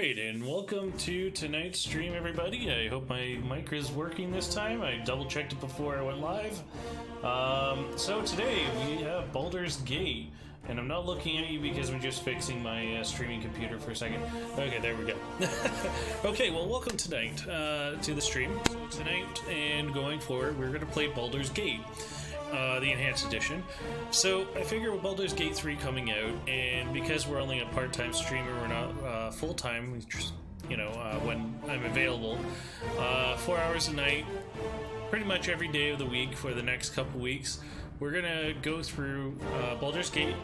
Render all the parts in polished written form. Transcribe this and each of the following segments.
Alright, and welcome to tonight's stream, everybody. I hope my mic is working this time. I double checked it before I went live. So today we have Baldur's Gate, and I'm not looking at you because I'm just fixing my streaming computer for a second. Okay, there we go. Okay, well, welcome tonight to the stream. So tonight and going forward, we're going to play Baldur's Gate. The Enhanced Edition. So I figure with Baldur's Gate 3 coming out, and because we're only a part-time streamer, we're not full-time, when I'm available, 4 hours a night, pretty much every day of the week for the next couple weeks, we're gonna go through Baldur's Gate,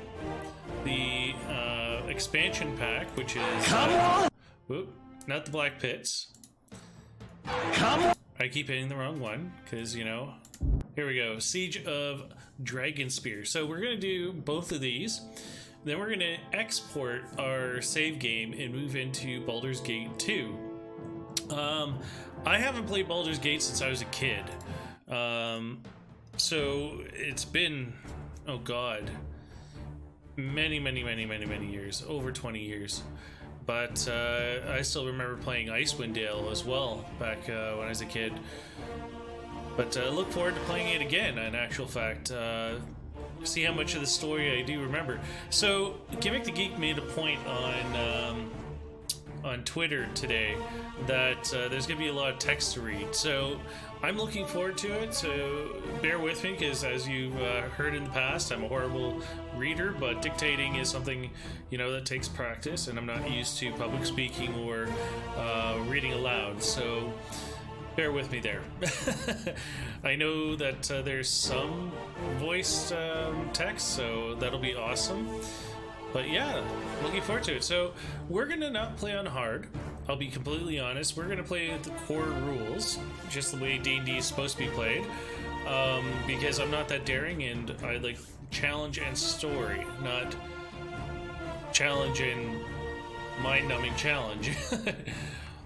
the expansion pack, which is... Come on! Whoop, not the Black Pits. Come on! I keep hitting the wrong one, because, here we go. Siege of Dragonspear. So we're going to do both of these. Then we're going to export our save game and move into Baldur's Gate 2. I haven't played Baldur's Gate since I was a kid. So it's been, oh god, many years. Over 20 years. But I still remember playing Icewind Dale as well back when I was a kid. But look forward to playing it again, in actual fact. See how much of the story I do remember. So, Gimmick the Geek made a point on Twitter today that there's going to be a lot of text to read. So, I'm looking forward to it, so bear with me, because as you've heard in the past, I'm a horrible reader, but dictating is something, that takes practice, and I'm not used to public speaking or reading aloud, so... bear with me there. I know that there's some voiced text, so that'll be awesome. But yeah, looking forward to it. So we're gonna not play on hard. I'll be completely honest. We're gonna play the core rules, just the way D&D is supposed to be played, because I'm not that daring, and I like challenge and story, not challenge and mind-numbing challenge.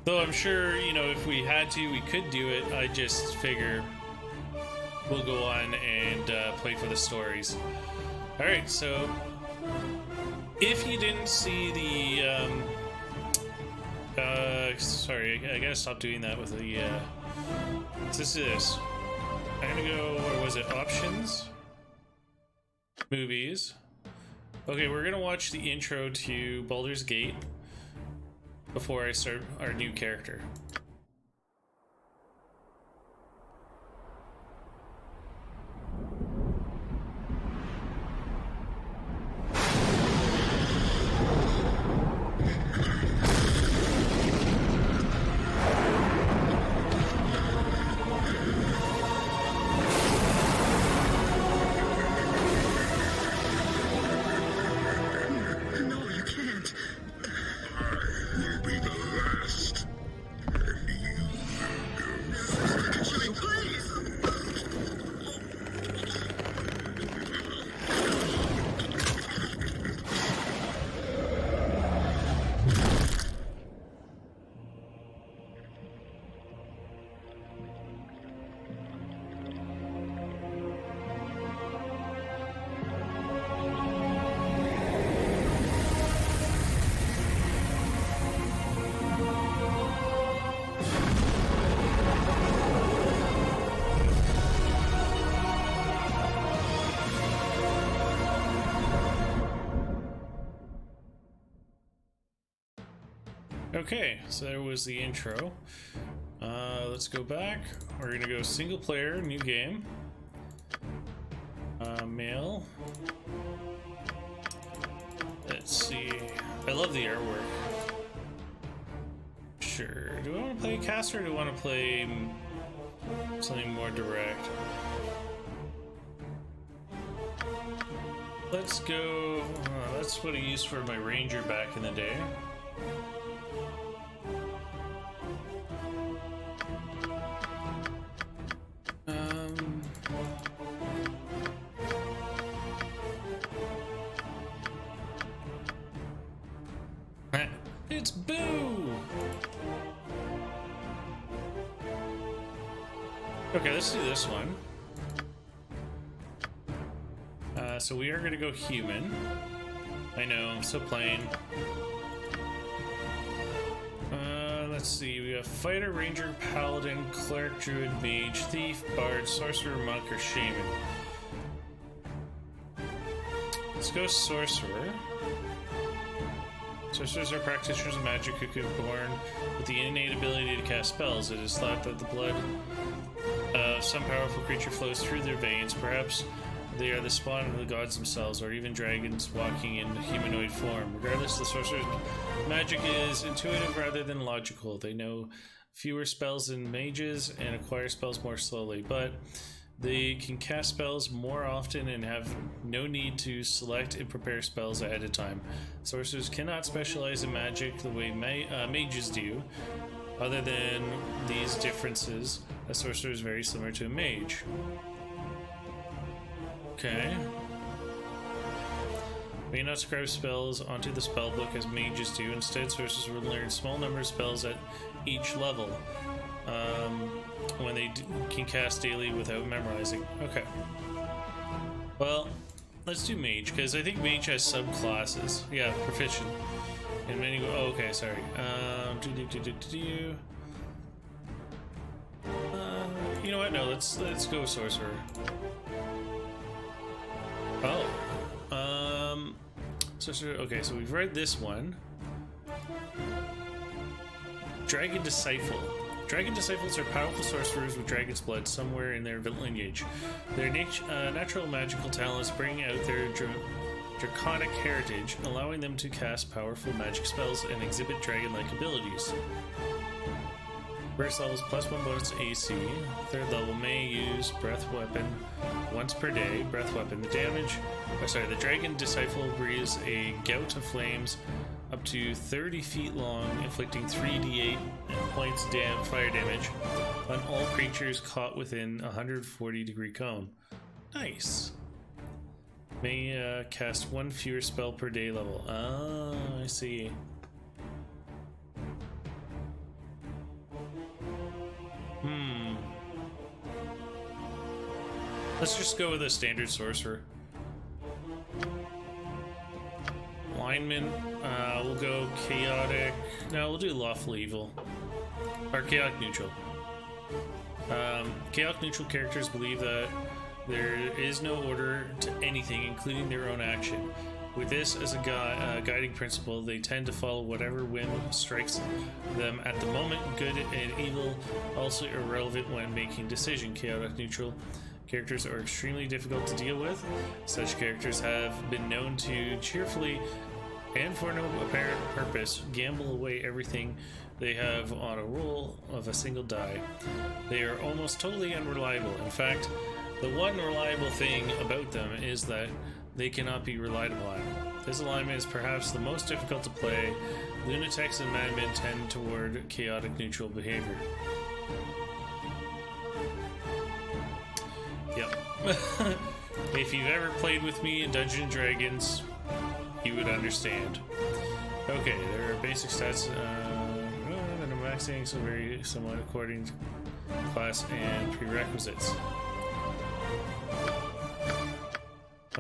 Though I'm sure, if we had to, we could do it. I just figure we'll go on and play for the stories. Alright, so if you didn't see the... sorry, I gotta stop doing that with the... this is this. I'm gonna go, where was it? Options? Movies. Okay, we're gonna watch the intro to Baldur's Gate before I start our new character. Okay, so there was the intro. Let's go back. We're gonna go single player, new game. Male. Let's see. I love the artwork. Sure. Do I want to play caster or do I want to play something more direct? Let's go. That's what I used for my ranger back in the day. It's Boo! Okay, let's do this one. So we are going to go human. I know, I'm so plain. Let's see, we have fighter, ranger, paladin, cleric, druid, mage, thief, bard, sorcerer, monk, or shaman. Let's go sorcerer. Sorcerers are practitioners of magic who could be born with the innate ability to cast spells. It is thought that the blood of some powerful creature flows through their veins. Perhaps they are the spawn of the gods themselves, or even dragons walking in humanoid form. Regardless, the sorcerer's magic is intuitive rather than logical. They know fewer spells than mages and acquire spells more slowly, but they can cast spells more often and have no need to select and prepare spells ahead of time. Sorcerers cannot specialize in magic the way mages do. Other than these differences, a sorcerer is very similar to a mage. Okay. May not scribe spells onto the spellbook as mages do. Instead, sorcerers will learn small number of spells at each level when they can cast daily without memorizing. Okay. Well, let's do mage, because I think mage has subclasses. Yeah, proficient. And many. Oh, okay, sorry. You know what? No, let's go sorcerer. Oh. Sorcerer. Okay, so we've read this one. Dragon Disciple. Dragon Disciples are powerful sorcerers with dragon's blood somewhere in their lineage. Their natural magical talents bring out their draconic heritage, allowing them to cast powerful magic spells and exhibit dragon-like abilities. First level is +1 bonus to AC. Third level may use breath weapon once per day. Breath weapon. The Dragon Disciple breathes a gout of flames up to 30 feet long, inflicting 3d8 points fire damage on all creatures caught within a 140-degree cone. Nice. May cast one fewer spell per day level. Oh, I see. Let's just go with a standard sorcerer. Lineman, we'll go chaotic. No, we'll do lawful evil. Or chaotic neutral. Chaotic neutral characters believe that there is no order to anything, including their own action. With this as a guiding principle, they tend to follow whatever whim strikes them at the moment. Good and evil also irrelevant when making decisions. Chaotic neutral characters are extremely difficult to deal with. Such characters have been known to cheerfully and for no apparent purpose gamble away everything they have on a roll of a single die. They are almost totally unreliable. In fact, the one reliable thing about them is that they cannot be relied upon. This alignment is perhaps the most difficult to play. Lunatics and madmen tend toward chaotic neutral behavior. Yep. If you've ever played with me in Dungeons & Dragons, you would understand. Okay, there are basic stats that are maxing, so very somewhat according to class and prerequisites.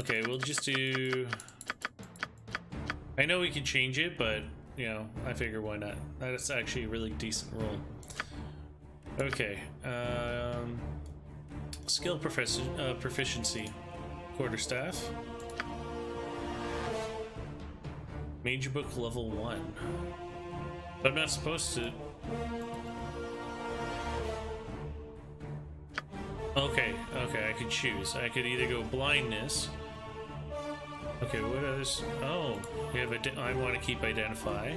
Okay, we'll just do... I know we can change it, but, you know, I figure why not. That's actually a really decent roll. Okay, skill proficiency. Quarterstaff. Major book level 1. But I'm not supposed to... Okay, I could choose. I could either go blindness. Okay, what others? Oh, we have I want to keep identify.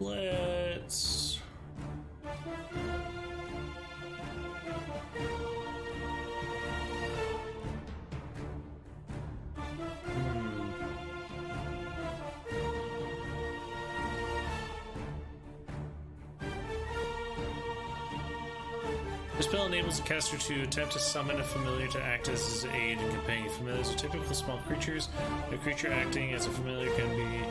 Let's... The spell enables the caster to attempt to summon a familiar to act as his aid and companion. Familiars are typical small creatures. A creature acting as a familiar can be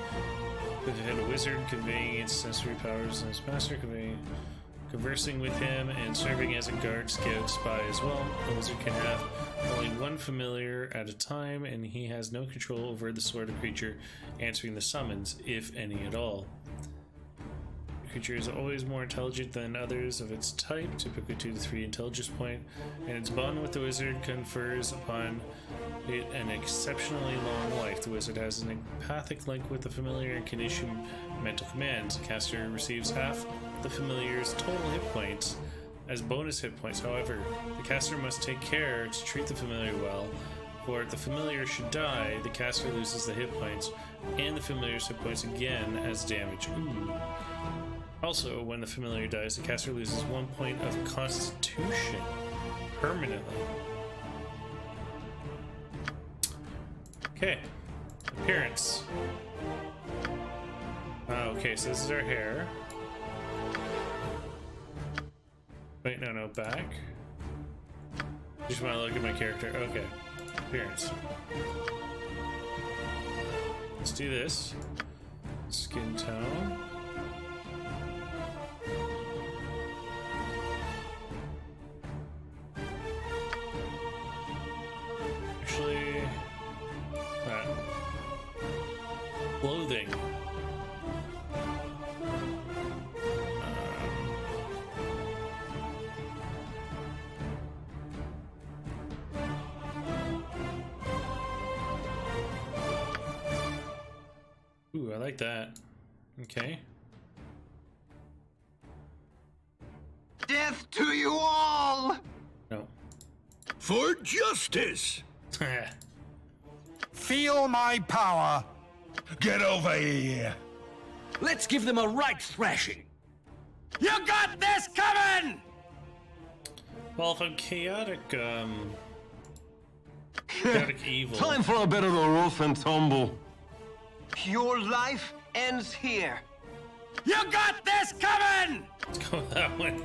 a wizard, conveying its sensory powers, and his master conversing with him and serving as a guard, scout, spy as well. A wizard can have only one familiar at a time, and he has no control over the sort of creature answering the summons, if any at all. The creature is always more intelligent than others of its type, typically 2 to 3 intelligence point, and its bond with the wizard confers upon it an exceptionally long life. The wizard has an empathic link with the familiar and can issue mental commands. The caster receives half the familiar's total hit points as bonus hit points. However, the caster must take care to treat the familiar well, for if the familiar should die, the caster loses the hit points and the familiar's hit points again as damage. Ooh. Also, when the familiar dies, the caster loses 1 point of constitution permanently. Okay. Appearance. Okay, so this is our hair. Wait, no, back. Just want to look at my character. Okay. Appearance. Let's do this. Skin tone. Actually, clothing. Ooh, I like that. Okay. Death to you all! No. For justice! Feel my power! Get over here! Let's give them a right thrashing. You got this coming! Well, if I'm chaotic evil. Time for a bit of a rough and tumble. Your life ends here. You got this coming! Let's go with that one.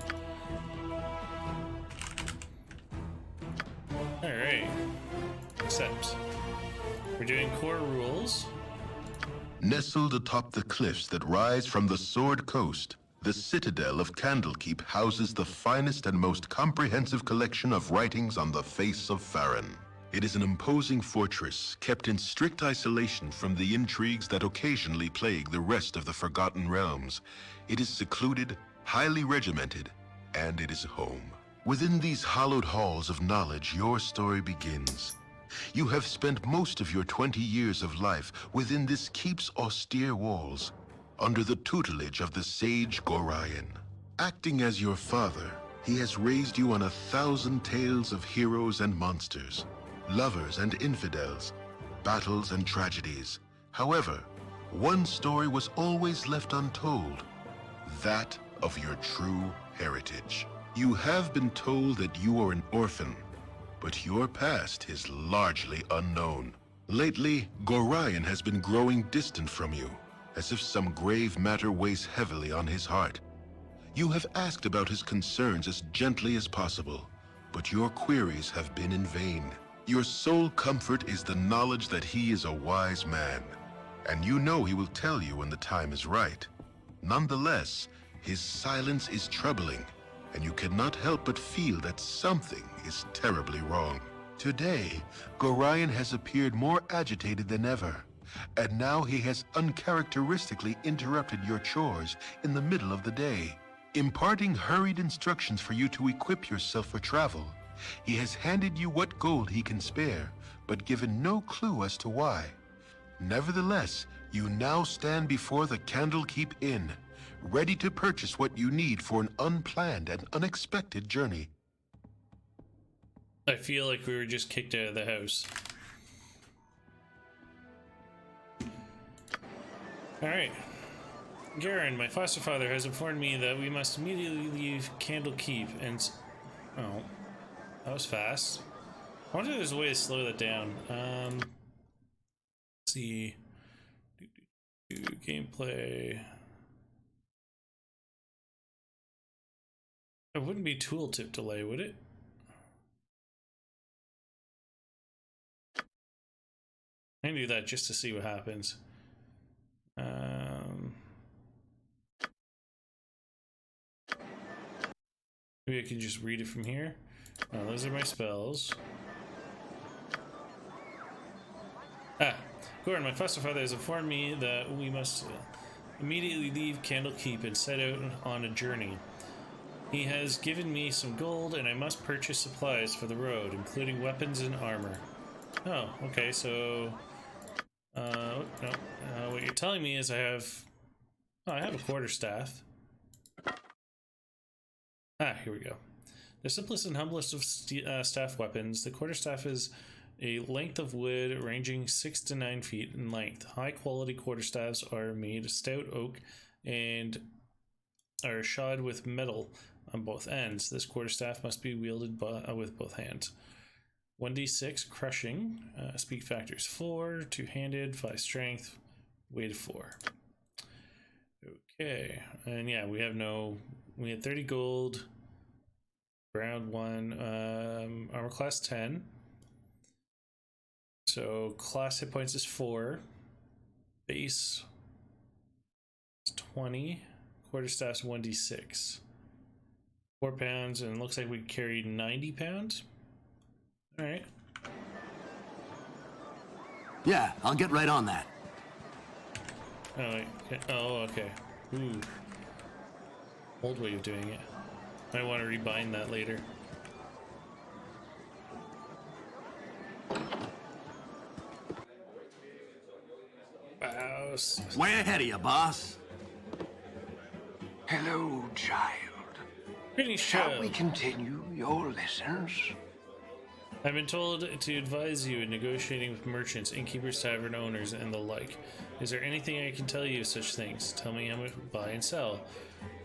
Alright. Accept. We're doing core rules. Nestled atop the cliffs that rise from the Sword Coast, the citadel of Candlekeep houses the finest and most comprehensive collection of writings on the face of Farron. It is an imposing fortress, kept in strict isolation from the intrigues that occasionally plague the rest of the Forgotten Realms. It is secluded, highly regimented, and it is home. Within these hallowed halls of knowledge, your story begins. You have spent most of your 20 years of life within this keep's austere walls, under the tutelage of the sage Gorion. Acting as your father, he has raised you on 1,000 tales of heroes and monsters, lovers and infidels, battles and tragedies. However, one story was always left untold, that of your true heritage. You have been told that you are an orphan, but your past is largely unknown. Lately, Gorion has been growing distant from you, as if some grave matter weighs heavily on his heart. You have asked about his concerns as gently as possible, but your queries have been in vain. Your sole comfort is the knowledge that he is a wise man, and you know he will tell you when the time is right. Nonetheless, his silence is troubling, and you cannot help but feel that something is terribly wrong. Today, Gorion has appeared more agitated than ever, and now he has uncharacteristically interrupted your chores in the middle of the day, imparting hurried instructions for you to equip yourself for travel. He has handed you what gold he can spare, but given no clue as to why. Nevertheless, you now stand before the Candlekeep Inn, ready to purchase what you need for an unplanned and unexpected journey. I feel like we were just kicked out of the house. Alright. Garen, my foster father, has informed me that we must immediately leave Candlekeep and... Oh. That was fast. I wonder if there's a way to slow that down. Let's see. Gameplay. It wouldn't be tooltip delay, would it? I can do that just to see what happens. Maybe I can just read it from here. Those are my spells. Gordon, my foster father has informed me that we must immediately leave Candlekeep and set out on a journey. He has given me some gold, and I must purchase supplies for the road, including weapons and armor. Oh, okay, so... no. What you're telling me is I have a quarterstaff. Here we go. The simplest and humblest of staff weapons, the quarterstaff is a length of wood ranging 6 to 9 feet in length. High quality quarterstaffs are made of stout oak and are shod with metal on both ends. This quarterstaff must be wielded with both hands. 1d6 crushing, speed factors 4, 2-handed, 5 strength, weight 4. Okay, and yeah, we had 30 gold, round 1, armor class 10. So class hit points is 4, base is 20, quarterstaff's 1d6. 4 pounds, and it looks like we carried 90 pounds. All right. Yeah, I'll get right on that. Oh, wait. Okay. Oh, okay. Ooh. Old way of doing it. I want to rebind that later. Wow. Way ahead of you, boss. Hello, child. Pretty Shall we sure. continue your lessons? I've been told to advise you in negotiating with merchants, innkeepers, tavern owners, and the like. Is there anything I can tell you of such things? Tell me how much to buy and sell.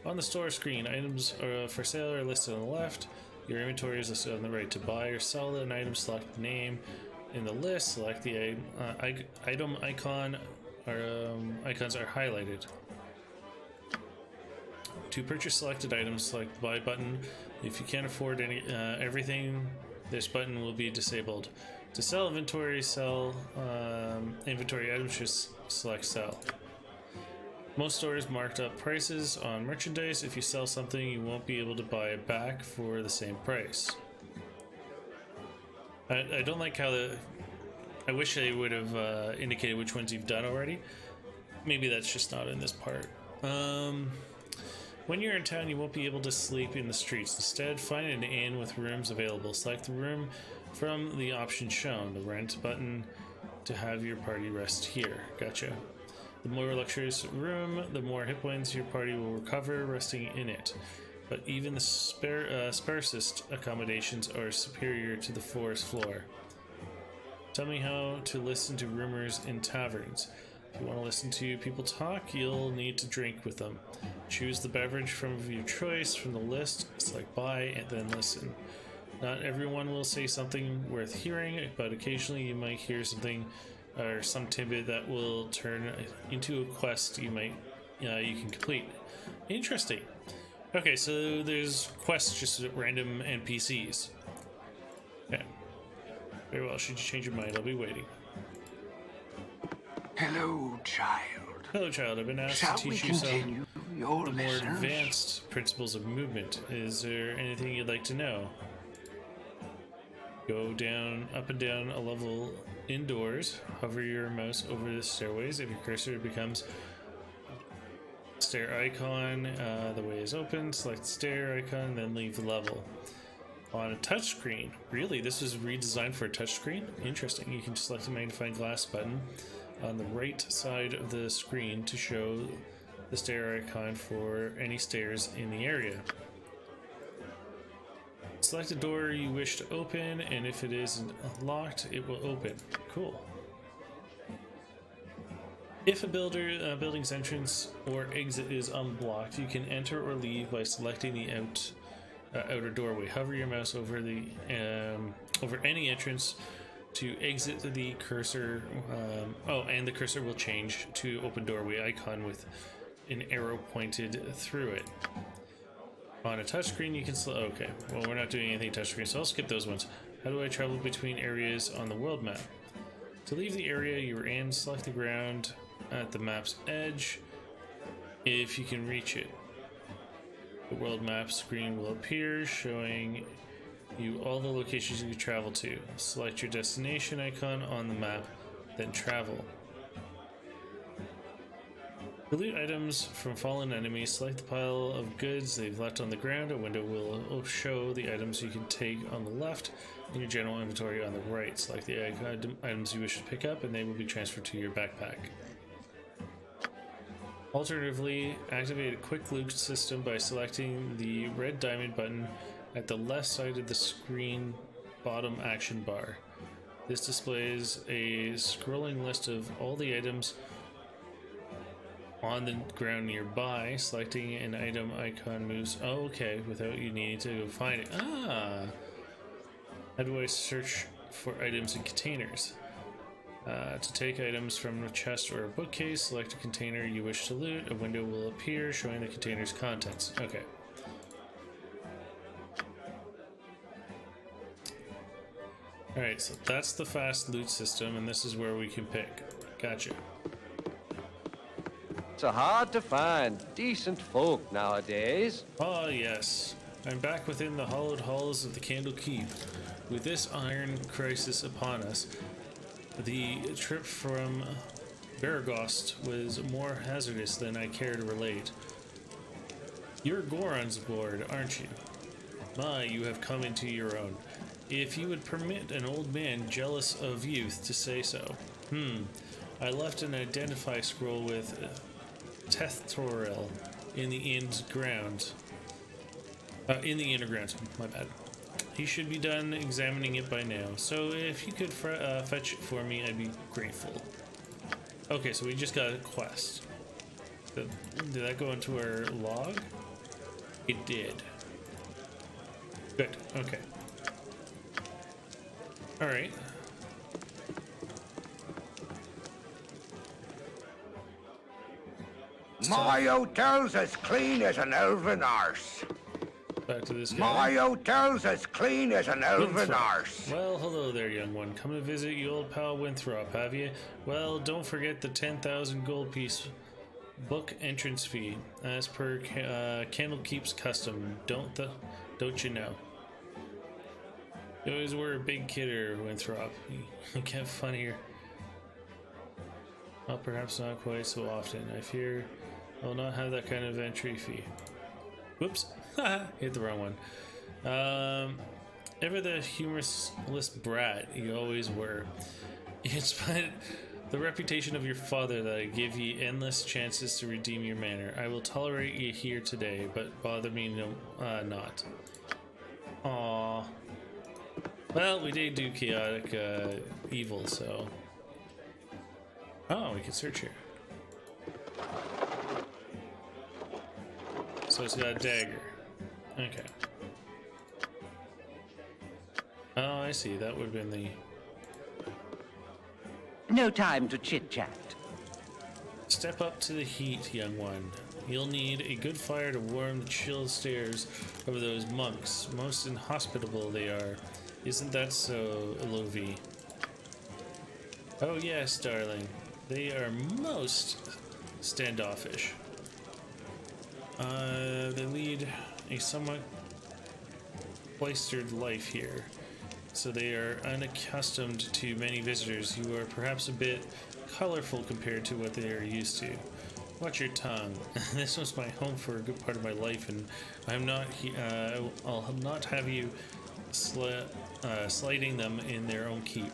On the store screen, items for sale are listed on the left. Your inventory is listed on the right. To buy or sell an item, select the name in the list. Select the item icon. Icons are highlighted. To purchase selected items, select the buy button. If you can't afford everything, this button will be disabled. To sell inventory, inventory items, just select sell. Most stores marked up prices on merchandise. If you sell something, you won't be able to buy it back for the same price. I don't like how I wish they would have indicated which ones you've done already. Maybe that's just not in this part. When you're in town, you won't be able to sleep in the streets. Instead, find an inn with rooms available. Select the room from the options shown. The rent button to have your party rest here. Gotcha. The more luxurious room, the more hit points your party will recover resting in it. But even the sparsest accommodations are superior to the forest floor. Tell me how to listen to rumors in taverns. If you want to listen to people talk, you'll need to drink with them. Choose the beverage from your choice from the list, select buy, and then listen. Not everyone will say something worth hearing, but occasionally you might hear something or some tidbit that will turn into a quest you can complete. Interesting. Okay, so there's quests just at random NPCs. Okay. Very well, should you change your mind, I'll be waiting. Hello, child. Hello, child. I've been asked Shall to we teach you some continue your more lessons? advanced principles of movement. Is there anything you'd like to know? Go up and down a level indoors. Hover your mouse over the stairways. If your cursor becomes stair icon, the way is open. Select stair icon, then leave the level. On a touchscreen. Really? This was redesigned for a touchscreen? Interesting. You can select the magnifying glass button on the right side of the screen to show the stair icon for any stairs in the area. Select a door you wish to open, and if it isn't locked, it will open. Cool. If a building's entrance or exit is unblocked, you can enter or leave by selecting the outer doorway. Hover your mouse over over any entrance to exit the cursor. And the cursor will change to open doorway icon with an arrow pointed through it. On a touchscreen, you can okay. Well, we're not doing anything touchscreen, so I'll skip those ones. How do I travel between areas on the world map? To leave the area you're in, select the ground at the map's edge if you can reach it. The world map screen will appear, showing you all the locations you can travel to. Select your destination icon on the map, then travel. To loot items from fallen enemies, select the pile of goods they've left on the ground. A window will show the items you can take on the left and your general inventory on the right. Select the items you wish to pick up and they will be transferred to your backpack. Alternatively, activate a quick loot system by selecting the red diamond button at the left side of the screen bottom action bar. This displays a scrolling list of all the items on the ground nearby. Selecting an item icon moves without you needing to go find it. How do I search for items in containers? To take items from a chest or a bookcase, select a container you wish to loot. A window will appear showing the container's contents. Okay. Alright, so that's the fast loot system, and this is where we can pick. Gotcha. It's hard to find decent folk nowadays. Ah, yes. I'm back within the hollowed halls of the Candle Keep. With this iron crisis upon us, the trip from Baragost was more hazardous than I care to relate. You're Goron's board, aren't you? My, you have come into your own. If you would permit an old man jealous of youth to say so. I left an identify scroll with Tethtorel in the underground. My bad. He should be done examining it by now, so if you could fetch it for me, I'd be grateful. Okay, so we just got a quest. Did that go into our log? It did. Good, okay. Alright. My hotel's as clean as an elven arse. Back to this guy. My hotel's as clean as an elven Winthrop. arse. Well, hello there, young one. Come to visit your old pal Winthrop, have you? Well, don't forget the 10,000 gold piece book entrance fee, as per Candlekeep's custom. Don't you know? You always were a big kidder, Winthrop. You get funnier. Well, perhaps not quite so often. I fear I will not have that kind of entry fee. Whoops. Hit the wrong one. Ever the humorless brat you always were. It's but the reputation of your father that I give ye endless chances to redeem your manner. I will tolerate you here today, but bother me not. Aww. Well, we did do chaotic evil, so... Oh, we can search here. So it's got a dagger. Okay. Oh, I see. That would have been the... No time to chit-chat. Step up to the heat, young one. You'll need a good fire to warm the chill stares of those monks. Most inhospitable they are. Isn't that so, Lovi? Oh yes, darling. They are most standoffish. They lead a somewhat cloistered life here, so they are unaccustomed to many visitors who are perhaps a bit colorful compared to what they are used to. Watch your tongue. This was my home for a good part of my life, and I'm not. I'll not have you slighting them in their own keep.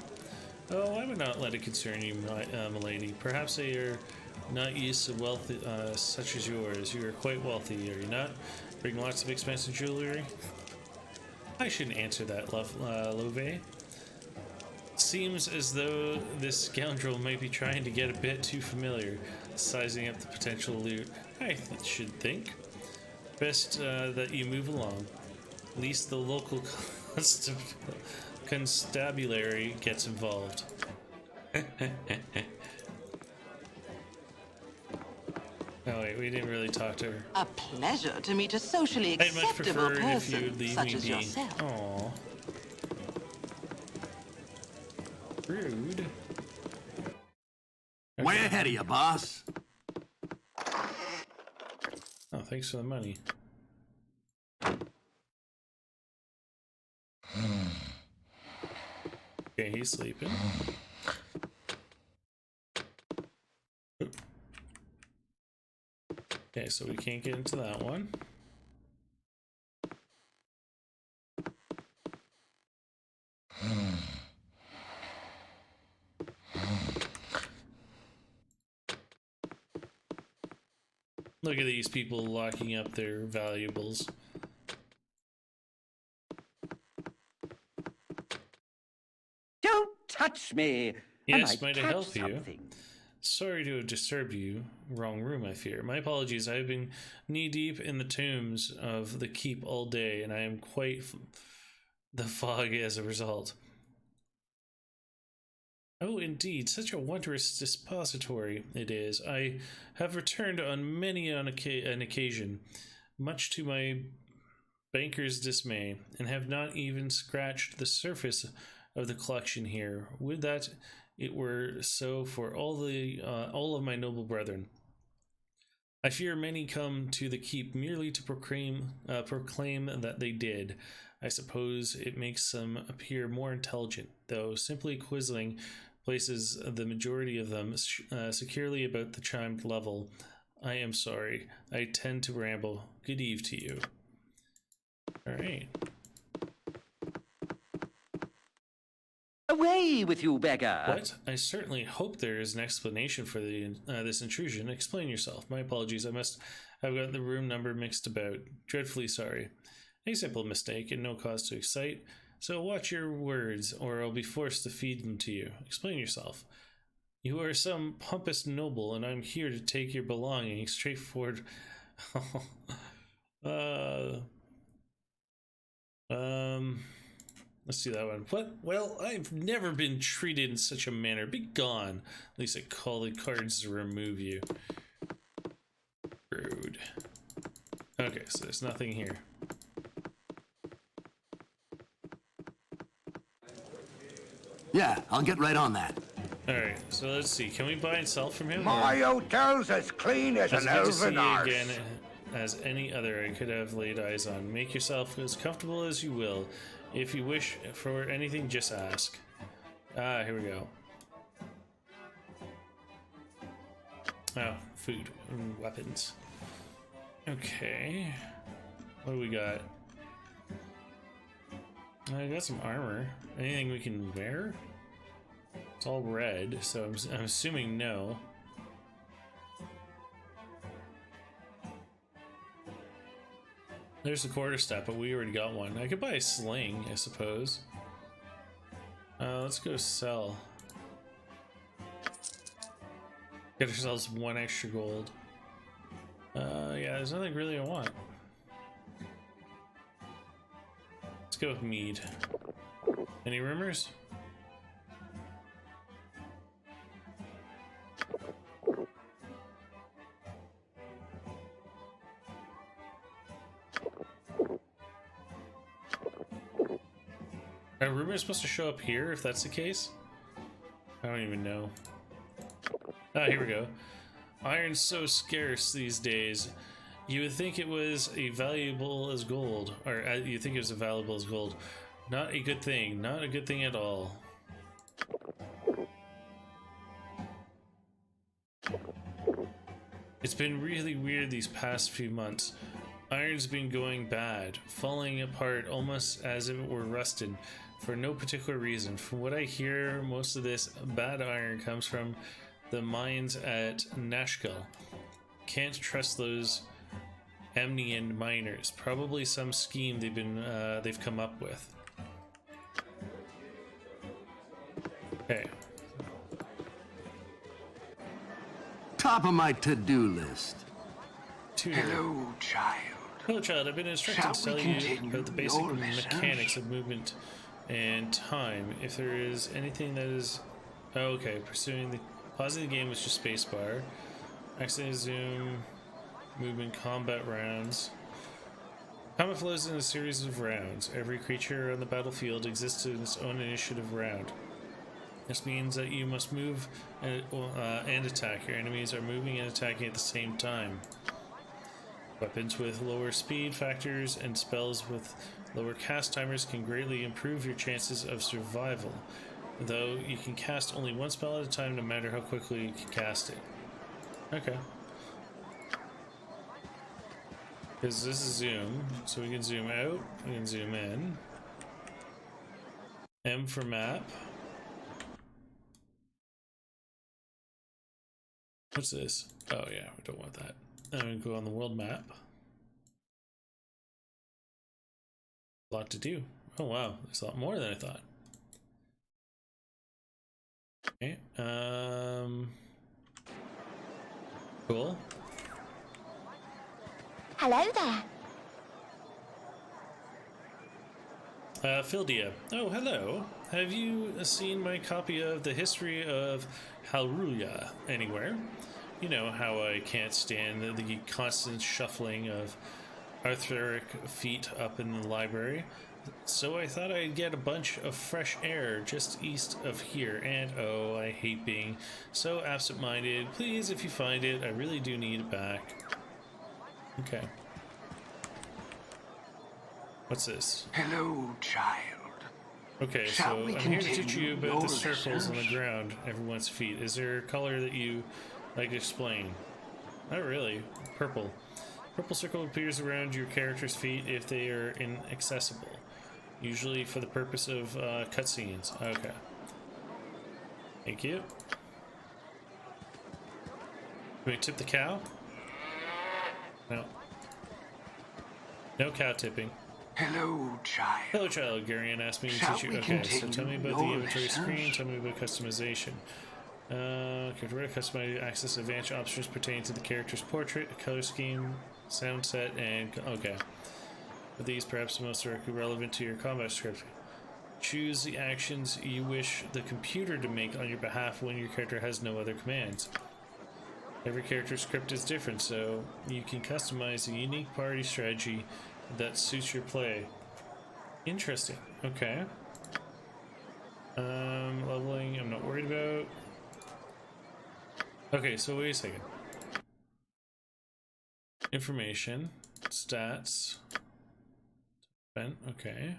Oh, I would not let it concern you, milady. Perhaps they are not used to wealth such as yours. You are quite wealthy, are you not? Bring lots of expensive jewelry? I shouldn't answer that, Love. Seems as though this scoundrel may be trying to get a bit too familiar, sizing up the potential loot. I should think. Best that you move along. Least the local constabulary gets involved. Oh wait, we didn't really talk to her. A pleasure to meet a socially I'd much acceptable prefer it if you person would leave such me as be. yourself. Aww. Rude. Way ahead of you, boss. Oh, thanks for the money. Okay, he's sleeping. Okay, so we can't get into that one. Look at these people locking up their valuables. Don't touch me! Yes, I might I catch help you? something? Sorry to have disturbed you. Wrong room, I fear. My apologies. I have been knee-deep in the tombs of the keep all day, and I am quite the fog as a result. Oh, indeed. Such a wondrous dispository it is. I have returned on many an occasion, much to my banker's dismay, and have not even scratched the surface of the collection here. Would that it were so for all of my noble brethren. I fear many come to the keep merely to proclaim that they did. I suppose it makes them appear more intelligent, though simply quizzling places the majority of them securely about the chimed level. I am sorry. I tend to ramble. Good eve to you. Alright. Away with you, beggar! What? I certainly hope there is an explanation for this intrusion. Explain yourself. My apologies. I must have got the room number mixed about. Dreadfully sorry. A simple mistake and no cause to excite. So watch your words, or I'll be forced to feed them to you. Explain yourself. You are some pompous noble, and I'm here to take your belongings straightforward. Let's do that one. What? Well, I've never been treated in such a manner. Be gone. At least I call the cards to remove you. Rude. Okay, so there's nothing here. Yeah, I'll get right on that. Alright, so let's see. Can we buy and sell from him? My hotel's as clean as It's an good to see elven you arse. again as any other I could have laid eyes on. Make yourself as comfortable as you will. If you wish for anything, just ask. Ah, here we go. Oh, food and weapons. Okay. What do we got? I got some armor. Anything we can wear? It's all red, so I'm assuming no. There's the quarterstaff, but we already got one. I could buy a sling, I suppose. Let's go sell. Get ourselves 1 extra gold. Yeah, there's nothing really I want. Let's go with mead. Any rumors? Are rumors supposed to show up here if that's the case? I don't even know. Ah, here we go. Iron's so scarce these days. You would think it was as valuable as gold. Or you think it was as valuable as gold. Not a good thing. Not a good thing at all. It's been really weird these past few months. Iron's been going bad, falling apart almost as if it were rusted, for no particular reason. From what I hear, most of this bad iron comes from the mines at Nashkel. Can't trust those Amnian miners. Probably some scheme they've come up with. Okay. Top of my to-do list. Tutor. Hello, child. Hello, child. I've been instructed Shall to tell we you continue about the basic your lessons? mechanics of movement and time. If there is anything that is... Oh, okay. Pursuing the... Pausing the game was just spacebar. Accidentally zoom... movement combat rounds. Combat flows in a series of rounds. Every creature on the battlefield exists in its own initiative round. This means that you must move and attack. Your enemies are moving and attacking at the same time. Weapons with lower speed factors and spells with lower cast timers can greatly improve your chances of survival, though you can cast only one spell at a time no matter how quickly you can cast it. Okay. Because this is zoom, so we can zoom out, we can zoom in. M for map. What's this? Oh yeah, we don't want that. I'm gonna go on the world map. A lot to do. Oh wow, there's a lot more than I thought. Okay, cool. Hello there. Phildia. Oh, hello. Have you seen my copy of the history of Halrulia anywhere? You know how I can't stand the constant shuffling of Arthuric feet up in the library. So I thought I'd get a bunch of fresh air just east of here, and oh, I hate being so absent-minded. Please, if you find it, I really do need it back. Okay. What's this? Hello, child. Okay, Shall so we I'm here to teach continue you about the your circles on the research? ground everyone's feet. Is there a color that you like to explain? Not really. Purple. Purple circle appears around your character's feet if they are inaccessible, usually for the purpose of cutscenes. Okay. Thank you. Can we tip the cow? No. No cow tipping. Hello, child. Hello, child. Garion asked me to Shall teach you. we Okay, so tell me continue about the your inventory research? screen. Tell me about customization. Character customize access advanced options pertaining to the character's portrait, color scheme, sound set, and okay. With these, perhaps the most directly relevant to your combat script. Choose the actions you wish the computer to make on your behalf when your character has no other commands. Every character's script is different, so you can customize a unique party strategy that suits your play. Interesting. Okay. Leveling, I'm not worried about. Okay, so wait a second. Information, stats, event, okay.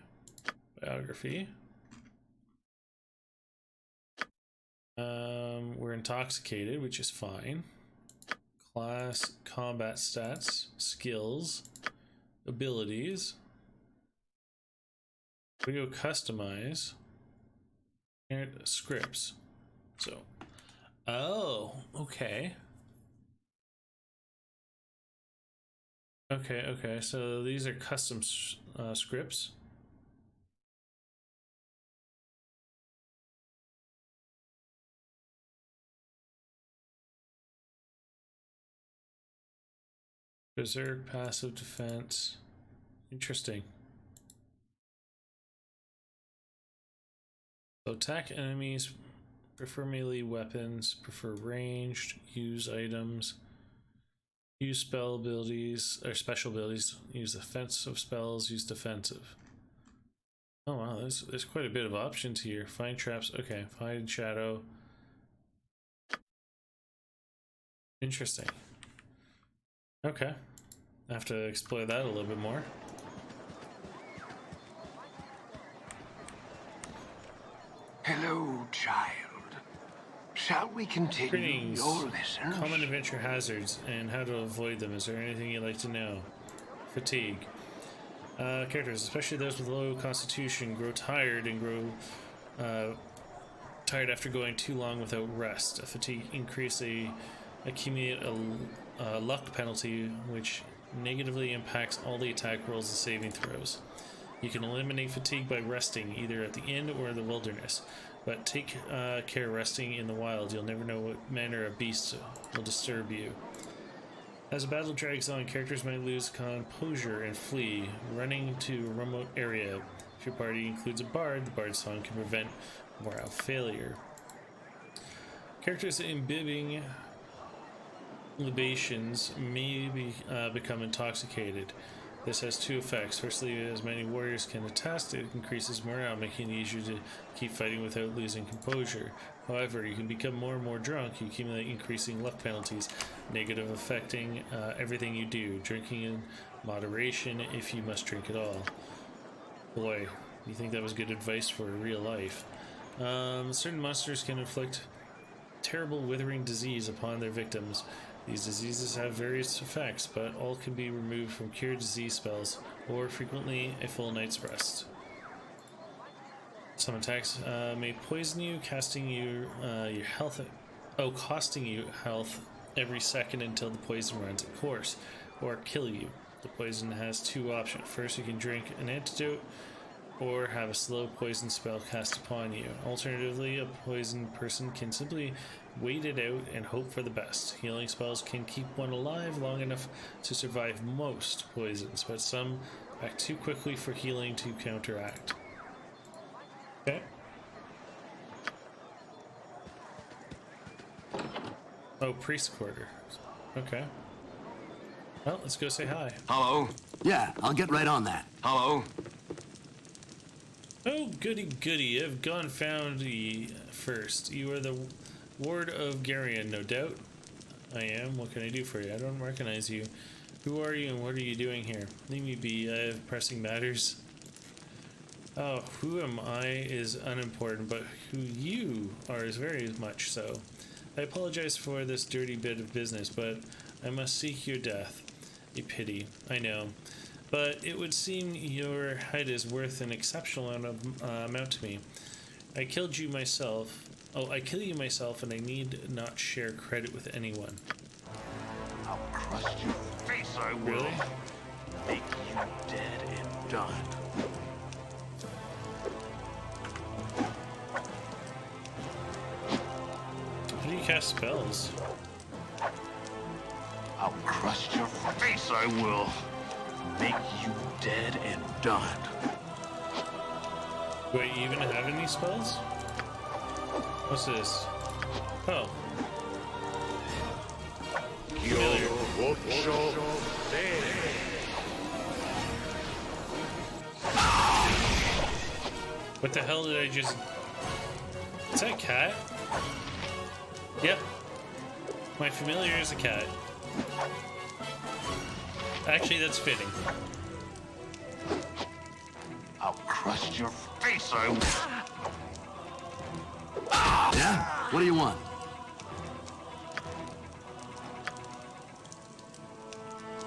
Biography. We're intoxicated, which is fine. Class, combat stats, skills, abilities. We go customize and scripts. So, oh, okay. Okay, so these are custom scripts. Berserk, passive defense. Interesting. So attack enemies, prefer melee weapons, prefer ranged, use items, use spell abilities, or special abilities, use offensive spells, use defensive. Oh wow, there's quite a bit of options here. Find traps, okay, find shadow. Interesting. Okay, I have to explore that a little bit more. Hello, child. Shall we continue Greetings. your lessons? Common adventure hazards and how to avoid them. Is there anything you'd like to know? Fatigue. Characters, especially those with low constitution, grow tired and grow tired after going too long without rest. A fatigue increase accumulate a luck penalty which negatively impacts all the attack rolls and saving throws. You can eliminate fatigue by resting either at the inn or in the wilderness, but take care resting in the wild. You'll never know what manner of beast will disturb you. As the battle drags on, characters might lose composure and flee, running to a remote area. If your party includes a bard, the bard's song can prevent morale failure. Characters imbibing libations may become intoxicated. This has two effects. Firstly, as many warriors can attest, it increases morale, making it easier to keep fighting without losing composure. However, you can become more and more drunk, you accumulate increasing luck penalties, negative affecting everything you do. Drinking in moderation if you must drink at all. Boy, you think that was good advice for real life. Certain monsters can inflict terrible withering disease upon their victims. These diseases have various effects, but all can be removed from cure disease spells, or frequently a full night's rest. Some attacks may poison you, costing you health every second until the poison runs its course, or kill you. The poison has two options. First, you can drink an antidote, or have a slow poison spell cast upon you. Alternatively, a poisoned person can simply wait it out and hope for the best. Healing spells can keep one alive long enough to survive most poisons, but some act too quickly for healing to counteract. Okay. Oh, priest quarter. Okay. Well, let's go say hi. Hello? Yeah, I'll get right on that. Hello? Oh, goody goody. I've gone found ye first. You are the ward of Garion, no doubt. I am. What can I do for you? I don't recognize you. Who are you and what are you doing here? Leave me be. I have pressing matters. Oh, who am I is unimportant, but who you are is very much so. I apologize for this dirty bit of business, but I must seek your death. A pity, I know. But it would seem your hide is worth an exceptional amount to me. I killed you myself. Oh, I kill you myself, and I need not share credit with anyone. I'll crust your face, I will. Really? Make you dead and done. How do you cast spells? I'll crust your face, I will. Make you dead and done. Do I even have any spells? What's this? Oh. Familiar. What the hell did I just... Is that a cat? Yep. My familiar is a cat. Actually, that's fitting. I'll crust your face, I will. Yeah? What do you want?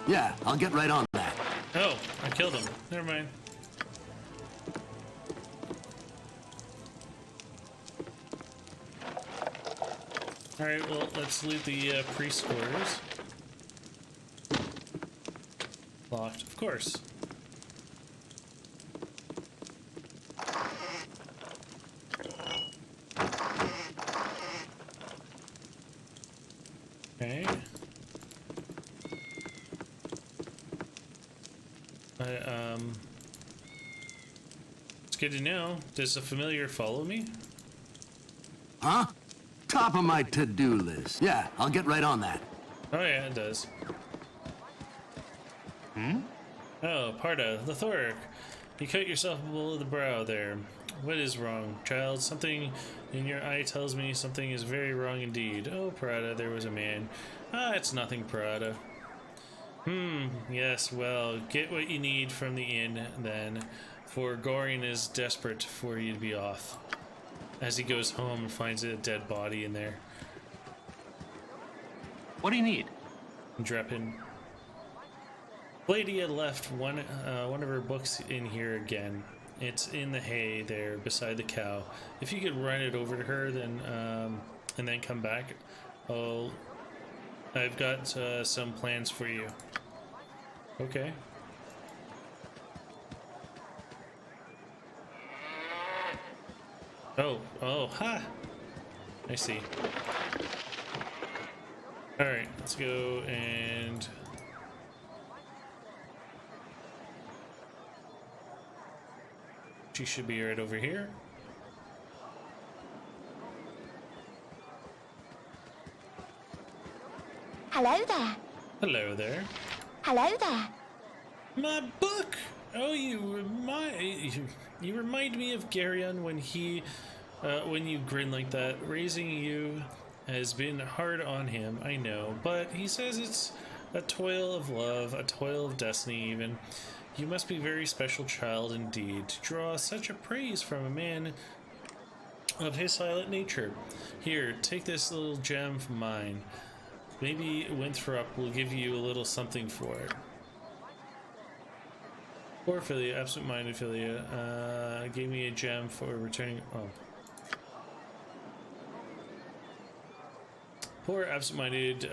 Yeah, I'll get right on that. Oh, I killed him. Never mind. Alright, well, let's loot the priest quarters. Locked, of course. Okay. It's good to know. Does a familiar follow me? Huh? Top of my to-do list. Yeah, I'll get right on that. Oh yeah, it does. Oh, Parda, the Thoric. You cut yourself below the brow there. What is wrong, child? Something in your eye tells me something is very wrong indeed. Oh, Parada, there was a man. Ah, it's nothing, Parada. Yes, well, get what you need from the inn, then, for Gorian is desperate for you to be off. As he goes home and finds a dead body in there. What do you need? Dreppin. Lady had left one of her books in here again. It's in the hay there beside the cow. If you could run it over to her, then and then come back, I've got some plans for you. Okay. Oh, ha! I see. Alright, let's go and... She should be right over here. Hello? Hello there. Hello there. Hello there. My book! Oh, you remind me of Garyon when you grin like that. Raising you has been hard on him, I know, but he says it's a toil of love, a toil of destiny even. You must be a very special child indeed to draw such a praise from a man of his silent nature. Here, take this little gem from mine. Maybe Winthrop will give you a little something for it. Poor Philia, absent-minded Philia, gave me a gem for returning. Oh. Poor absent-minded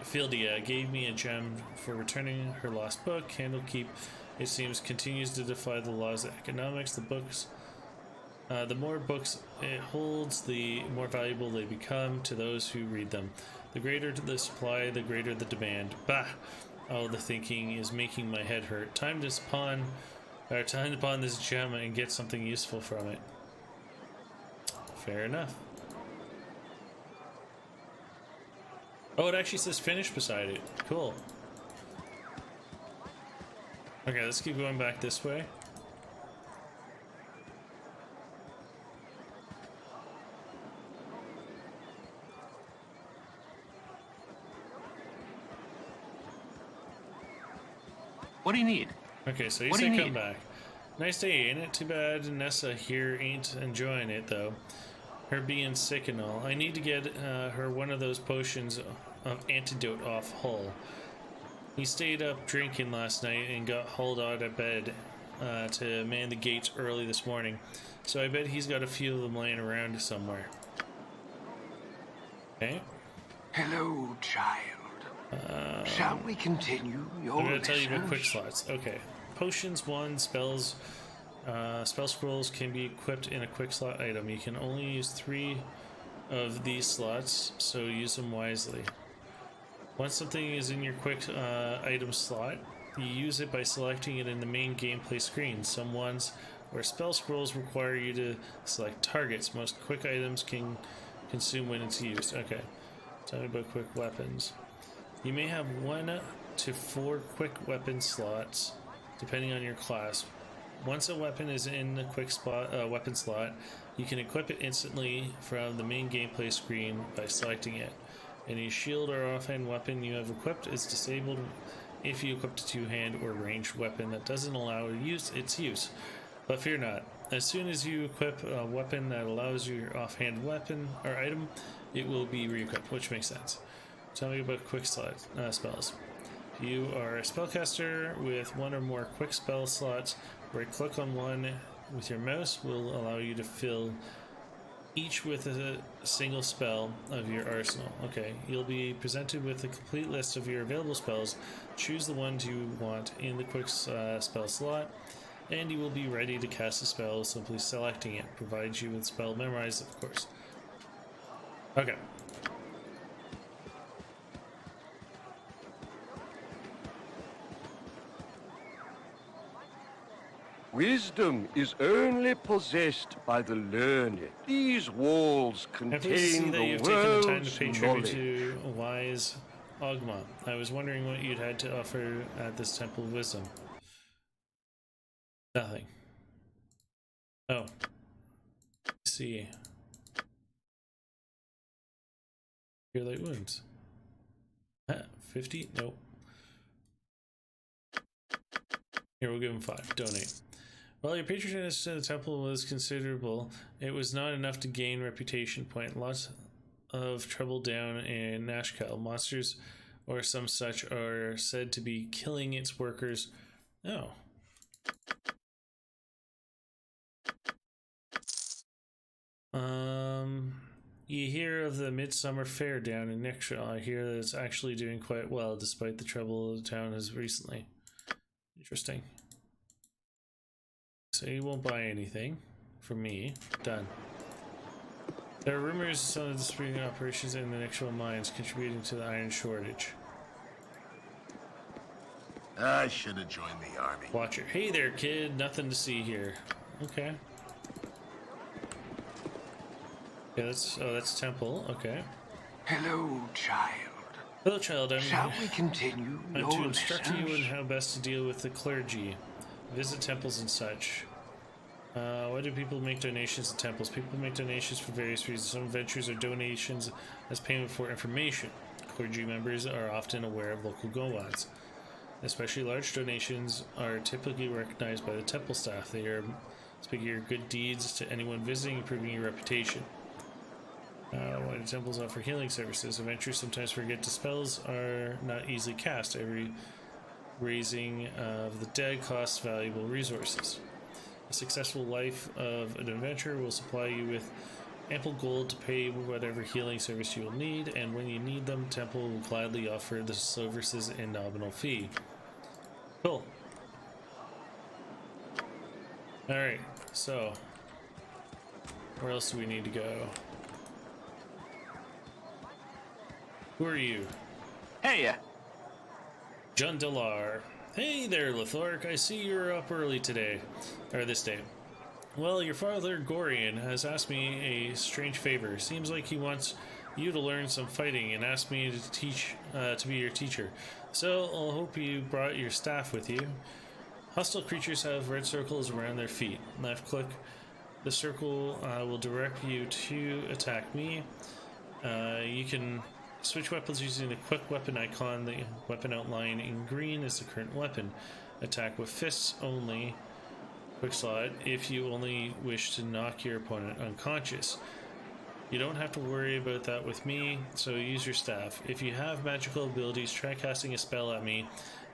Philia gave me a gem for returning her lost book. Candlekeep, it seems, continues to defy the laws of economics. The more books it holds, the more valuable they become to those who read them. The greater the supply, the greater the demand. Bah! Oh, the thinking is making my head hurt. Time to pawn this gem and get something useful from it. Fair enough. Oh, it actually says finish beside it. Cool. Okay, let's keep going back this way. What do you need? Okay, so you say come back. Nice day, ain't it? Too bad Nessa here ain't enjoying it, though. Her being sick and all. I need to get her one of those potions of antidote off Hull. He stayed up drinking last night and got hauled out of bed to man the gates early this morning. So I bet he's got a few of them laying around somewhere. Okay. Hello, child. Shall we continue your I'm going to tell you about quick slots. Okay. Potions 1, spells, spell scrolls can be equipped in a quick slot item. You can only use 3 of these slots, so use them wisely. Once something is in your quick item slot, you use it by selecting it in the main gameplay screen. Some ones where spell scrolls require you to select targets. Most quick items can consume when it's used. Okay. Tell me about quick weapons. You may have 1 to 4 quick weapon slots, depending on your class. Once a weapon is in the quick weapon slot, you can equip it instantly from the main gameplay screen by selecting it. Any shield or offhand weapon you have equipped is disabled if you equipped a two-hand or ranged weapon that doesn't allow its use. But fear not. As soon as you equip a weapon that allows your offhand weapon or item, it will be re-equipped, which makes sense. Tell me about quick slot spells. If you are a spellcaster with 1 or more quick spell slots, right-click on one with your mouse will allow you to fill each with a single spell of your arsenal. Okay, you'll be presented with a complete list of your available spells. Choose the ones you want in the quick spell slot, and you will be ready to cast a spell simply selecting it. Provides you with spell memorized, of course. Okay. Wisdom is only possessed by the learned. These walls contain the world's knowledge. To wise Ogma. I was wondering what you'd had to offer at this Temple of Wisdom. Nothing. Oh. Let's see. Cure light wounds. 50? Nope. Here, we'll give him 5. Donate. While your patronage to the temple was considerable, it was not enough to gain reputation point. Lots of trouble down in Nashkel. Monsters or some such are said to be killing its workers. Oh. You hear of the Midsummer Fair down in Nixhall. I hear that it's actually doing quite well despite the trouble the town has recently. Interesting. So you won't buy anything from me. Done. There are rumors of some of the disputing operations in the Nixhall mines contributing to the iron shortage. I should have joined the army. Watcher. Hey there, kid. Nothing to see here. Okay. Yeah, that's Temple. Okay. Hello, child. Hello, child. Shall we continue I'm your to instruct you in lessons? how best to deal with the clergy, visit temples and such. Why do people make donations to temples? People make donations for various reasons. Some adventures are donations as payment for information. Clergy members are often aware of local gods. Especially large donations are typically recognized by the temple staff. They are speaking your good deeds to anyone visiting, improving your reputation. Why do temples offer healing services? Adventurers sometimes forget the spells are not easily cast. Every raising of the dead costs valuable resources. A successful life of an adventurer will supply you with ample gold to pay whatever healing service you will need, and when you need them, temple will gladly offer the services in nominal fee. Cool. Alright, so where else do we need to go? Who are you? Hey, John Delar. Hey there, Lithoric. I see you're up early today, or this day. Well, your father, Gorian, has asked me a strange favor. Seems like he wants you to learn some fighting and asked me to teach, to be your teacher. So, I'll hope you brought your staff with you. Hostile creatures have red circles around their feet. Left click the circle will direct you to attack me. You can switch weapons using the quick weapon icon. The weapon outline in green is the current weapon. Attack with fists only. Quick slot if you only wish to knock your opponent unconscious. You don't have to worry about that with me, so use your staff. If you have magical abilities, try casting a spell at me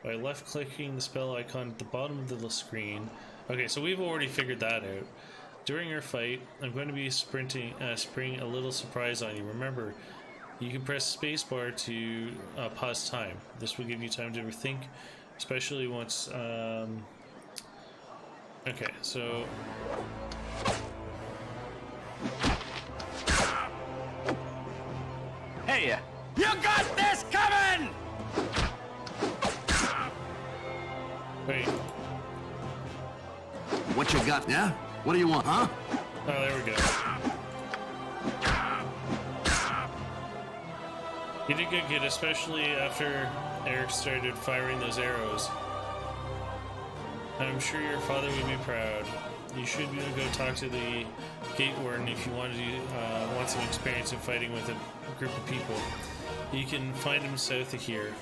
by left-clicking the spell icon at the bottom of the screen. Okay, so we've already figured that out. During our fight, I'm going to be springing a little surprise on you. Remember, you can press spacebar to pause time. This will give you time to rethink, especially once... Okay, so... hey, You got this coming! Wait. What you got, yeah? What do you want, huh? Oh, there we go. You did good, kid, especially after Eric started firing those arrows. I'm sure your father would be proud. You should go talk to the gate warden if you want some experience in fighting with a group of people. You can find him south of here.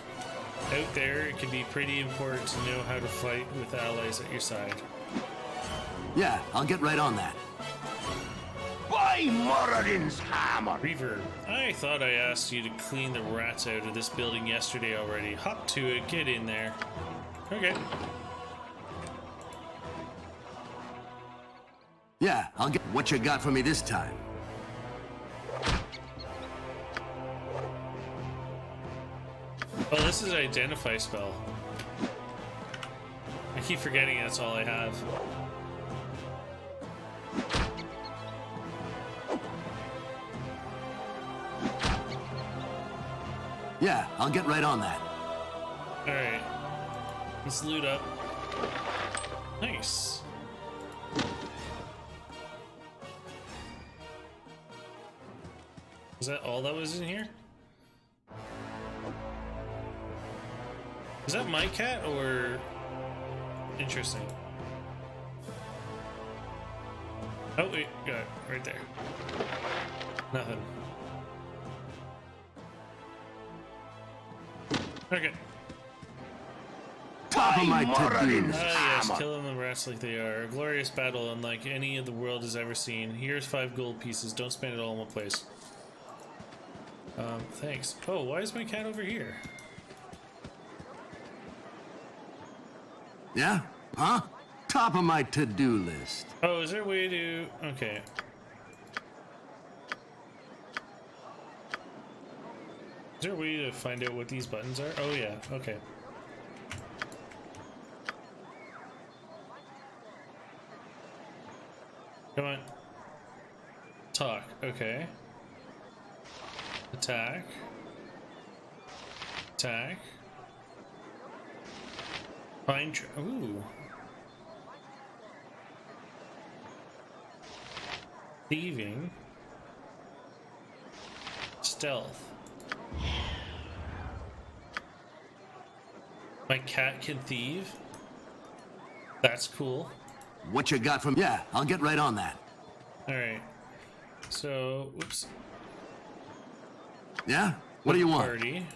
Out there, it can be pretty important to know how to fight with allies at your side. Yeah, I'll get right on that. By Moradin's hammer! Reaver, I thought I asked you to clean the rats out of this building yesterday already. Hop to it, get in there. Okay. Yeah, I'll get what you got for me this time. Oh, this is an identify spell. I keep forgetting that's all I have. Yeah, I'll get right on that. Alright. Let's loot up. Nice. Is that all that was in here? Is that my cat or... Interesting. Oh wait, got it right there. Nothing. Okay. Top of my to-do list. Ah yes, killing the rats like they are. A glorious battle unlike any the world has ever seen. Here's 5 gold pieces. Don't spend it all in one place. Thanks. Oh, why is my cat over here? Yeah? Huh? Top of my to-do list. Oh, is there a way to... Okay. Is there a way to find out what these buttons are? Oh yeah, okay. Come on. Talk, okay. Attack. Attack. Find... Ooh. Thieving. Stealth. My cat can thieve? That's cool. What you got from... Yeah, I'll get right on that. Alright. So, whoops. Yeah? What do you want? Party.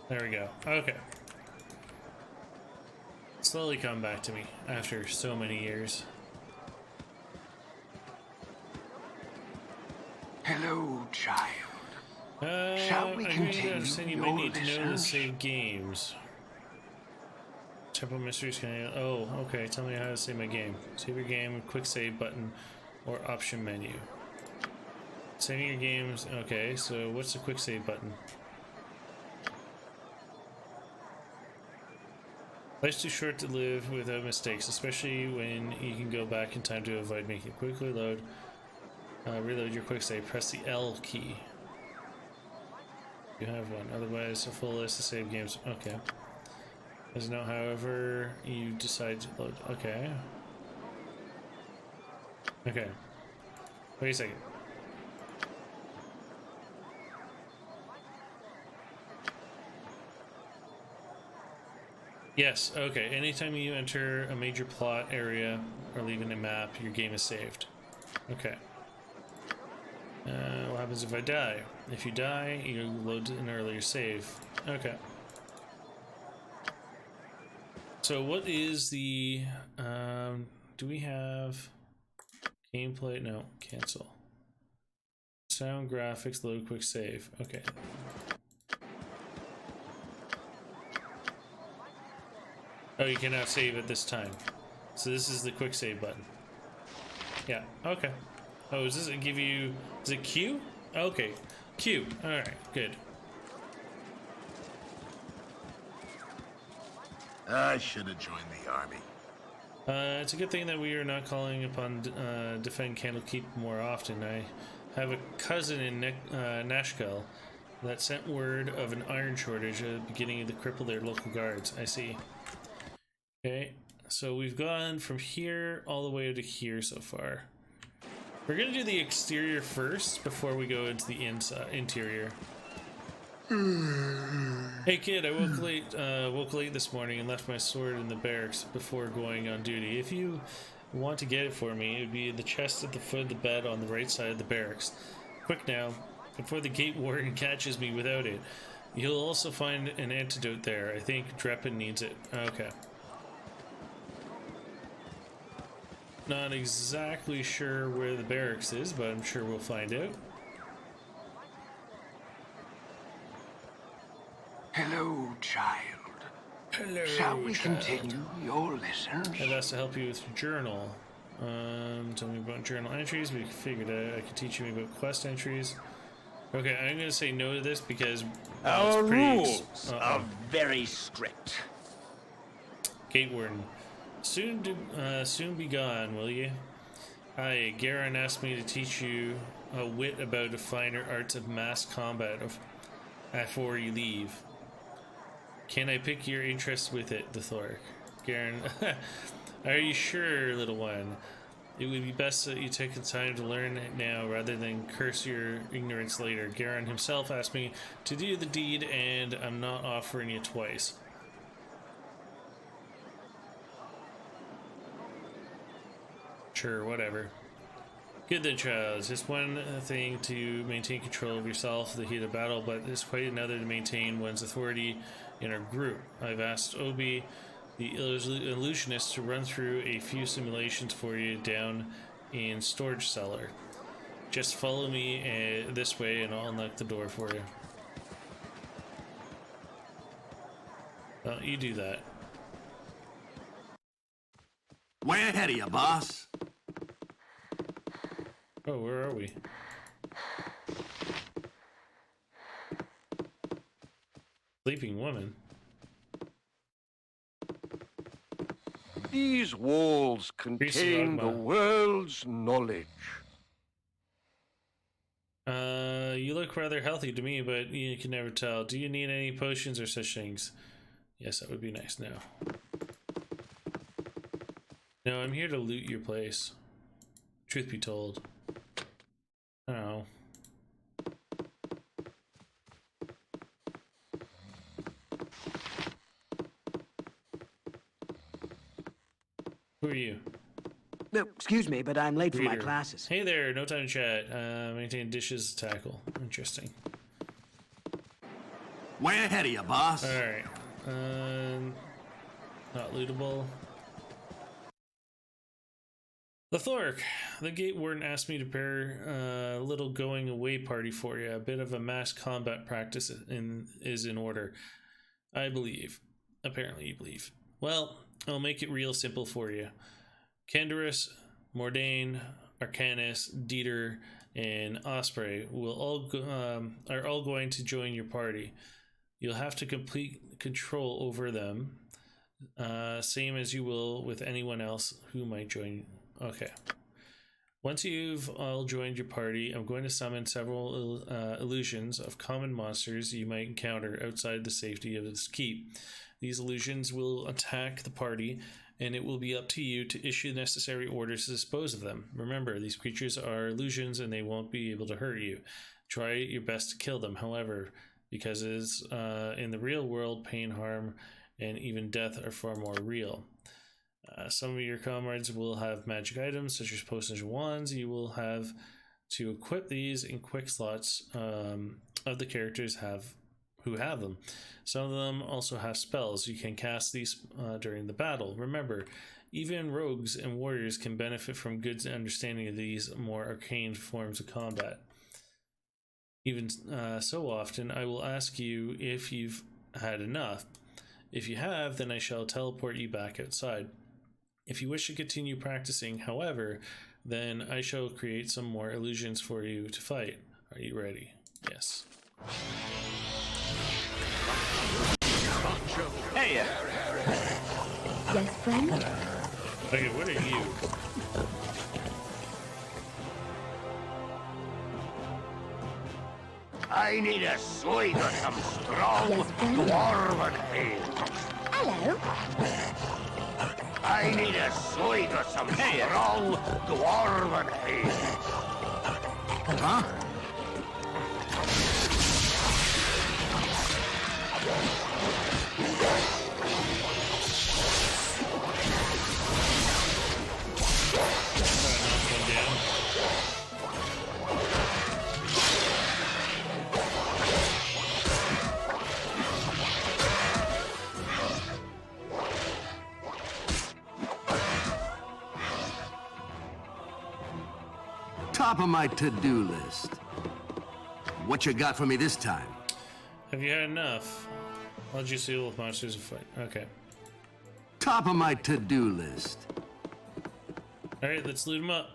There we go. Okay. Slowly come back to me after so many years. Hello, child. Shall we continue? You might need to know to save games. Temple mysteries can. Oh, okay. Tell me how to save my game. Save your game, quick save button, or option menu. Saving your games. Okay, so what's the quick save button? Life's too short to live without mistakes, especially when you can go back in time to avoid making it. Quickly load. Reload your quick save. Press the L key. You have one. Otherwise, a full list of save games. Okay. As now, however, you decide to load. Okay. Okay. Wait a second. Yes, okay. Anytime you enter a major plot area or leaving a map, your game is saved. Okay. What happens if I die? If you die, you load an earlier save. Okay. So what is the... do we have... gameplay? No. Cancel. Sound, graphics, load, quick save. Okay. Oh, you cannot save at this time. So this is the quick save button. Yeah, okay. Oh, is this it give you... is it Q? Okay, Q. Alright, good. I should have joined the army. It's a good thing that we are not calling upon defend Candlekeep more often. I have a cousin in Nashkel that sent word of an iron shortage at the beginning to cripple their local guards. I see. Okay, so we've gone from here all the way to here so far. We're gonna do the exterior first before we go into the interior. Hey kid, I woke late this morning and left my sword in the barracks before going on duty. If you want to get it for me, it would be in the chest at the foot of the bed on the right side of the barracks. Quick now, before the gate warden catches me without it. You'll also find an antidote there. I think Dreppen needs it. Okay. Not exactly sure where the barracks is, but I'm sure we'll find out. Hello, child. Hello, Shall we child. continue your lessons? I've asked to help you with your journal. Tell me about journal entries. We figured I could teach you about quest entries. Okay, I'm going to say no to this because Our it's pretty rules are very strict. Gate warden. Soon be gone, will you? Hi, Garin asked me to teach you a wit about the finer arts of mass combat before you leave. Can I pick your interest with it, the Thork? Garin, are you sure, little one? It would be best that you take the time to learn it now rather than curse your ignorance later. Garin himself asked me to do the deed, and I'm not offering you twice. Sure, whatever. Good then, child. It's just one thing to maintain control of yourself in the heat of battle, but it's quite another to maintain one's authority in our group. I've asked Obi, the illusionist, to run through a few simulations for you down in storage cellar. Just follow me this way and I'll unlock the door for you. Well, you do that. Way ahead of you, boss. Oh, where are we? Sleeping woman. These walls contain the world's knowledge. You look rather healthy to me, but you can never tell. Do you need any potions or such things? Yes, that would be nice now. No, I'm here to loot your place. Truth be told. I don't know. are you? No, excuse me, but I'm late for my Reader. classes. Hey there, no time to chat. Maintain dishes, tackle. Interesting. Way ahead of you, boss. Alright. Not lootable. The Thork. The gate warden asked me to prepare a little going away party for you. A bit of a mass combat practice is in order. I believe. Apparently you believe. Well, I'll make it real simple for you. Canderous, Mordain, Arcanus, Dieter, and Osprey are all going to join your party. You'll have to complete control over them, same as you will with anyone else who might join. Okay. Once you've all joined your party, I'm going to summon several illusions of common monsters you might encounter outside the safety of this keep. These illusions will attack the party, and it will be up to you to issue necessary orders to dispose of them. Remember, these creatures are illusions and they won't be able to hurt you. Try your best to kill them, however, because as in the real world, pain, harm, and even death are far more real. Some of your comrades will have magic items such as potions and wands. You will have to equip these in quick slots of the characters who have them. Some of them also have spells. You can cast these during the battle. Remember, even rogues and warriors can benefit from good understanding of these more arcane forms of combat. Even so often, I will ask you if you've had enough. If you have, then I shall teleport you back outside. If you wish to continue practicing, however, then I shall create some more illusions for you to fight. Are you ready? Yes. Hey! Yes, friend? Okay, what are you? I need a swig of some strong Yes, friend? dwarven ale. Hello? I need a swig of some strong dwarven ale. Huh? Top of my to-do list. What you got for me this time? Have you had enough? I'll just deal with monsters and fight. Okay. Top of my to-do list. Alright, let's loot them up.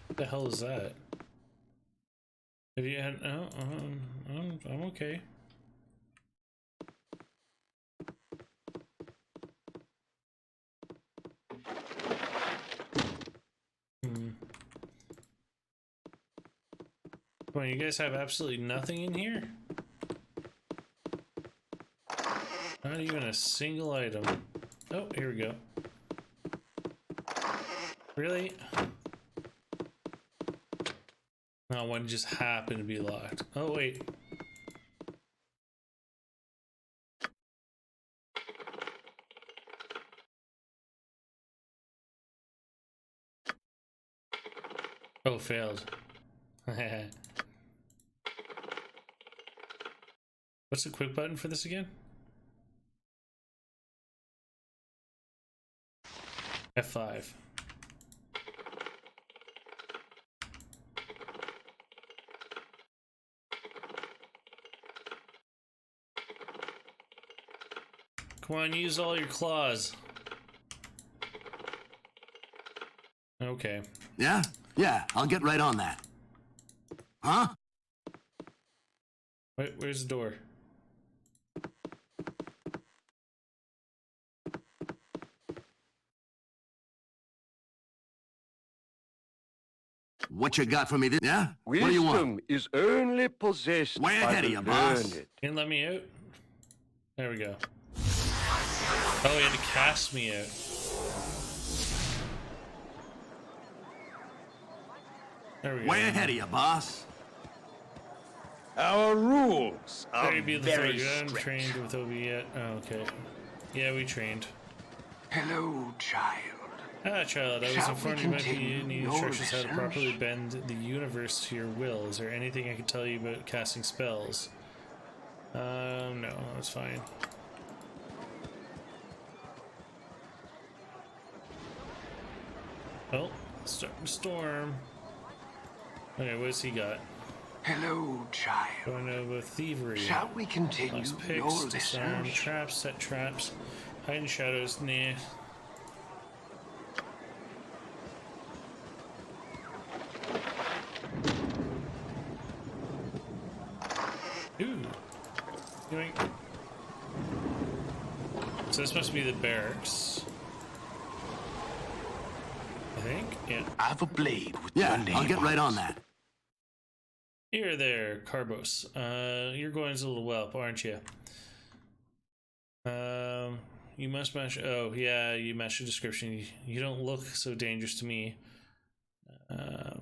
What the hell is that? Have you had... Oh, I'm okay. Come on, you guys have absolutely nothing in here? Not even a single item. Oh, here we go. Really? No, one just happened to be locked. Oh, wait. Oh, failed. What's the quick button for this again? F5. Come on, use all your claws. Okay. Yeah? Yeah, I'll get right on that. Huh? Wait, where's the door? What you got for me this? Yeah? What do you want? Wisdom is only possessed Way by ahead of the you, boss. learned. Can't let me out? There we go. Oh, he had to cast me out. There we go. Way ahead of you, boss. Our rules are very You haven't strict. trained with OB yet? Oh, okay. Yeah, we trained. Hello, child. Ah, child, I was Shall informed we you might be continue needing your instructions how to properly research? bend the universe to your will. Is there anything I can tell you about casting spells? No, that's fine. Oh, starting to storm. Okay, what's he got? Hello, child. Don't know about thievery. Shall we continue Use your picks, disarm, research? traps, set traps, hide in shadows. Nah. Ooh. Yoink. So this must be the barracks. I think. Yeah. I've a blade with Yeah, your name I'll get on right it. on that. Here there, Carbos. You're going as a little whelp, aren't you? You must match. Oh, yeah, you match the description. You don't look so dangerous to me. I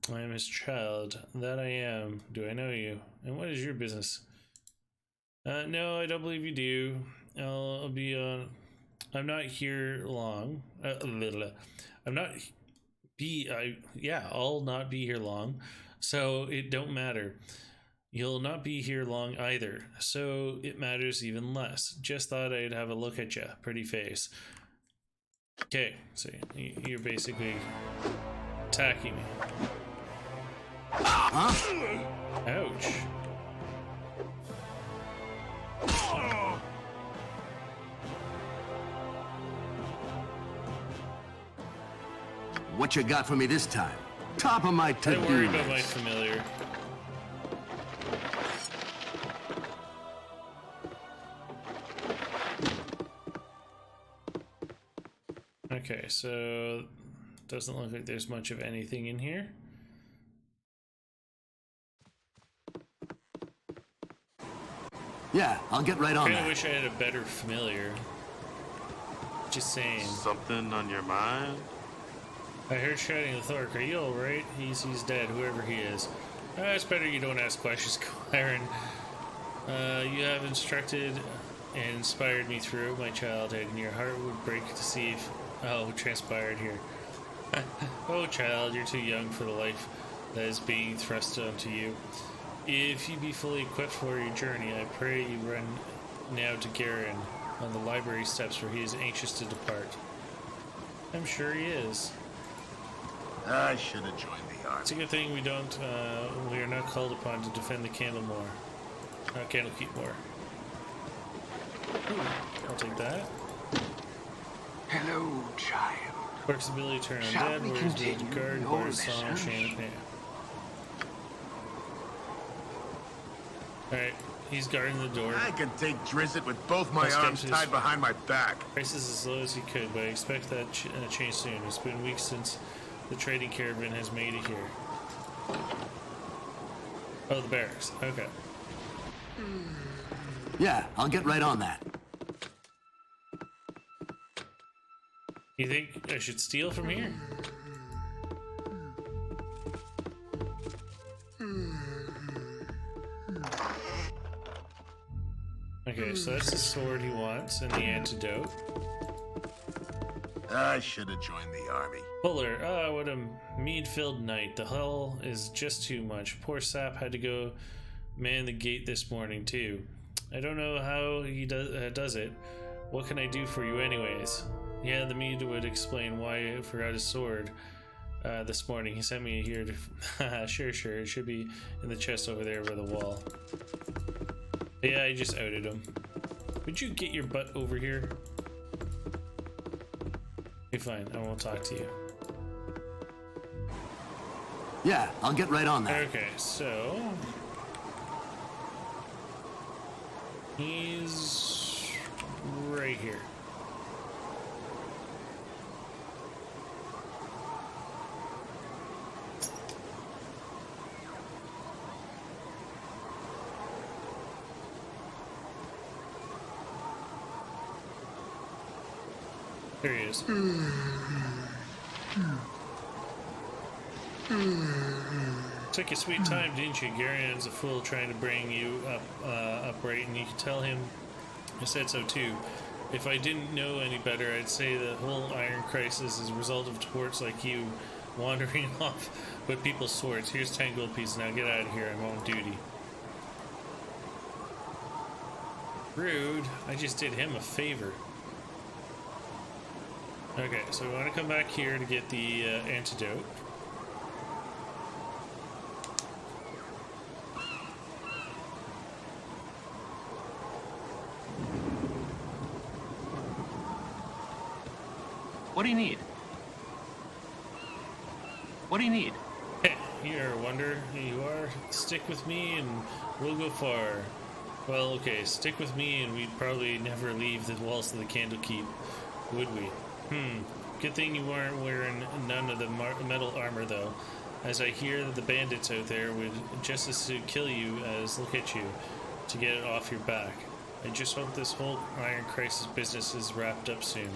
am his child. That I am. Do I know you? And what is your business? No, I don't believe you do. I'll be I'm not here long. I'm not yeah, I'll not be here long. So it don't matter. You'll not be here long either. So it matters even less. Just thought I'd have a look at ya. Pretty face. Okay, so you're basically attacking me. Huh? Ouch. What you got for me this time? Top of my to-do Don't worry about list. my familiar. Okay, so doesn't look like there's much of anything in here. Yeah, I'll get right on Kinda that. wish I had a better familiar. Just saying. Something on your mind? I heard shouting the Thork. Are you alright? He's dead, whoever he is. It's better you don't ask questions, Aaron. You have instructed and inspired me throughout my childhood, and your heart would break to see if... Oh, transpired here. Oh, child, you're too young for the life that is being thrust onto you. If you be fully equipped for your journey, I pray you run now to Garen on the library steps where he is anxious to depart. I'm sure he is. I should have joined the army. It's a good thing we are not called upon to defend the Candlekeep more. Ooh, I'll take that. Hello, child. Quark's ability to turn Shall undead, we Warrior's ability to continue guard, your Warrior's song, research? Shannon. Alright, he's guarding the door. I can take Drizzt with both my Let's get arms to tied this. behind my back. Prices as low as he could, but I expect that change soon. It's been weeks since the trading caravan has made it here. Oh, the barracks. Okay. Yeah, I'll get right on that. You think I should steal from here? Okay, so that's the sword he wants and the antidote. I should have joined the army. Fuller, what a mead-filled night. The hell is just too much. Poor Sap had to go man the gate this morning, too. I don't know how he does it. What can I do for you anyways? Yeah, the mead would explain why I forgot his sword this morning. He sent me here to... Sure. It should be in the chest over there by the wall. But yeah, I just outed him. Would you get your butt over here? Okay, fine. I won't talk to you. Yeah, I'll get right on that. Okay, so... He's... right here. There he is. Took your sweet time, didn't you? Garion's a fool trying to bring you upright, and you can tell him I said so too. If I didn't know any better, I'd say the whole iron crisis is a result of torts like you wandering off with people's swords. Here's 10 gold pieces. Now get out of here. I'm on duty. Rude. I just did him a favor. Okay, so we want to come back here to get the antidote. What do you need? What do you need? Here, Wonder. Here you are. Stick with me and we'll go far. Well, okay, stick with me and we'd probably never leave the walls of the Candlekeep, would we? Good thing you weren't wearing none of the metal armor, though, as I hear that the bandits out there would just as soon kill you as look at you to get it off your back. I just hope this whole Iron Crisis business is wrapped up soon.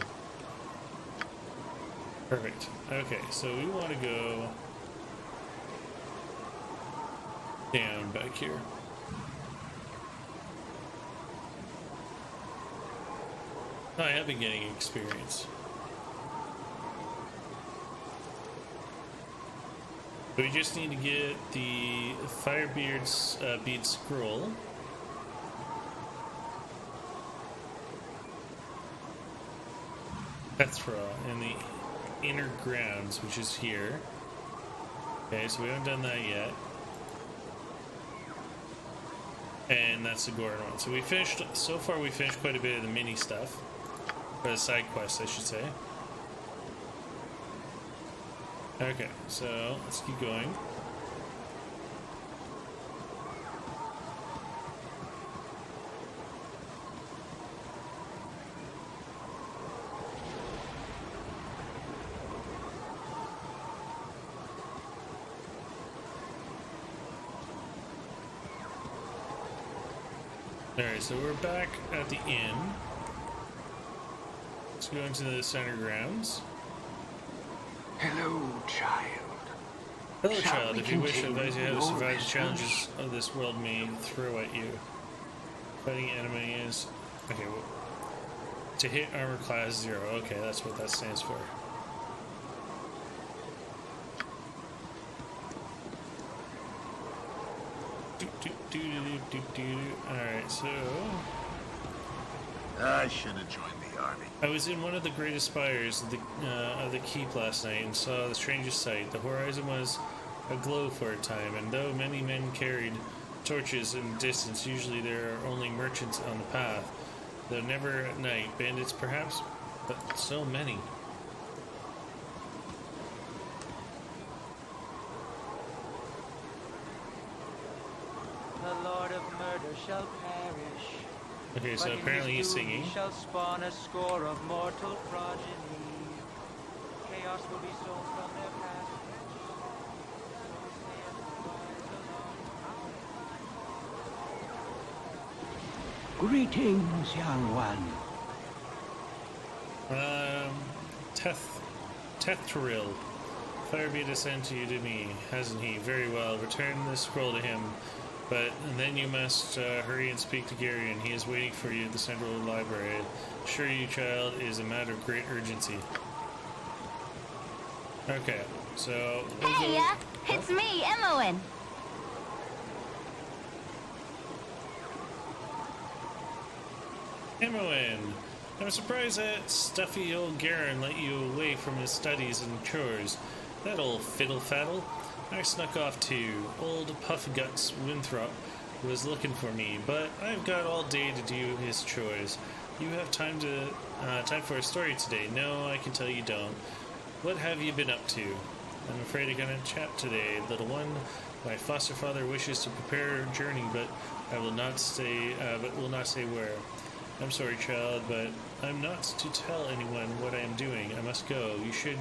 Perfect. Okay, so we want to go down back here. I have been getting experience. We just need to get the Firebeard's bead scroll. That's raw in the inner grounds, which is here. Okay, so we haven't done that yet. And that's the Goron one. So we finished, so far we finished quite a bit of the mini stuff. Or the side quests, I should say. Okay, so let's keep going. Alright, so we're back at the inn. Let's go into the center grounds. Hello, child. Hello, child. If you wish to advise you how to survive the challenges of this world may throw at you. Fighting enemy is... Okay, well, to hit armor class 0. Okay, that's what that stands for. Alright, so... I should have joined the army. I was in one of the greatest spires of the keep last night and saw the strangest sight. The horizon was aglow for a time, and though many men carried torches in the distance, usually there are only merchants on the path. Though never at night, bandits perhaps, but so many. The Lord of murder shall perish. Okay, so apparently he's singing. Shall spawn a score of mortal progeny. Chaos will be sown from their past. Greetings, young one. Tethril. Firebeard has sent you to me, hasn't he? Very well. Return this scroll to him. But then you must hurry and speak to Garion. He is waiting for you at the central library. I assure you, child, it is a matter of great urgency. Okay, so... Hey, it's me, Emmowen. Emmowen, I'm surprised that stuffy old Garin let you away from his studies and chores. That old fiddle-faddle. I snuck off too. Old Puff-Guts Winthrop was looking for me, but I've got all day to do his chores. You have time for a story today? No, I can tell you don't. What have you been up to? I'm afraid I'm gonna chat today, little one. My foster father wishes to prepare a journey, but I will not say. But will not say where. I'm sorry, child, but I'm not to tell anyone what I am doing. I must go. You should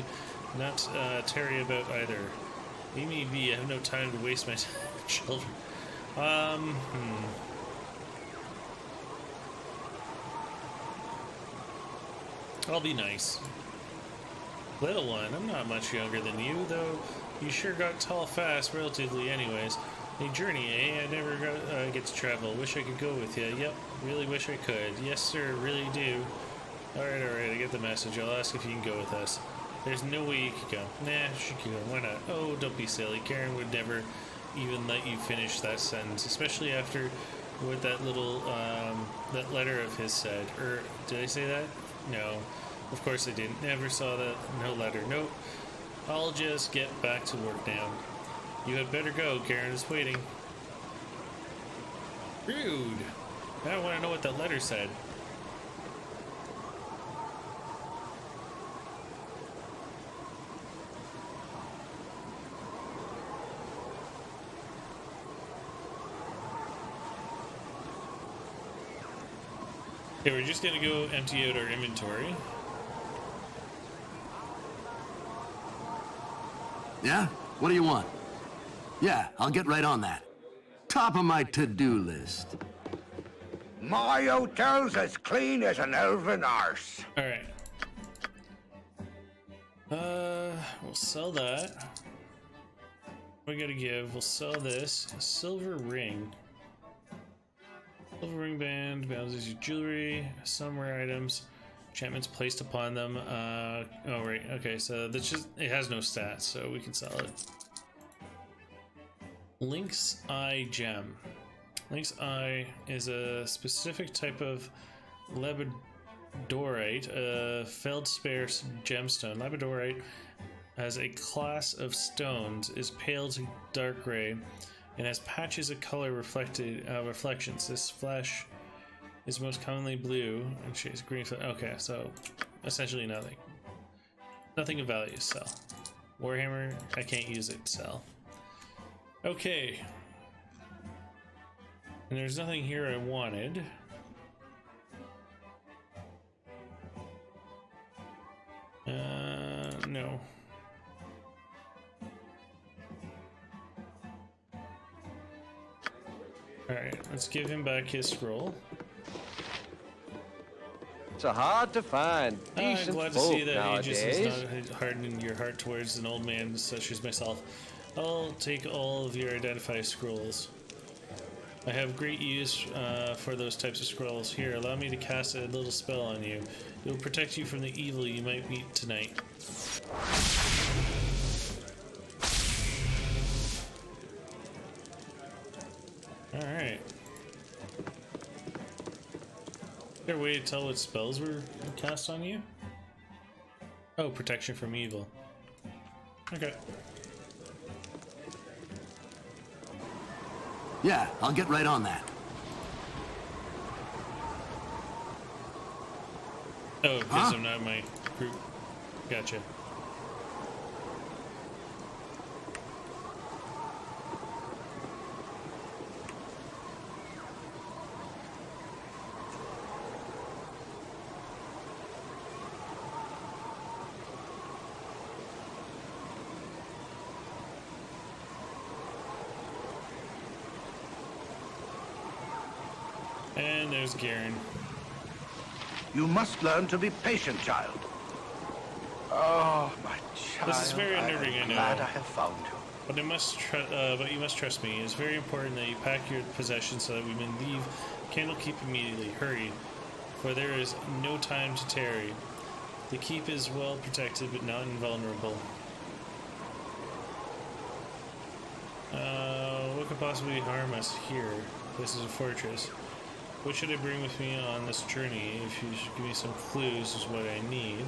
not tarry about either. Leave me be. I have no time to waste my time with children. I'll be nice. Little one, I'm not much younger than you, though You sure got tall fast, relatively anyways. A journey, eh? I never get to travel. Wish I could go with you. Yep, really wish I could. Yes, sir, really do. Alright, I get the message. I'll ask if you can go with us. There's no way you could go. Nah, she could go. Why not? Oh, don't be silly. Karen would never even let you finish that sentence, especially after what that little, that letter of his said. Or, did I say that? No. Of course I didn't. Never saw that. No letter. Nope. I'll just get back to work now. You had better go. Karen is waiting. Rude. I want to know what that letter said. Okay, we're just gonna go empty out our inventory. Yeah? What do you want? Yeah, I'll get right on that. Top of my to-do list. My hotel's as clean as an elven arse. Alright. We'll sell that. What we gotta give? We'll sell this. A silver ring. Silver ring band, bounces your jewelry, some rare items, enchantments placed upon them. Oh right, okay, so that's just, it has no stats, so we can sell it. Lynx Eye Gem. Lynx Eye is a specific type of labradorite, feldspar gemstone. Labradorite has a class of stones, is pale to dark gray, and has patches of color reflections. This flesh is most commonly blue and shades green. Okay, so essentially nothing. Nothing of value. Sell. Warhammer, I can't use it. Sell. Okay. And there's nothing here I wanted. No. Alright, let's give him back his scroll. It's hard to find decent I'm glad to folk see that nowadays. ages has not hardened your heart towards an old man such as myself. I'll take all of your identified scrolls. I have great use for those types of scrolls. Here, allow me to cast a little spell on you. It will protect you from the evil you might meet tonight. Alright. Is there a way to tell what spells were cast on you? Oh, protection from evil. Okay. Yeah, I'll get right on that. Oh, because I'm not in my group. Gotcha. And there's Garen. You must learn to be patient, child. Oh, my child. This is very unnerving, I know. Glad I have found you. But you must trust me. It's very important that you pack your possessions so that we may leave Candlekeep immediately. Hurry, for there is no time to tarry. The keep is well protected, but not invulnerable. What could possibly harm us here? This is a fortress. What should I bring with me on this journey? If you should give me some clues, is what I need.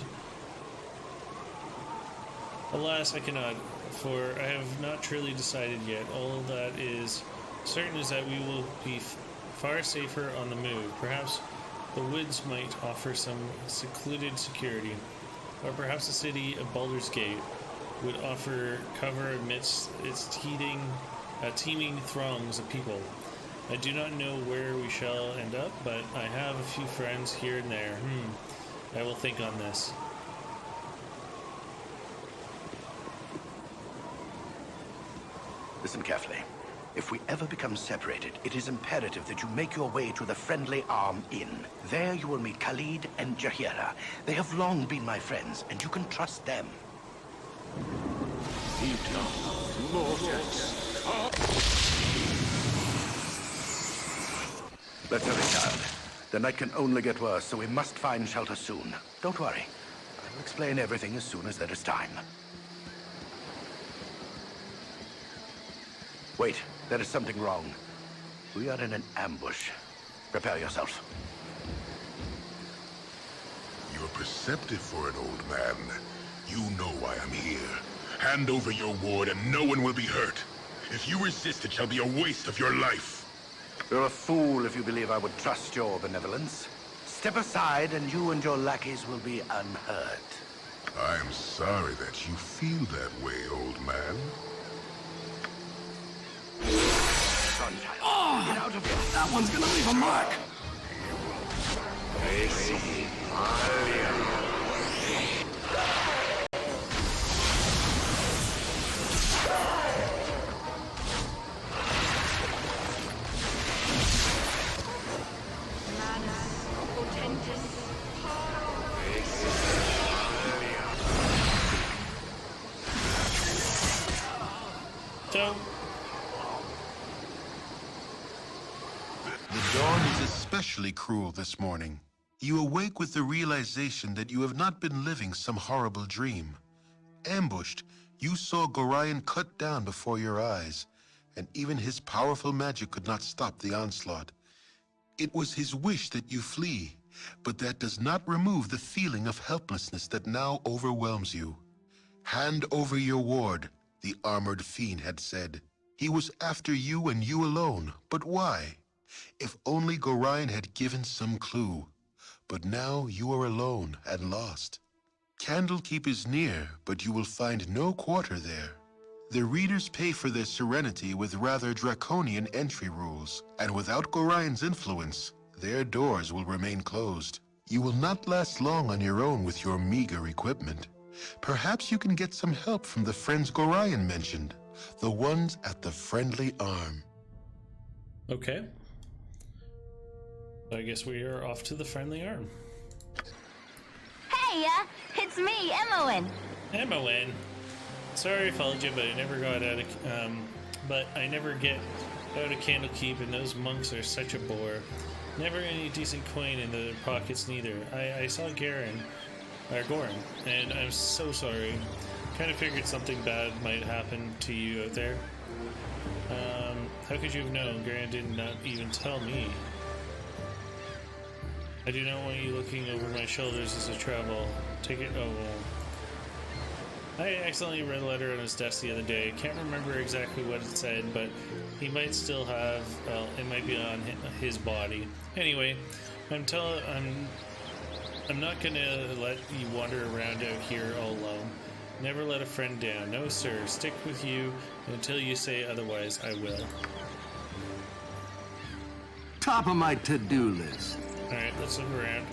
Alas, I cannot, for I have not truly decided yet. All that is certain is that we will be far safer on the move. Perhaps the woods might offer some secluded security, or perhaps the city of Baldur's Gate would offer cover amidst its teeming throngs of people. I do not know where we shall end up, but I have a few friends here and there. I will think on this. Listen carefully. If we ever become separated, it is imperative that you make your way to the Friendly Arm Inn. There you will meet Khalid and Jahira. They have long been my friends, and you can trust them. Let's hurry, child. The night can only get worse, so we must find shelter soon. Don't worry. I will explain everything as soon as there is time. Wait, there is something wrong. We are in an ambush. Prepare yourself. You're perceptive for an old man. You know why I'm here. Hand over your ward and no one will be hurt. If you resist, it shall be a waste of your life. You're a fool if you believe I would trust your benevolence. Step aside and you and your lackeys will be unhurt. I'm sorry that you feel that way, old man. Oh, get out of here. That one's gonna leave a mark. The dawn is especially cruel this morning. You awake with the realization that you have not been living some horrible dream. Ambushed, you saw Gorion cut down before your eyes, and even his powerful magic could not stop the onslaught. It was his wish that you flee, but that does not remove the feeling of helplessness that now overwhelms you. Hand over your ward, the armored fiend had said. He was after you and you alone, but why? If only Gorion had given some clue. But now you are alone and lost. Candlekeep is near, but you will find no quarter there. The readers pay for their serenity with rather draconian entry rules, and without Gorion's influence, their doors will remain closed. You will not last long on your own with your meager equipment. Perhaps you can get some help from the friends Gorion mentioned, the ones at the Friendly Arm. Okay. I guess we are off to the Friendly Arm. Hey, it's me, Emmoen. Emmoen. Sorry I followed you, but I never got out of I never get out of Candlekeep, and those monks are such a bore. Never any decent coin in their pockets neither. I saw Goran, and I'm so sorry. Kind of figured something bad might happen to you out there. How could you have known? Goran did not even tell me. I do not want you looking over my shoulders as I travel. Take it. Oh, well. I accidentally read a letter on his desk the other day. Can't remember exactly what it said, but he might still have. Well, it might be on his body. Anyway, I'm not gonna let you wander around out here all alone. Never let a friend down. No, sir. Stick with you until you say otherwise. I will. Top of my to-do list. Alright, let's look around.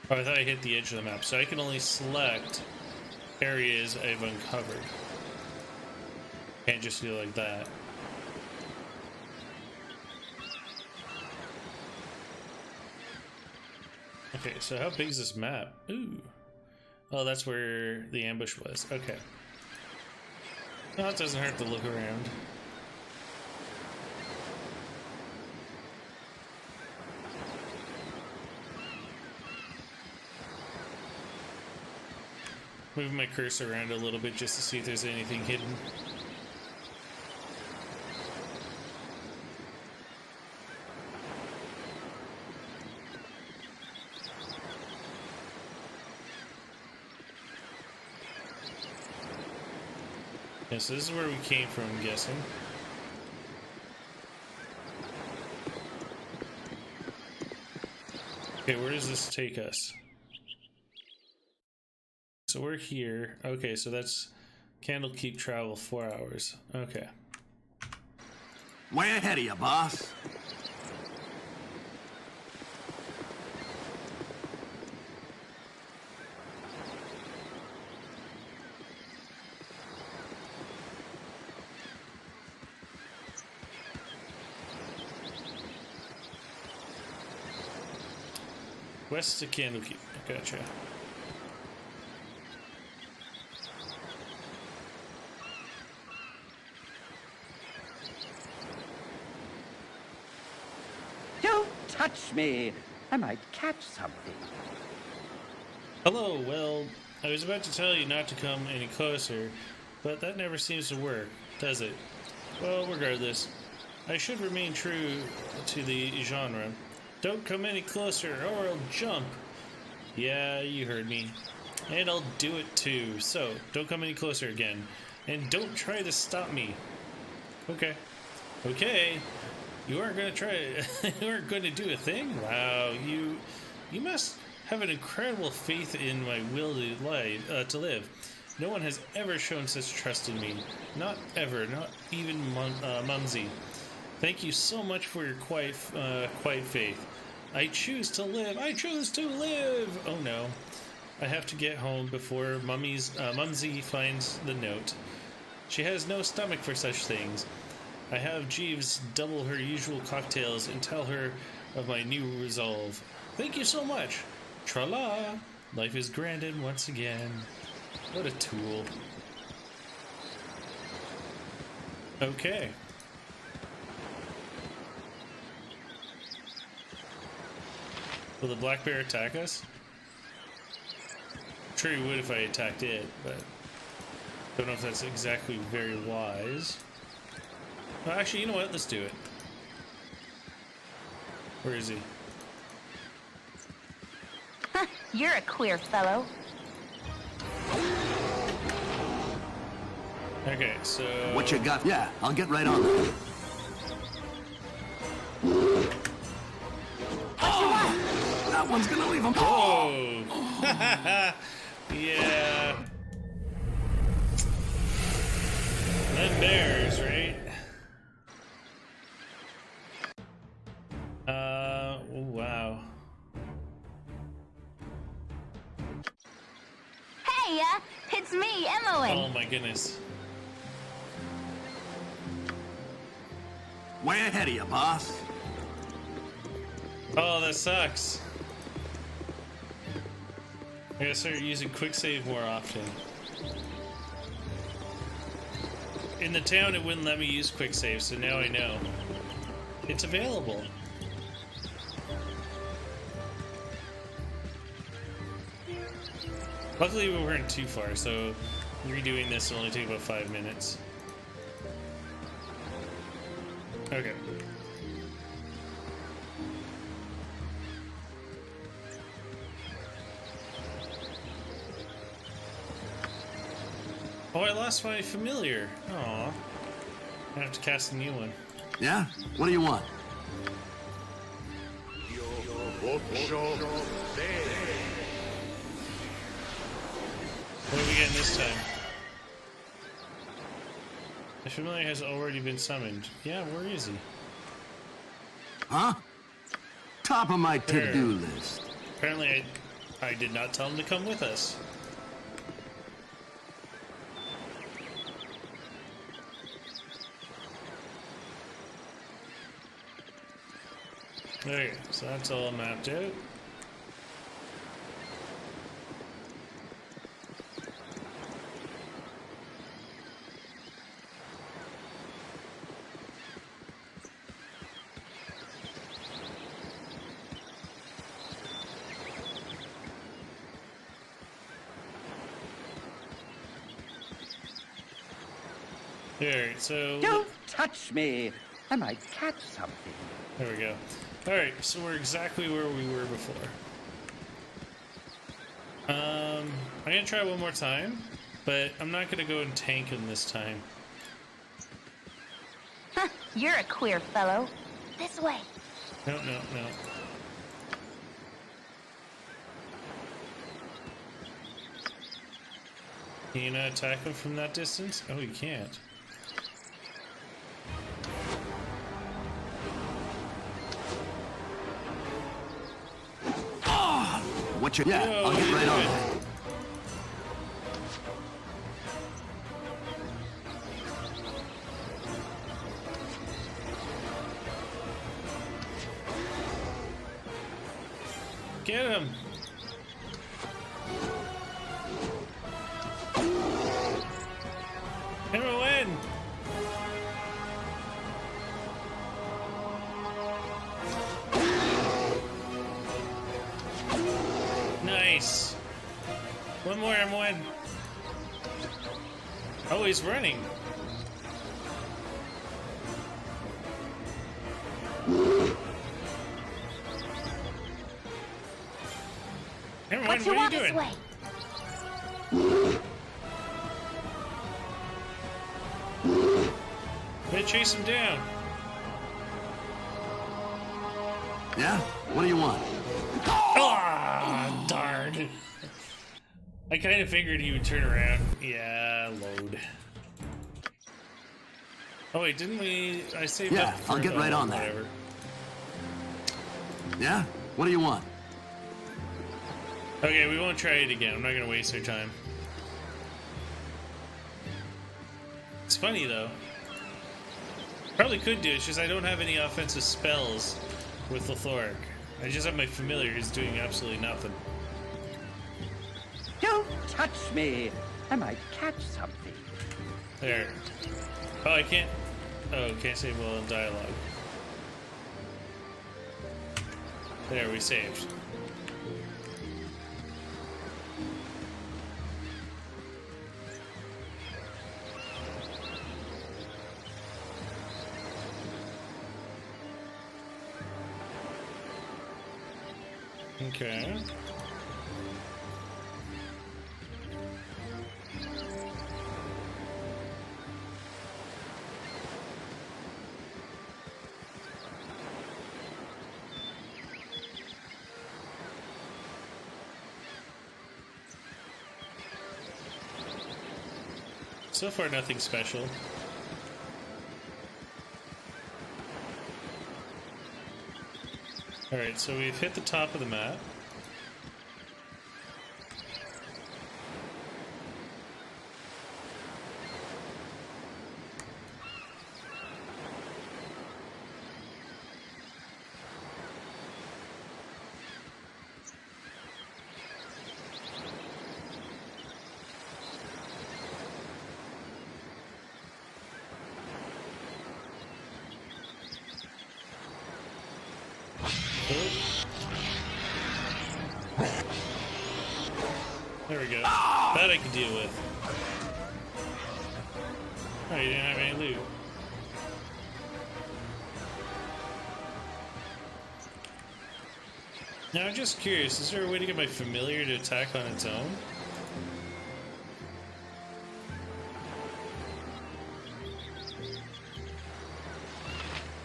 Oh, I thought I hit the edge of the map, so I can only select areas I've uncovered. Can't just do it like that. Okay, so how big is this map? Ooh. Oh, that's where the ambush was. Okay. Well, it doesn't hurt to look around. Moving my cursor around a little bit just to see if there's anything hidden. Yeah, so this is where we came from, I'm guessing. Okay, where does this take us? So we're here. Okay, so that's Candlekeep travel 4 hours. Okay. Way ahead of you, boss. West of Candlekeep. Gotcha. Don't touch me. I might catch something. Hello, well, I was about to tell you not to come any closer, but that never seems to work, does it? Well, regardless, I should remain true to the genre. Don't come any closer, or I'll jump. Yeah, you heard me. And I'll do it too, so don't come any closer again. And don't try to stop me. Okay. Okay. You aren't gonna try you aren't gonna do a thing? Wow, you must have an incredible faith in my will to live. No one has ever shown such trust in me. Not ever, not even Mumsy. Thank you so much for your quiet faith. I choose to live. I choose to live. Oh no. I have to get home before Mumsy finds the note. She has no stomach for such things. I have Jeeves double her usual cocktails and tell her of my new resolve. Thank you so much. Tra-la. Life is granted once again. What a tool. Okay. Will the black bear attack us? I'm sure he would if I attacked it, but don't know if that's exactly very wise. Well, actually, you know what? Let's do it. Where is he? You're a queer fellow. Okay, so... What you got? Yeah, I'll get right on that. Oh! That one's gonna leave him. Oh! Yeah. Them bears, right? Oh, wow. Hey, it's me, Emily. Oh my goodness. Way ahead of you, boss. Oh, that sucks. I gotta start using quick save more often. In the town, it wouldn't let me use quick save, so now I know. It's available. Luckily, we weren't too far, so redoing this will only take about 5 minutes. Okay. Oh, I lost my familiar. Aw. I have to cast a new one. Yeah? What do you want? What are we getting this time? The familiar has already been summoned. Yeah, where is he? Huh? Top of my to-do list. Apparently I did not tell him to come with us. Okay, so that's all mapped out. Alright, so... Don't touch me! I might catch something. There we go. Alright, so we're exactly where we were before. I'm gonna try one more time, but I'm not gonna go and tank him this time. You're a queer fellow. This way. No, no, no. Can you not attack him from that distance? Oh, you can't. What you... Yeah, I'll get right on that. Get him! Him a win! Nice! One more and win. Oh, he's running. Everyone, what are you doing? They chase him down. Yeah? What do you want? Ah, darn. I kind of figured he would turn around. Yeah, load. Oh wait, didn't we? I saved up for I'll get right on that. Whatever. Yeah? What do you want? Okay, we won't try it again. I'm not gonna waste our time. It's funny though. Probably could do it, it's just I don't have any offensive spells with Lothoric. I just have my familiar who's doing absolutely nothing. Don't touch me! I might catch something. There. Oh, I can't. Oh, can't save while in dialogue. There, we saved. Okay. So far, nothing special. Alright, so we've hit the top of the map. There we go. That I can deal with. Oh, you didn't have any loot. Now, I'm just curious, is there a way to get my familiar to attack on its own?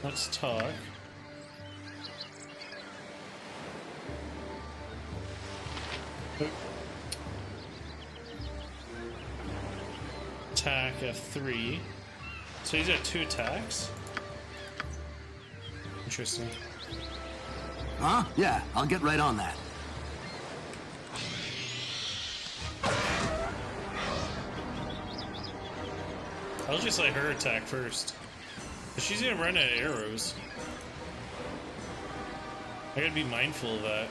Let's talk. Attack F3. So he's got 2 attacks? Interesting. Huh? Yeah, I'll get right on that. I'll just let her attack first. But she's gonna run out of arrows. I gotta be mindful of that.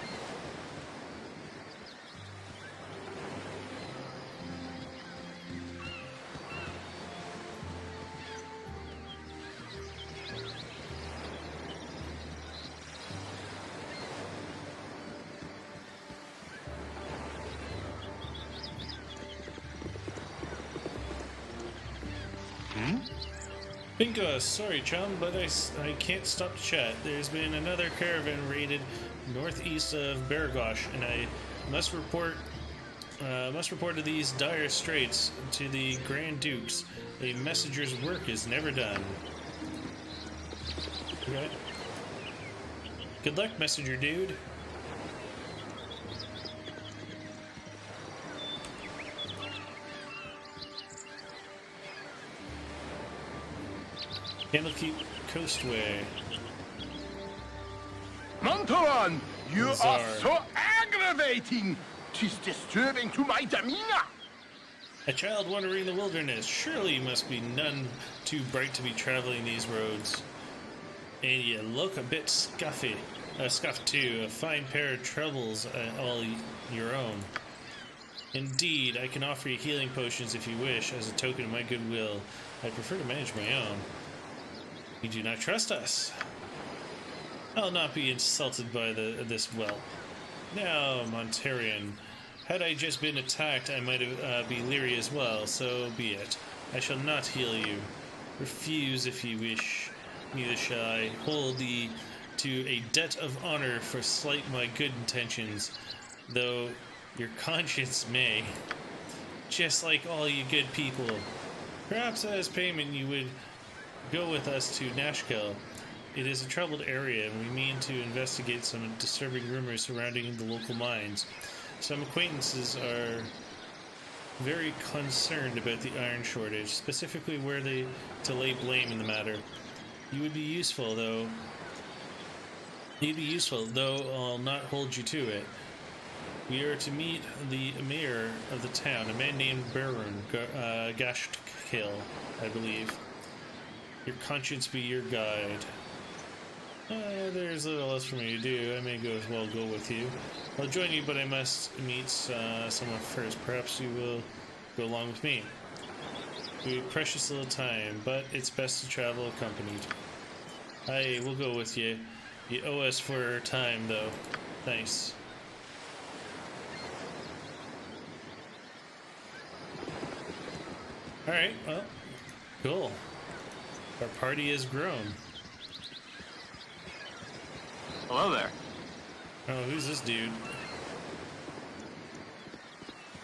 Bingo, sorry chum, but I can't stop to chat. There's been another caravan raided northeast of Baragosh, and I must report to these dire straits to the Grand Dukes. A messenger's work is never done. Okay. Good luck, messenger dude. Candlekeep Coastway. Montaran, you are Czar. so aggravating! 'Tis disturbing to my demeanor! A child wandering the wilderness. Surely you must be none too bright to be traveling these roads. And you look a bit scuffy. scuffed too. A fine pair of trebles, all your own. Indeed, I can offer you healing potions if you wish, as a token of my goodwill. I prefer to manage my own. You do not trust us. I'll not be insulted by this whelp. Now, Montarian, had I just been attacked, I might be leery as well, so be it. I shall not heal you. Refuse if you wish. Neither shall I hold thee to a debt of honor for slight my good intentions, though your conscience may. Just like all you good people. Perhaps as payment you would go with us to Nashkel. It is a troubled area, and we mean to investigate some disturbing rumors surrounding the local mines. Some acquaintances are very concerned about the iron shortage, specifically where they to lay blame in the matter. You would be useful, though. I'll not hold you to it. We are to meet the mayor of the town, a man named Baldur, Gashtkil, I believe. Your conscience be your guide. There's little else for me to do. I may go as well go with you. I'll join you, but I must meet someone first. Perhaps you will go along with me. We have precious little time, but it's best to travel accompanied. Aye, we'll go with you. You owe us for time, though. Nice. Alright, well, cool. Our party has grown. Hello there. Oh, who's this dude?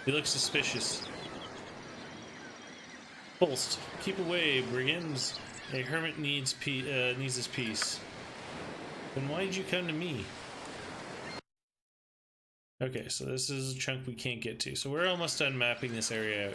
He looks suspicious. Holst, keep away, brigands. A hermit needs his peace. Then why did you come to me? Okay, so this is a chunk we can't get to. So we're almost done mapping this area out.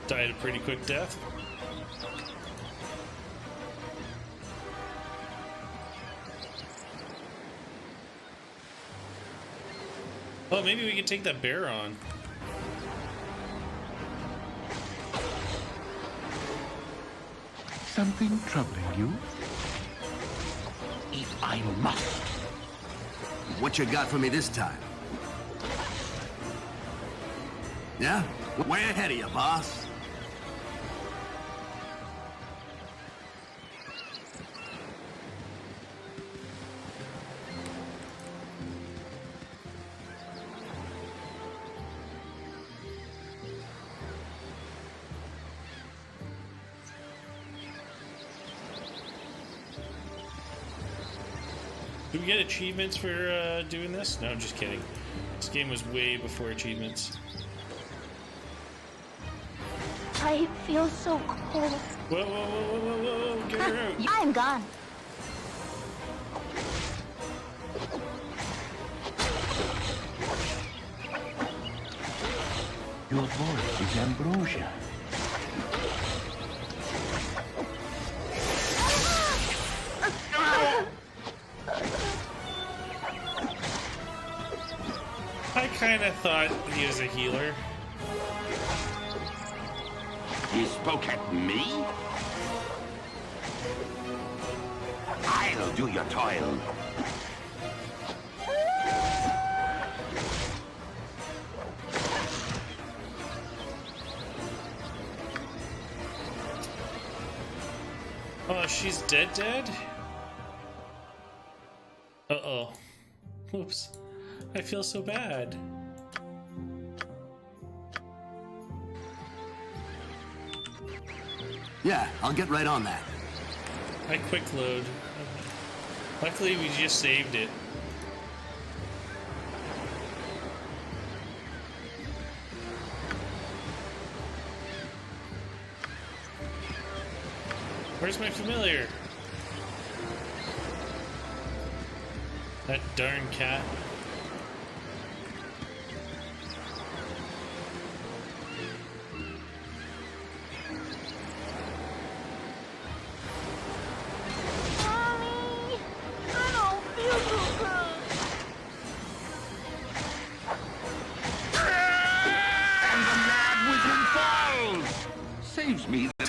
Died a pretty quick death. Oh, maybe we can take that bear on. Something troubling you? If I must. What you got for me this time? Yeah? Way ahead of you, boss. Do we get achievements for doing this? No, I'm just kidding. This game was way before achievements. I feel so cold. Whoa, whoa, whoa, whoa, whoa, whoa, get her out. I'm gone. Your voice is ambrosia. I kind of thought he was a healer. You spoke at me? I'll do your toil. Oh, she's dead? Uh-oh. Whoops. I feel so bad. Yeah, I'll get right on that. I quick load. Luckily, we just saved it. Where's my familiar? That darn cat.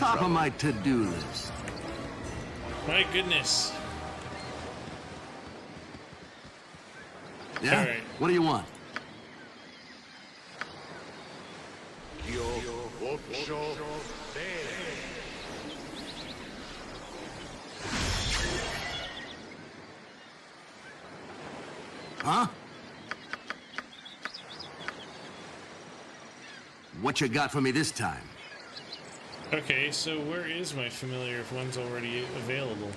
Top of my to-do list. My goodness. Yeah? All right. What do you want? Huh? What you got for me this time? Okay, so where is my familiar if one's already available?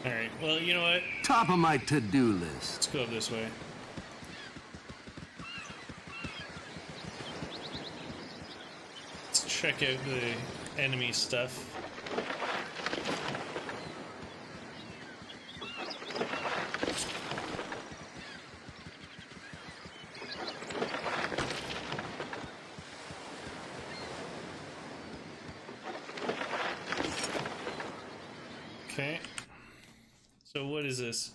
Alright, well, you know what? Top of my to-do list. Let's go up this way. Let's check out the enemy stuff. Okay. So what is this?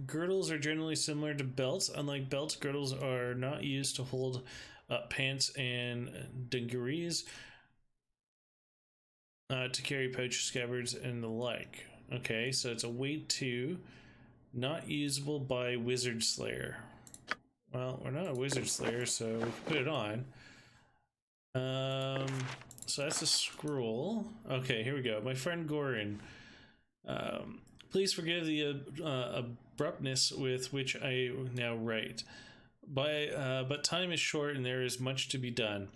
Girdles are generally similar to belts. Unlike belts, girdles are not used to hold up pants and dungarees, to carry pouch scabbards and the like. Okay, so it's a weight 2, not usable by Wizard Slayer. Well, we're not a Wizard Slayer, so we can put it on. So that's a scroll. Okay, here we go. My friend Gorin. Please forgive the abruptness with which I now write. But time is short and there is much to be done.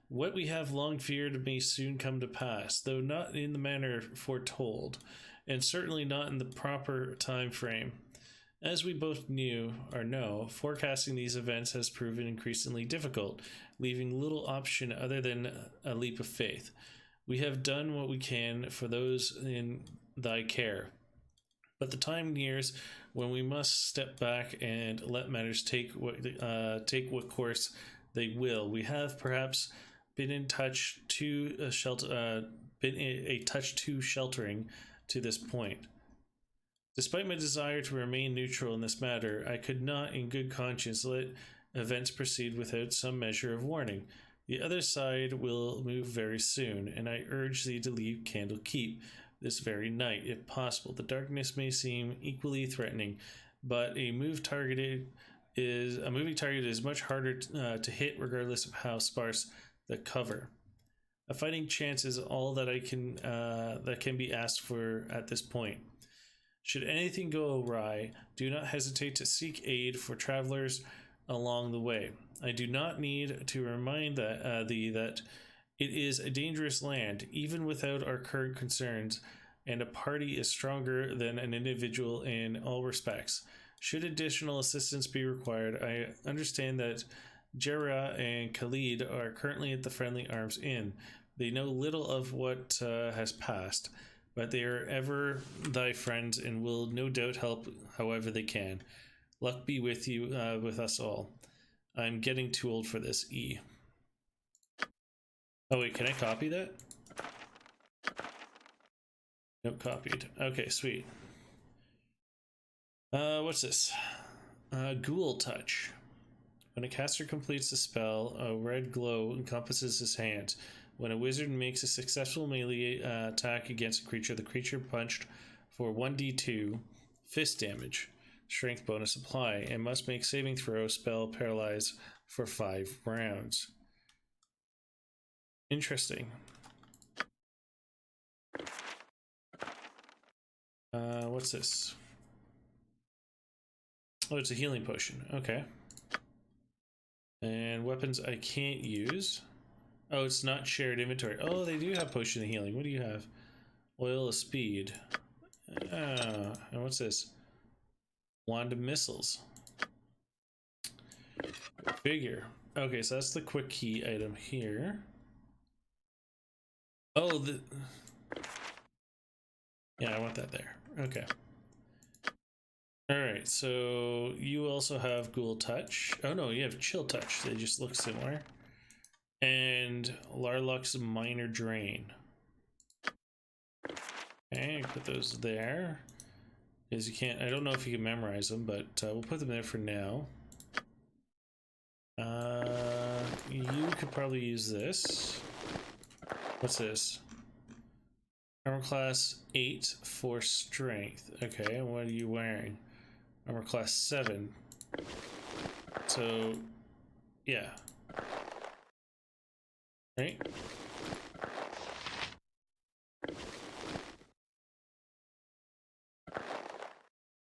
What we have long feared may soon come to pass, though not in the manner foretold, and certainly not in the proper time frame. As we both know, forecasting these events has proven increasingly difficult, leaving little option other than a leap of faith. We have done what we can for those in thy care, but the time nears when we must step back and let matters take what course they will. We have perhaps been a touch too sheltering to this point. Despite my desire to remain neutral in this matter, I could not in good conscience let events proceed without some measure of warning. The other side will move very soon, and I urge thee to leave Candlekeep this very night, if possible. The darkness may seem equally threatening, but a moving target is much harder to hit, regardless of how sparse the cover. A fighting chance is all that can be asked for at this point. Should anything go awry, do not hesitate to seek aid for travelers along the way. I do not need to remind thee that it is a dangerous land, even without our current concerns, and a party is stronger than an individual in all respects. Should additional assistance be required, I understand that Jera and Khalid are currently at the Friendly Arms Inn. They know little of what has passed, but they are ever thy friends and will no doubt help however they can. Luck be with you, with us all. I'm getting too old for this, E. Oh wait, can I copy that? Nope, copied. Okay, sweet. What's this? Ghoul Touch. When a caster completes the spell, a red glow encompasses his hand. When a wizard makes a successful melee attack against a creature, the creature punched for 1d2 fist damage, strength bonus apply, and must make saving throw, spell paralyze for 5 rounds. Interesting. What's this? Oh, it's a healing potion. Okay. And weapons I can't use. Oh, it's not shared inventory. Oh, they do have potion of healing. What do you have? Oil of speed. And what's this? Wand of missiles. Figure. Okay, so that's the quick key item here. Oh, yeah, I want that there. Okay. Alright, so you also have Ghoul Touch. Oh no, you have Chill Touch. They just look similar. And Larluck's Minor Drain. Okay, put those there. Because you can't, I don't know if you can memorize them, but we'll put them there for now. You could probably use this. What's this? Armor class 8 for strength. Okay, and what are you wearing? Armor class 7. So, yeah. Right?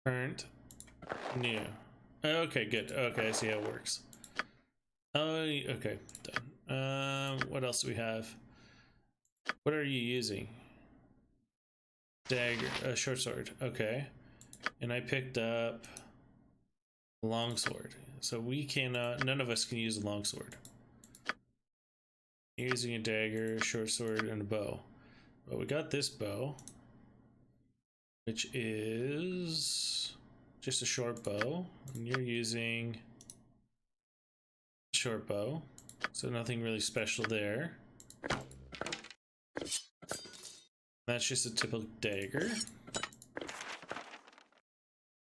Current. New. Okay, good. Okay, I see how it works. Oh, okay, done. What else do we have? What are you using? Dagger, short sword. Okay, and I picked up a longsword. So we cannot. None of us can use a longsword. You're using a dagger, short sword, and a bow. But we got this bow, which is just a short bow, and you're using a short bow, so nothing really special there. That's just a typical dagger.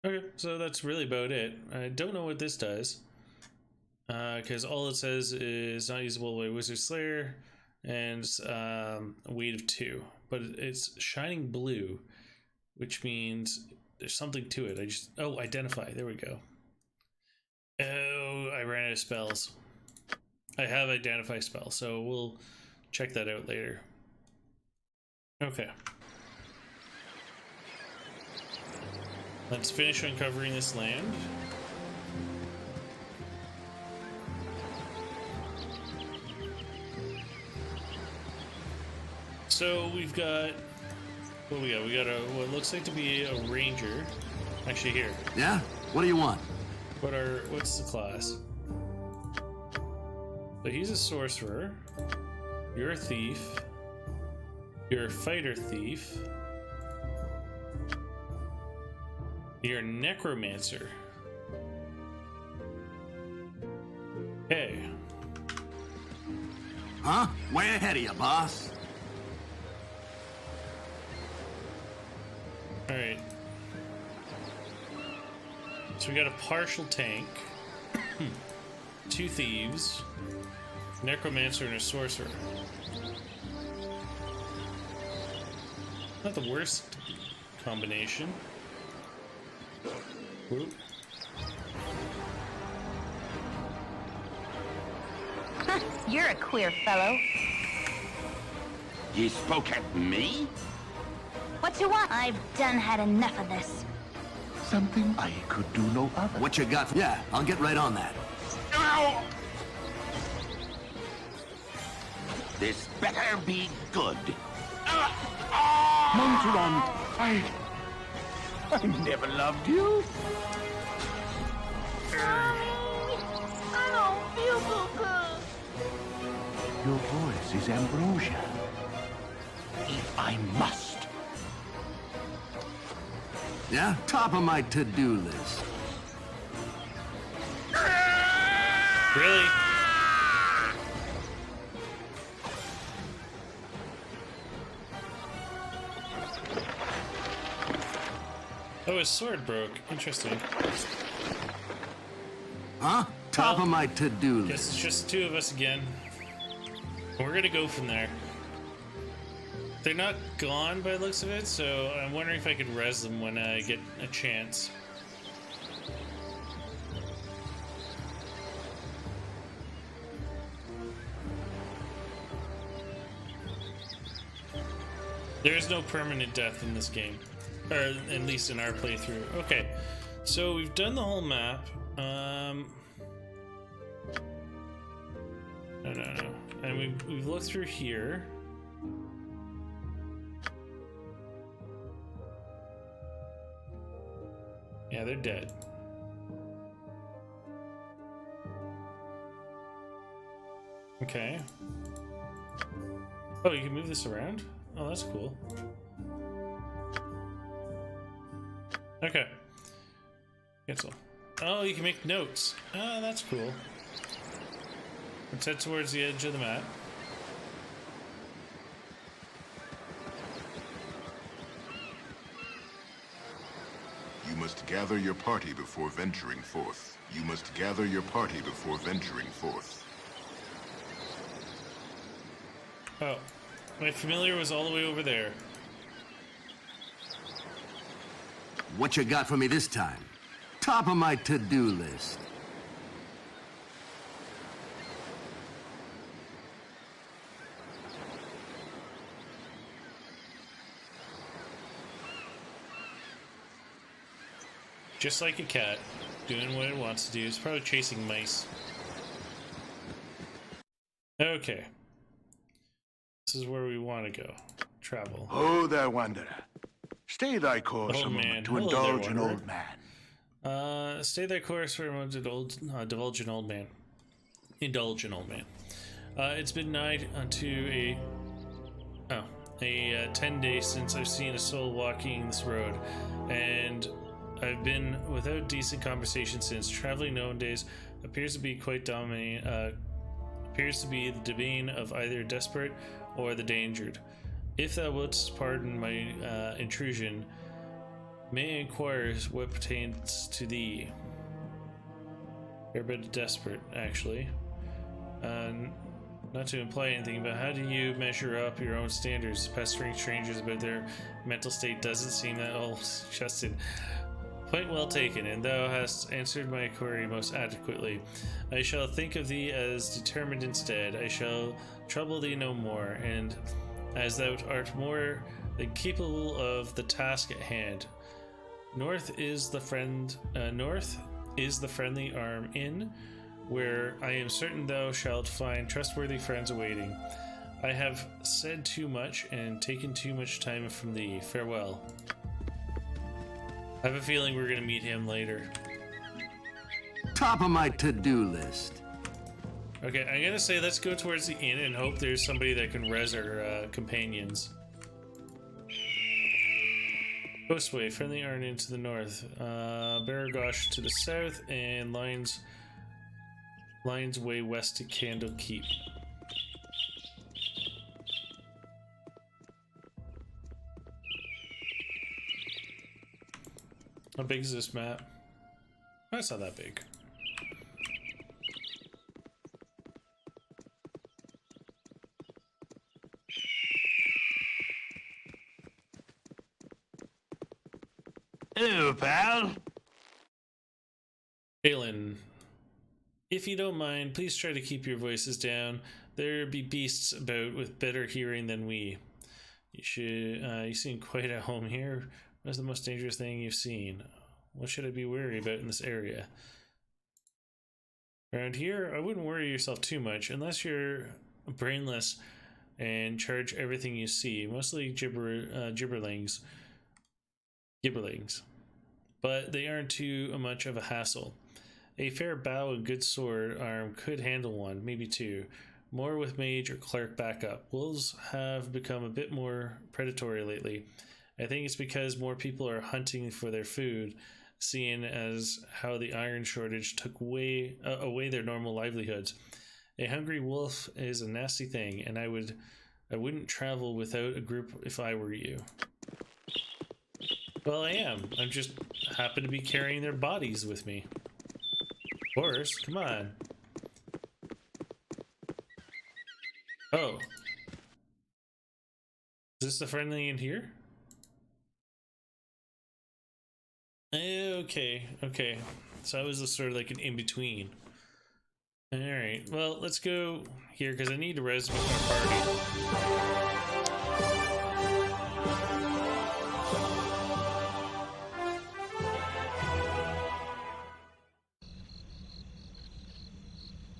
Okay, so that's really about it. I don't know what this does, because all it says is not usable by Wizard Slayer and weight of 2, but it's shining blue, which means there's something to it. Oh, identify. There we go. Oh, I ran out of spells. I have identify spell, so we'll check that out later. Okay. Let's finish uncovering this land. So we've got what we got? We got what looks like to be a ranger. Actually, here. Yeah? What do you want? What's the class? So he's a sorcerer. You're a thief. You're a fighter thief. You're a necromancer. Okay. Huh? Way ahead of you, boss. Alright. So we got a partial tank, 2 thieves, necromancer, and a sorcerer. Not the worst combination. Whoop. You're a queer fellow. You spoke at me? What you want? I've done had enough of this. Something I could do no other. What you got? Yeah, I'll get right on that. Ow! This better be good. Monturan, I never loved you. I don't feel so good. Your voice is ambrosia. I must. Yeah? Top of my to-do list. Really? Oh, his sword broke. Interesting. Huh? Top of my to-do list. Guess it's just 2 of us again. We're gonna go from there. They're not gone by the looks of it, so I'm wondering if I could res them when I get a chance. There is no permanent death in this game, or at least in our playthrough. Okay, so we've done the whole map. No. And we've looked through here. Yeah, they're dead. Okay. Oh, you can move this around? Oh, that's cool. Okay. Cancel. Oh, you can make notes. Oh, that's cool. Let's head towards the edge of the map. You must gather your party before venturing forth. You must gather your party before venturing forth. Oh, my familiar was all the way over there. What you got for me this time? Top of my to-do list. Just like a cat, doing what it wants to do. It's probably chasing mice. Okay. This is where we want to go. Travel. Oh, there, wanderer. Stay thy course Oh, a man. moment to Hello indulge there, an wanderer. old man. Stay that course for a moment to divulge an old man. Indulge an old man. It's been nigh unto a 10 days since I've seen a soul walking this road, and I've been without decent conversation since. Traveling nowadays appears to be quite dominating. Appears to be the domain of either desperate or the endangered. If thou wouldst pardon my intrusion, may I inquire what pertains to thee? You're a bit desperate, actually. Not to imply anything, but how do you measure up your own standards? Pestering strangers about their mental state doesn't seem that all justed. Point well taken, and thou hast answered my query most adequately. I shall think of thee as determined instead. I shall trouble thee no more, and as thou art more than capable of the task at hand. North is the friendly arm in, where I am certain thou shalt find trustworthy friends awaiting. I have said too much and taken too much time from thee. Farewell. I have a feeling we're going to meet him later. Top of my to-do list. Okay, I'm going to say let's go towards the inn and hope there's somebody that can res our companions. Coastway, friendly Arnon to the north, Baragosh to the south, and Lines Way west to Candle Keep. How big is this map? Oh, it's not that big. Hello, pal. Aelin, if you don't mind, please try to keep your voices down. There be beasts about with better hearing than we. You seem quite at home here. What's the most dangerous thing you've seen? What should I be wary about in this area? Around here, I wouldn't worry yourself too much, unless you're brainless and charge everything you see. Mostly gibberlings. But they aren't too much of a hassle. A fair bow and good sword arm could handle one, maybe two. More with mage or cleric backup. Wolves have become a bit more predatory lately. I think it's because more people are hunting for their food, seeing as how the iron shortage took away their normal livelihoods. A hungry wolf is a nasty thing, and I wouldn't travel without a group if I were you. Well, I am. I just happen to be carrying their bodies with me. Of course, come on. Oh. Is this the friendly in here? Okay. So that was sort of like an in-between. Alright, well, let's go here because I need to res with our party.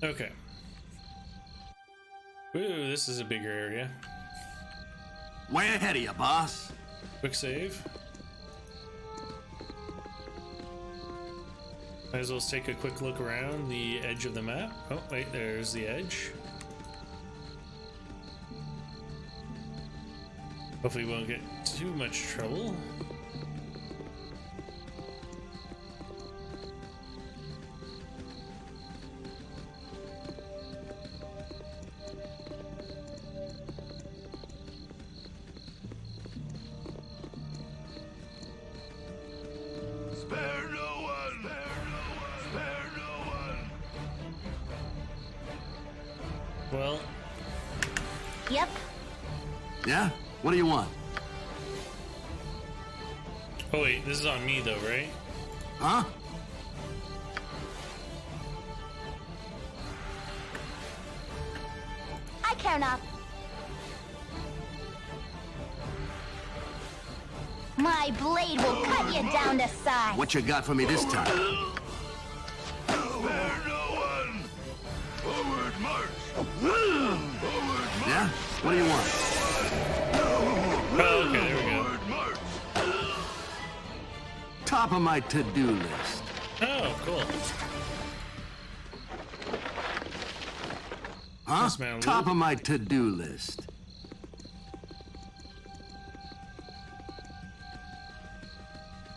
Okay. Ooh, this is a bigger area. Way ahead of you, boss. Quick save. Might as well take a quick look around the edge of the map. Oh, wait, there's the edge. Hopefully we won't get too much trouble. Spare no one! Spare no one! Well, Yep. Yeah? What do you want? Oh wait, this is on me though, right? Huh? I care not. My blade will cut you down to size. What you got for me this time? Spare no one! Forward march! Forward march! Yeah? What do you want? Oh, okay, there we go. Forward march! Top of my to-do list. Oh, cool. Huh? Dismount Top loop. of my to-do list.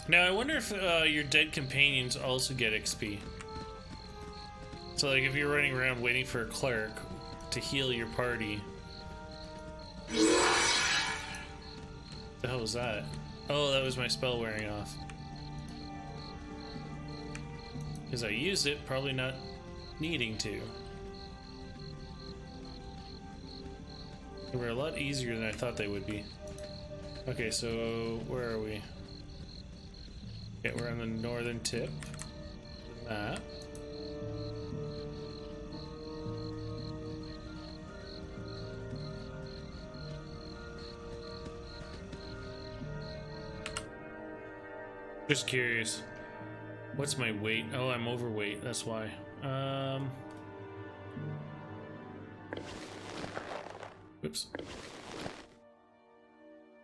Now I wonder if your dead companions also get XP. So like if you're running around waiting for a cleric to heal your party. The hell was that? Oh, that was my spell wearing off. Because I used it, probably not needing to. They were a lot easier than I thought they would be. Okay, so where are we? Okay, we're on the northern tip. The map. Just curious. What's my weight? Oh, I'm overweight. That's why. Oops.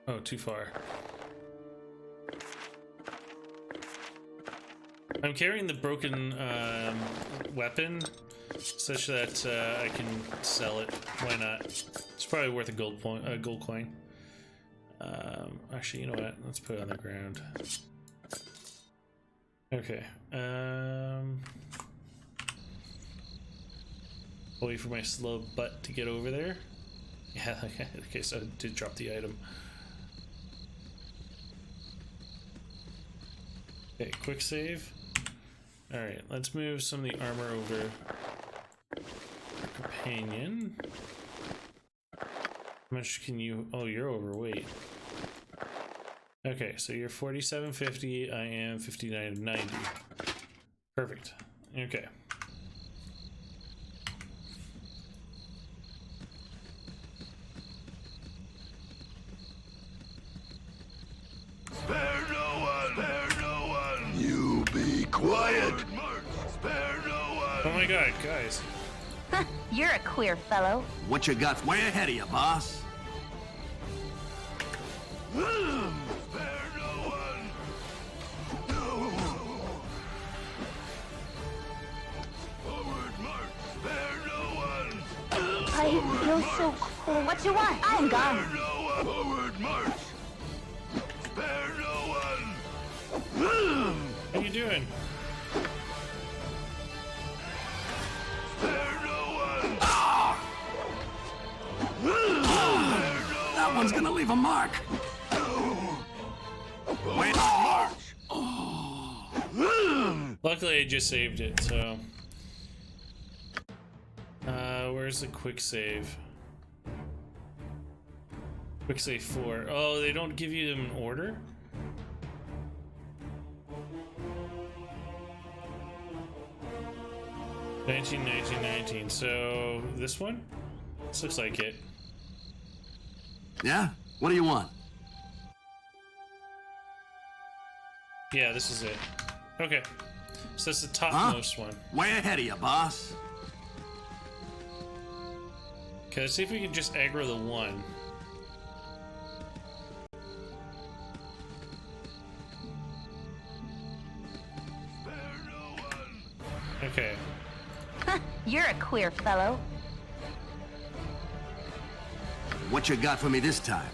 Oh, too far. I'm carrying the broken weapon such that I can sell it. Why not? It's probably worth a gold coin. Actually, you know what? Let's put it on the ground. Okay. Wait for my slow butt to get over there. Yeah, okay, so I did drop the item. Okay, quick save. Alright, let's move some of the armor over our companion. How much can you... Oh, you're overweight. Okay, so you're 4750, I am 5990. Perfect. Okay. Spare no one! Spare no one! You be quiet! Spare no one! Oh my god, guys. You're a queer fellow. What you got way ahead of you, boss? Spare no one! No! Forward march! Spare no one! I feel so cool. What you want? I'm gone. Spare no one! Forward march! Spare no one! What are you doing? Spare no one! That one's gonna leave a mark. Wait, march! Luckily I just saved it, so... where's the quick save? Quick save 4. Oh, they don't give you them in order? $19, so this one? This looks like it. Yeah? What do you want? Yeah, this is it. Okay. So it's the topmost one. Way ahead of you, boss. Okay, let's see if we can just aggro the one. Okay. You're a queer fellow. What you got for me this time?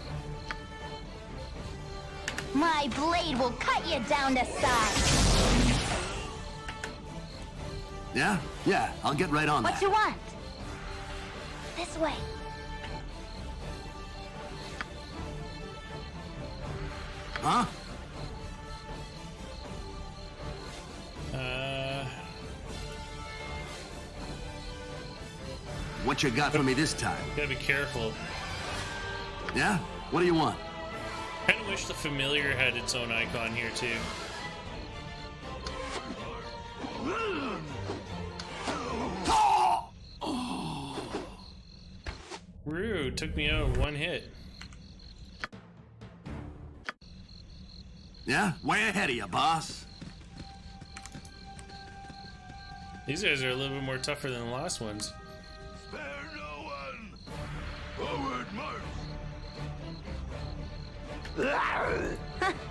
My blade will cut you down to size. Yeah? Yeah, I'll get right on What that. you want? This way. Huh? What you got for me this time? Gotta be careful. Yeah? What do you want? Kind of wish the familiar had its own icon here too. Rude, took me out in one hit. Yeah? Way ahead of you, boss. These guys are a little bit more tougher than the last ones. Spare no one! Forward march!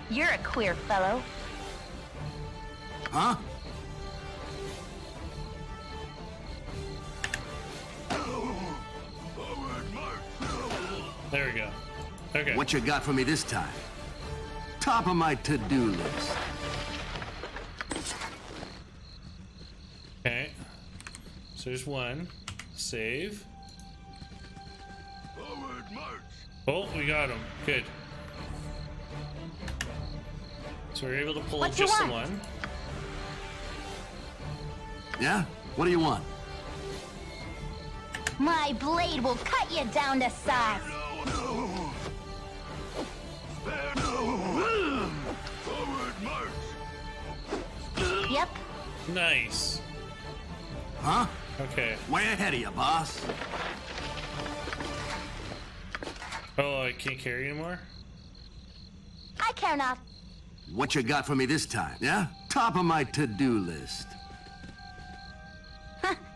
You're a queer fellow. Huh? Forward march! There we go. Okay. What you got for me this time? Top of my to-do list. Okay. So there's one. Save. Forward march! Oh, we got him. Good. So we're able to pull What you just the want? one. Yeah? What do you want? My blade will cut you down to size. Spare no one! Forward march! Yep. Nice. Huh? Okay. Way ahead of you, boss. Oh, I can't carry anymore? I care not. What you got for me this time? Yeah? Top of my to-do list.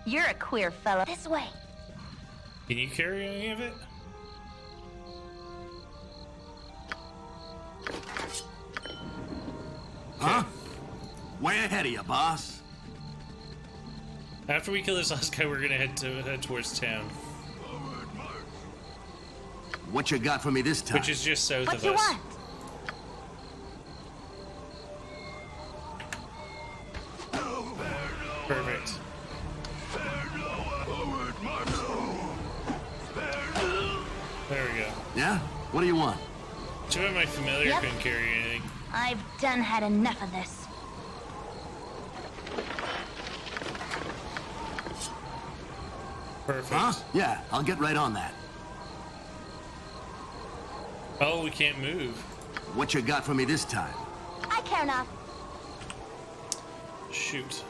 You're a queer fellow. This way. Can you carry any of it? Huh? Way ahead of you, boss. After we kill this last guy, we're gonna head towards town, What you got for me this time? which is just south What of you us. want? Perfect. There we go. Yeah? What do you want? Too bad my familiar Yep. couldn't carry anything. I've done had enough of this. Perfect. Huh? Yeah, I'll get right on that. Oh, we can't move. What you got for me this time? I care not. Shoot.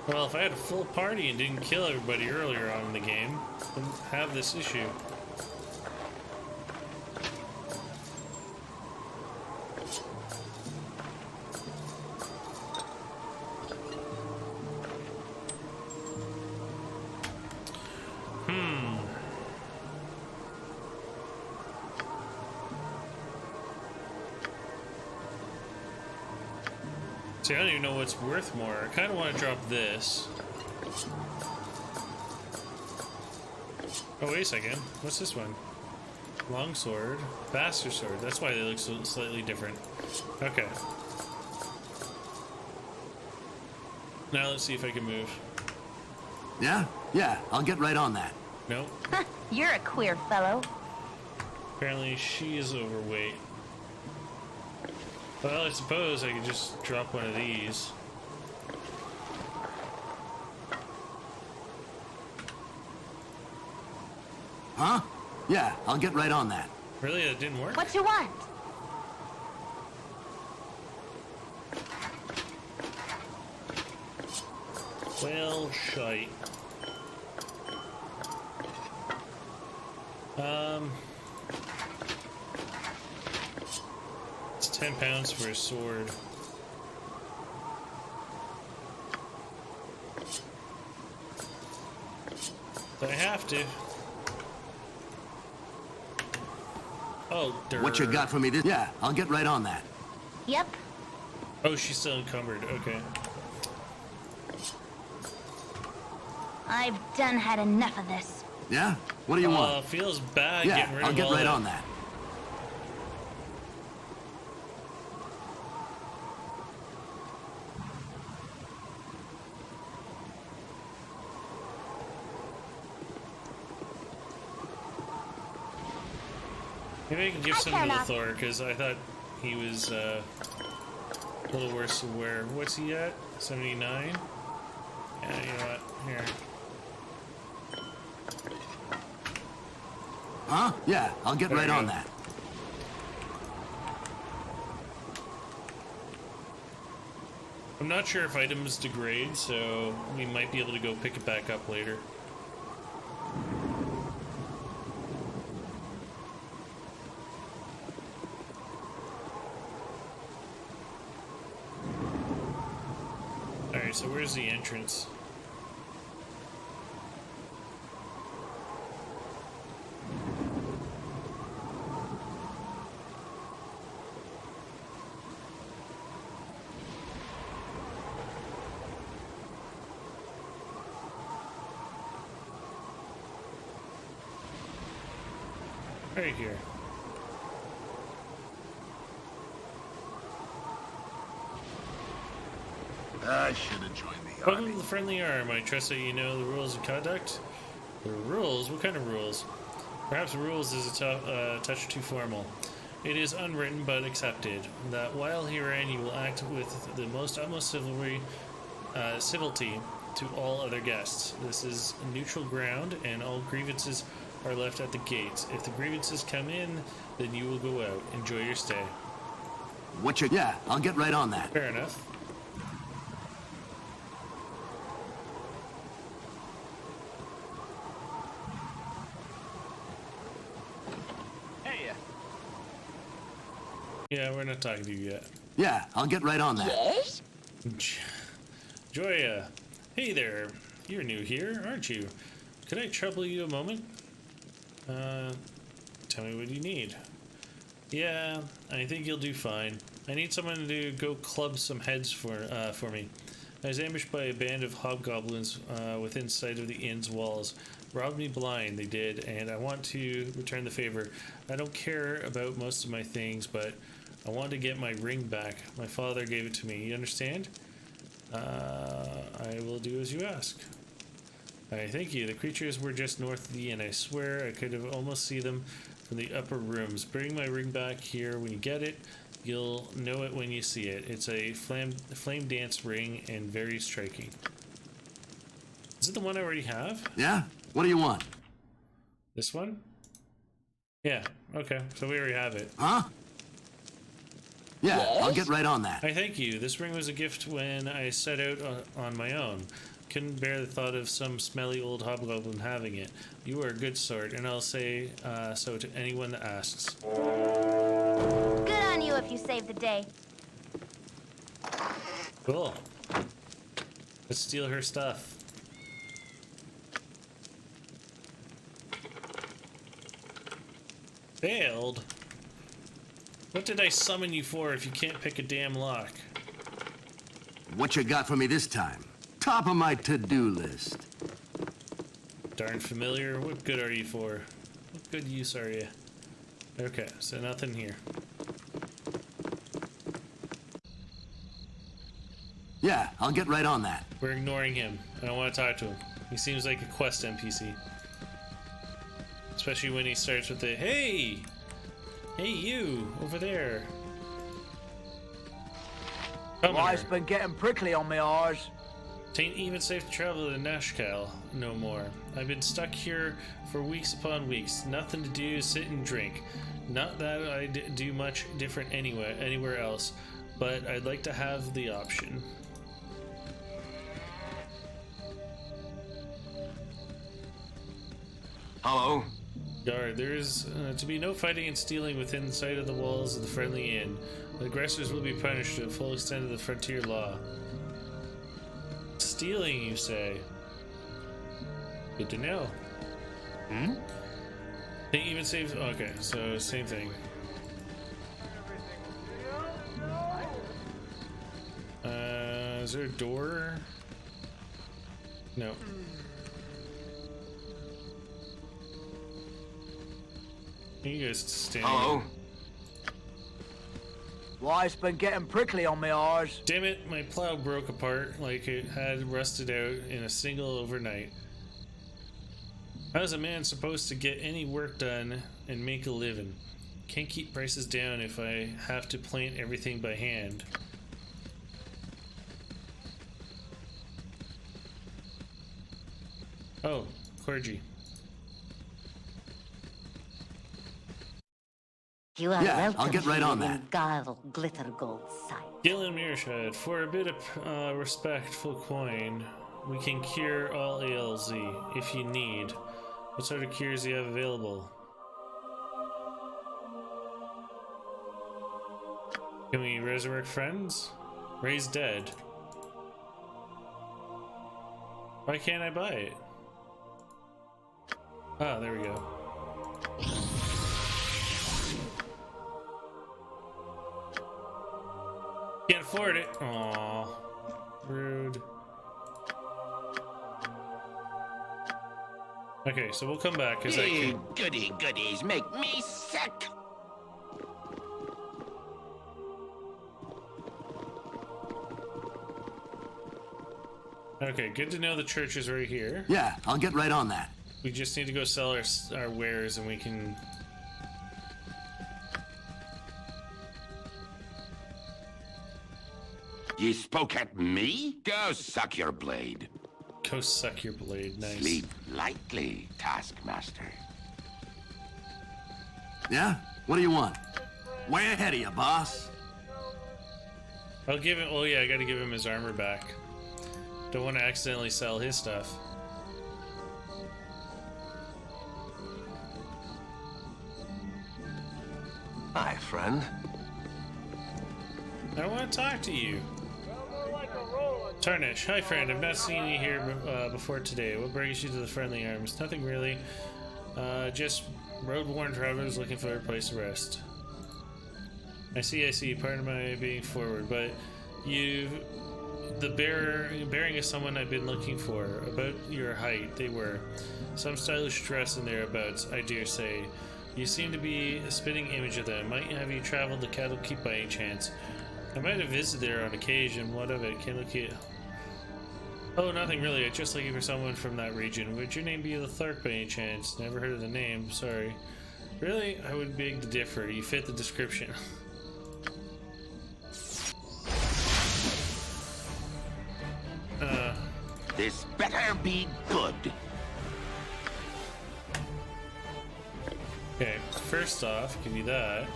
Well, if I had a full party and didn't kill everybody earlier on in the game, I wouldn't have this issue. See, I don't even know what's worth more. I kind of want to drop this. Oh, wait a second. What's this one? Longsword. Bastard sword. That's why they look so slightly different. Okay. Now let's see if I can move. Yeah? Yeah, I'll get right on that. Nope. You're a queer fellow. Apparently she is overweight. Well, I suppose I could just drop one of these. Huh? Yeah, I'll get right on that. Really? That didn't work? What you want? Well, shite. It's 10 pounds for a sword. But I have to. Oh, dirt. What you got for me this? Yeah, I'll get right on that. Yep. Oh, she's still encumbered. Okay. I've done had enough of this. Yeah? What do you want? Feels bad Yeah, getting rid I'll of get all right that. on that. Maybe I can give I some to cannot. Thor, because I thought he was A little worse to wear. What's he at? 79? Yeah, you know what? Here. Huh? Yeah, I'll get right on that. I'm not sure if items degrade, so we might be able to go pick it back up later. Alright, so where's the entrance? Right here. I should have joined the Welcome army. to the Friendly Arm. I trust that you know the rules of conduct. The rules? What kind of rules? Perhaps rules is a touch too formal. It is unwritten but accepted that while herein you will act with the most utmost civility to all other guests. This is neutral ground, and all grievances are left at the gates. If the grievances come in, then you will go out. Enjoy your stay. Yeah, I'll get right on that. Fair enough. Hey. Yeah, we're not talking to you yet. Yeah, I'll get right on that. Yes? Joya. Hey there. You're new here, aren't you? Could I trouble you a moment? Tell me what you need. Yeah, I think you'll do fine. I need someone to go club some heads for me. I was ambushed by a band of hobgoblins within sight of the inn's walls. Robbed me blind, they did, and I want to return the favor. I don't care about most of my things, but I want to get my ring back. My father gave it to me. You understand? I will do as you ask. I thank you. The creatures were just north of the inn. I swear I could have almost see them from the upper rooms. Bring my ring back here when you get it. You'll know it when you see it. It's a flame dance ring and very striking. Is it the one I already have? Yeah? What do you want? This one? Yeah, okay. So we already have it. Huh? Yeah, I'll get right on that. I thank you. This ring was a gift when I set out on my own. Couldn't bear the thought of some smelly old hobgoblin having it. You are a good sort, and I'll say so to anyone that asks. Good on you if you save the day. Cool. Let's steal her stuff. Failed? What did I summon you for if you can't pick a damn lock? What you got for me this time? Top of my to-do list. Darn familiar. What good are you for? What good use are you? Okay, so nothing here. Yeah, I'll get right on that. We're ignoring him. I don't want to talk to him. He seems like a quest NPC. Especially when he starts with the, hey! Hey you, over there. Life's been getting prickly on me arse. Tain't even safe to travel to Nashkel no more. I've been stuck here for weeks upon weeks. Nothing to do, sit and drink. Not that I do much different anywhere else, but I'd like to have the option. Hello? Guard, there is to be no fighting and stealing within sight of the walls of the friendly inn. The aggressors will be punished to the full extent of the frontier law. Stealing, you say? Good to know. Hmm? They even save. Okay, so same thing. Is there a door? No. You guys stand. Hello? Life's been getting prickly on me arse. Damn it, my plow broke apart like it had rusted out in a single overnight. How's a man supposed to get any work done and make a living? Can't keep prices down if I have to plant everything by hand. Oh, clergy. You are Yeah, welcome I'll get right here on in that. Garl Glittergold's sight. Gillen Mearshad, for a bit of respectful coin, we can cure all ails if you need. What sort of cures do you have available? Can we resurrect friends? Raise dead? Why can't I buy it? Ah, there we go. Can't afford it. Aww. Rude. Okay, so we'll come back because I can. Goody goodies make me sick. Okay, good to know the church is right here. Yeah, I'll get right on that. We just need to go sell our wares and we can. You spoke at me? Go suck your blade. Go suck your blade. Nice. Sleep lightly, Taskmaster. Yeah? What do you want? Way ahead of you, boss. I'll give him. Oh yeah, I gotta give him his armor back. Don't want to accidentally sell his stuff. Hi, friend. I want to talk to you. Tarnish, hi friend. I've not seen you here before today. What brings you to the Friendly Arms? Nothing really. Just road-worn travelers looking for a place to rest. I see. Pardon my being forward, but the bearing is someone I've been looking for. About your height, they were. Some stylish dress and thereabouts, I dare say. You seem to be a spitting image of them. Might have you traveled to Candlekeep by any chance? I might have visited there on occasion. What of it? Candlekeep. Oh, nothing really. I'm just looking for someone from that region. Would your name be Thark by any chance? Never heard of the name. Sorry. Really? I would beg to differ. You fit the description. This better be good. Okay, first off, give you that.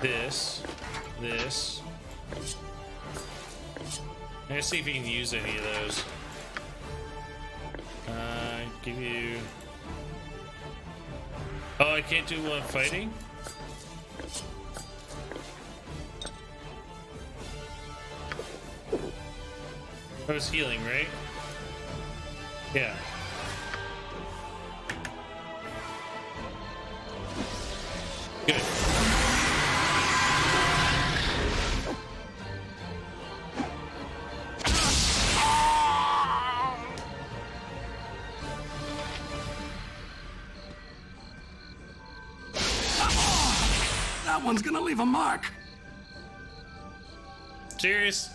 This. I'm gonna see if you can use any of those. Give you. Oh, I can't do one fighting? That was healing, right? Yeah. Good. That one's gonna leave a mark. Serious?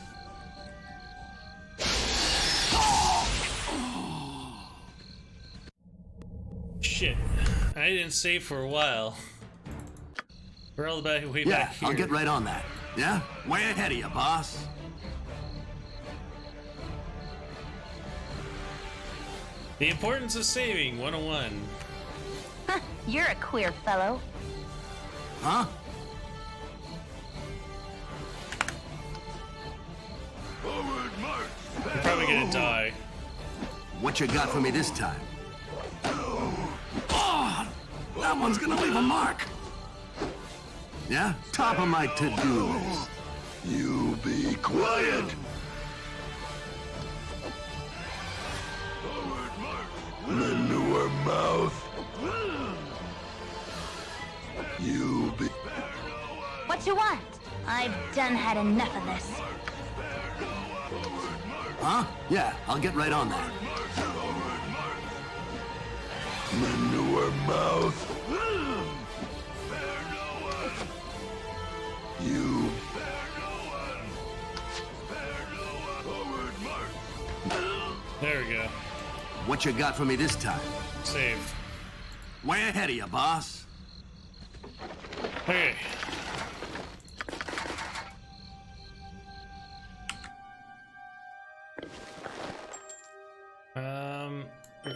Shit. I didn't save for a while. We're all way back here. Yeah, I'll get right on that. Yeah? Way ahead of you, boss. The importance of saving, 101. Huh, you're a queer fellow. Huh? You're probably gonna die. What you got for me this time? Oh, that one's gonna leave a mark. Yeah? Top of my to-do list. You be quiet. Manure mouth. You be. What you want? I've done had enough of this. Huh? Yeah, I'll get right on that. Manure mouth. You. There we go. What you got for me this time? Saved. Way ahead of you, boss. Okay.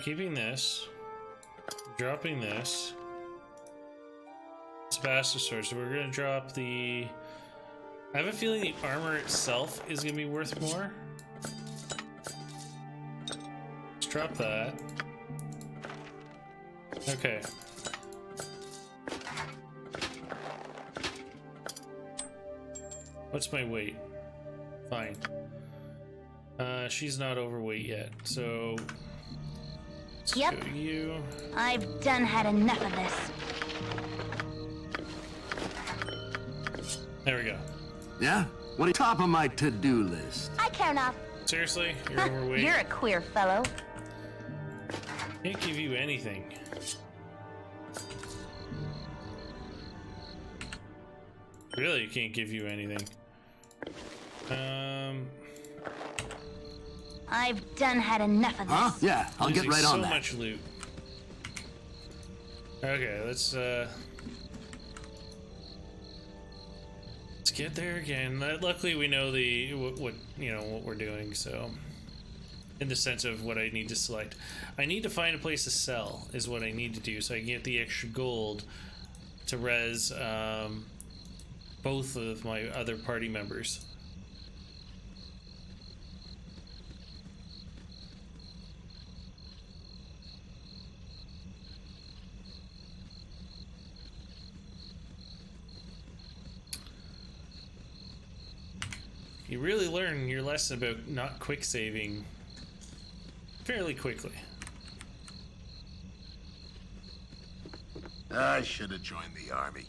keeping this. Dropping this. It's a bastard sword, so we're gonna drop the... I have a feeling the armor itself is gonna be worth more. Let's drop that. Okay. What's my weight? Fine. She's not overweight yet, so... Yep. Go you. I've done had enough of this. There we go. Yeah? What are top of my to-do list? I care not. Seriously? You're overweight? You're a queer fellow. Can't give you anything. Really can't give you anything. I've done had enough of this. Huh? Yeah, I'll get right on that. So much loot. Okay, let's get there again. Luckily, we know what we're doing. So, in the sense of what I need to select, I need to find a place to sell is what I need to do, so I can get the extra gold to res both of my other party members. You really learn your lesson about not quick saving fairly quickly. I should have joined the army.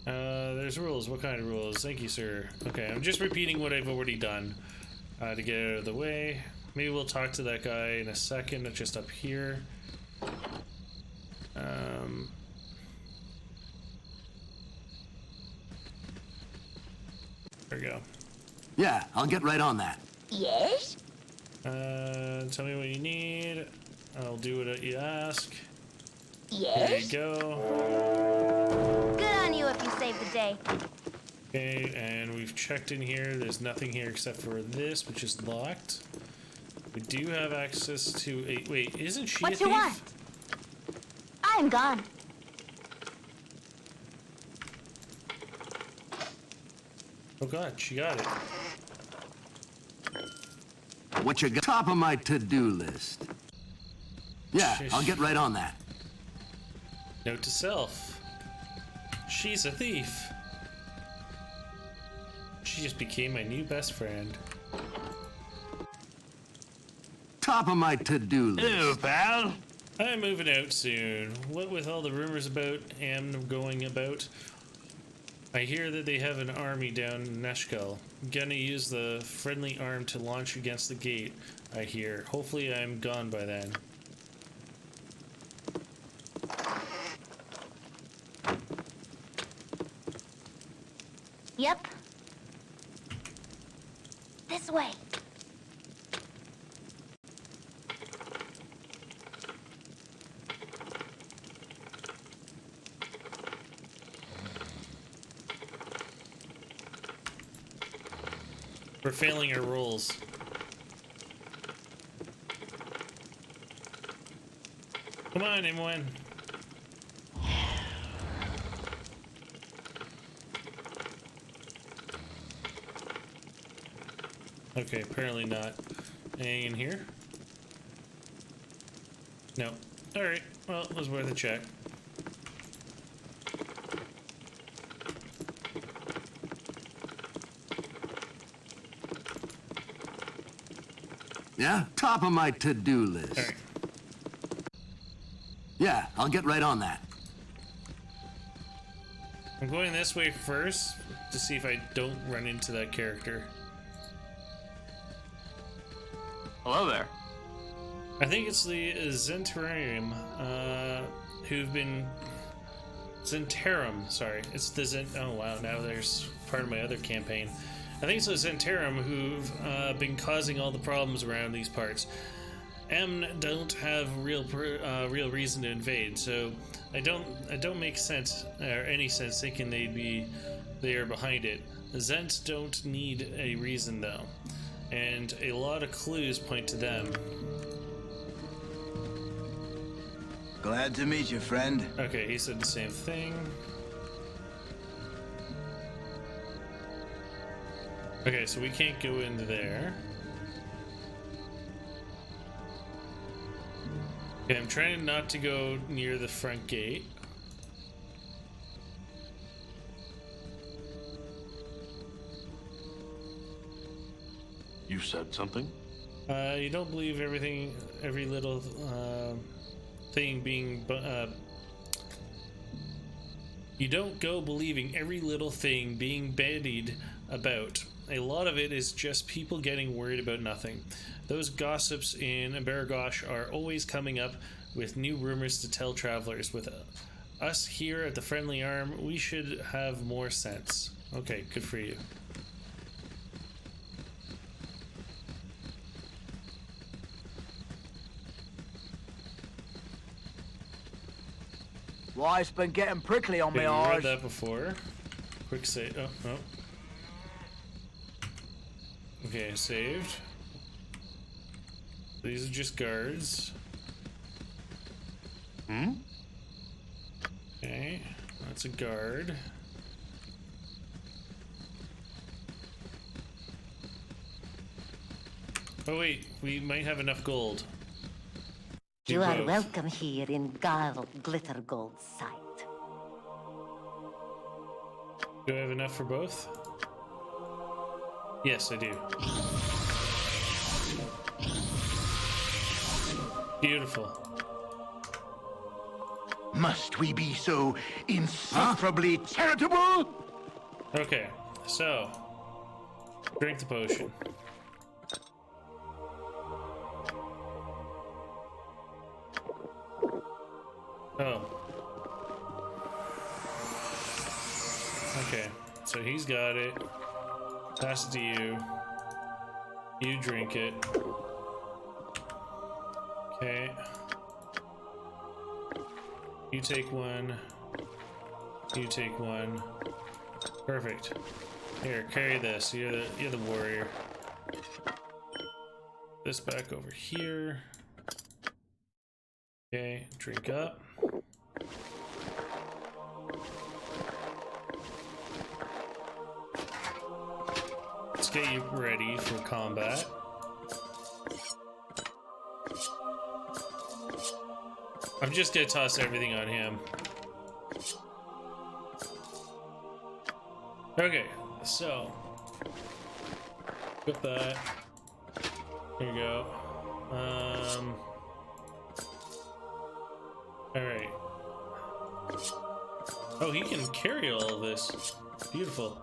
There's rules. What kind of rules? Thank you, sir. Okay, I'm just repeating what I've already done to get it out of the way. Maybe we'll talk to that guy in a second, just up here. There we go. Yeah, I'll get right on that. Yes? Tell me what you need. I'll do what you ask. Yes? There you go. Good on you if you save the day. Okay, and we've checked in here. There's nothing here except for this, which is locked. We do have access to a... Wait, isn't she a thief? What you want? I am gone. Oh god, she got it. What you got top of my to-do list? Yeah, I'll get right on that. Note to self. She's a thief. She just became my new best friend. Top of my to-do list. Hello, pal. I'm moving out soon. What with all the rumors about Am going about, I hear that they have an army down in Neshkel. Gonna use the friendly arm to launch against the gate, I hear. Hopefully I'm gone by then. Yep. This way. We're failing our rolls. Come on, M1. Okay, apparently not. Anything in here? No. Alright, well, it was worth a check. Yeah, top of my to-do list. Alright. Yeah, I'll get right on that. I'm going this way first to see if I don't run into that character. Hello there. I think it's the Zentarum, who've been... Zentarum, sorry. It's the oh wow, now there's part of my other campaign. I think it's the Zentarum who've been causing all the problems around these parts. Don't have real reason to invade, so I don't make sense, or any sense, thinking they are behind it. The Zents don't need a reason though, and a lot of clues point to them. Glad to meet you, friend. Okay, he said the same thing. Okay, so we can't go into there. Okay, I'm trying not to go near the front gate. You said something? You don't believe everything, every little thing being. You don't go believing every little thing being bandied about. A lot of it is just people getting worried about nothing. Those gossips in Baragosh are always coming up with new rumors to tell travelers. With us here at the Friendly Arm, we should have more sense. Okay, good for you. Wife's been getting prickly on me We've eyes. read that before. Quick save. Oh, no. Okay, saved. These are just guards. Okay, that's a guard. Oh wait, we might have enough gold. You are welcome here in Glitter Gold Sight. Do I have enough for both? Yes, I do. Beautiful. Must we be so insufferably charitable? Okay, so drink the potion. Oh. Okay, so he's got it. Pass it to you. You drink it. Okay. You take one. You take one. Perfect. Here, carry this. You're the warrior. This back over here. Okay, drink up. Let's get you ready for combat. I'm just gonna toss everything on him. Okay, so with that, here you go. All right. Oh, he can carry all of this. Beautiful.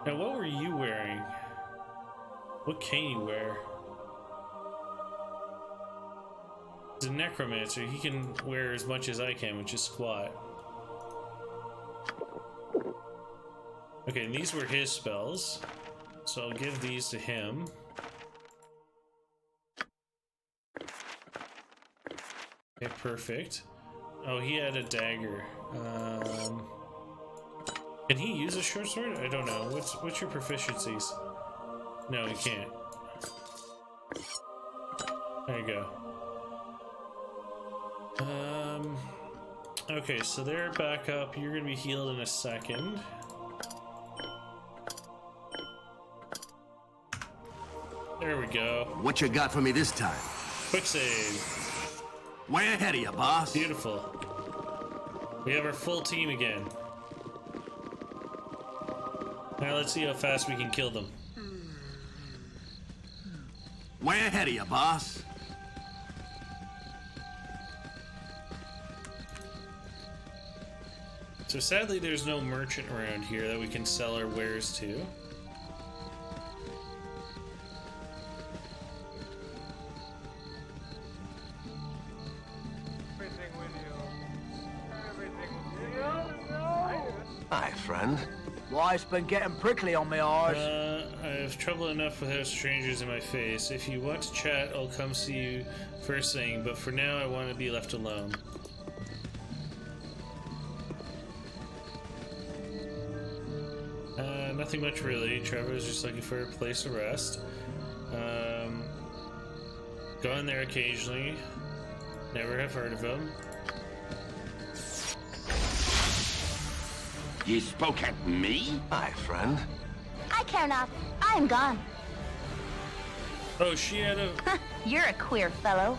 Now, what were you wearing? What can you wear? He's a necromancer. He can wear as much as I can, which is squat. Okay, and these were his spells. So I'll give these to him. Okay, perfect. Oh, he had a dagger. Can he use a short sword? I don't know. What's your proficiencies? No, he can't. There you go. Okay, so they're back up. You're gonna be healed in a second. There we go. What you got for me this time? Quick save. Way ahead of you, boss. Beautiful. We have our full team again. Now let's see how fast we can kill them. Way ahead of you, boss. So sadly there's no merchant around here that we can sell our wares to. Hi, friend. Wife's been getting prickly on me eyes. I have trouble enough without strangers in my face. If you want to chat, I'll come see you first thing, but for now I want to be left alone. Nothing much really. Trevor's just looking for a place to rest. Gone there occasionally. Never have heard of him. You spoke at me? Hi, friend. I care not. I am gone. Oh, she had a... You're a queer fellow.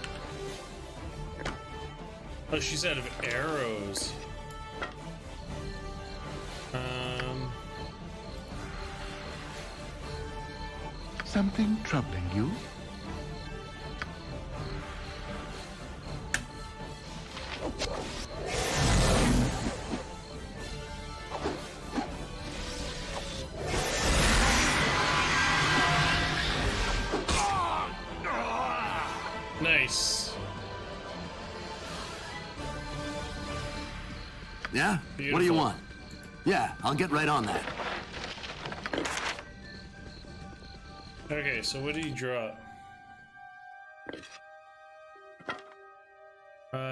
Oh, she's out of arrows. Something troubling you? Nice. Yeah? Beautiful. What do you want? Yeah, I'll get right on that. Okay, so what did he drop?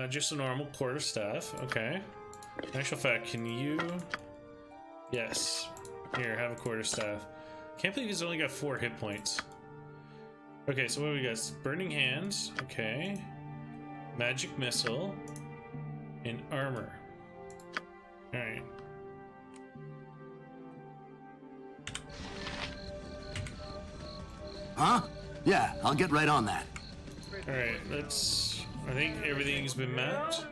Just a normal quarterstaff. Okay. In actual fact, can you... Yes. Here, have a quarterstaff. Can't believe he's only got 4 hit points. Okay, so what do we got? Burning Hands. Okay. Magic Missile. And Armor. Alright. Huh? Yeah, I'll get right on that. Alright, let's... I think everything's been mapped.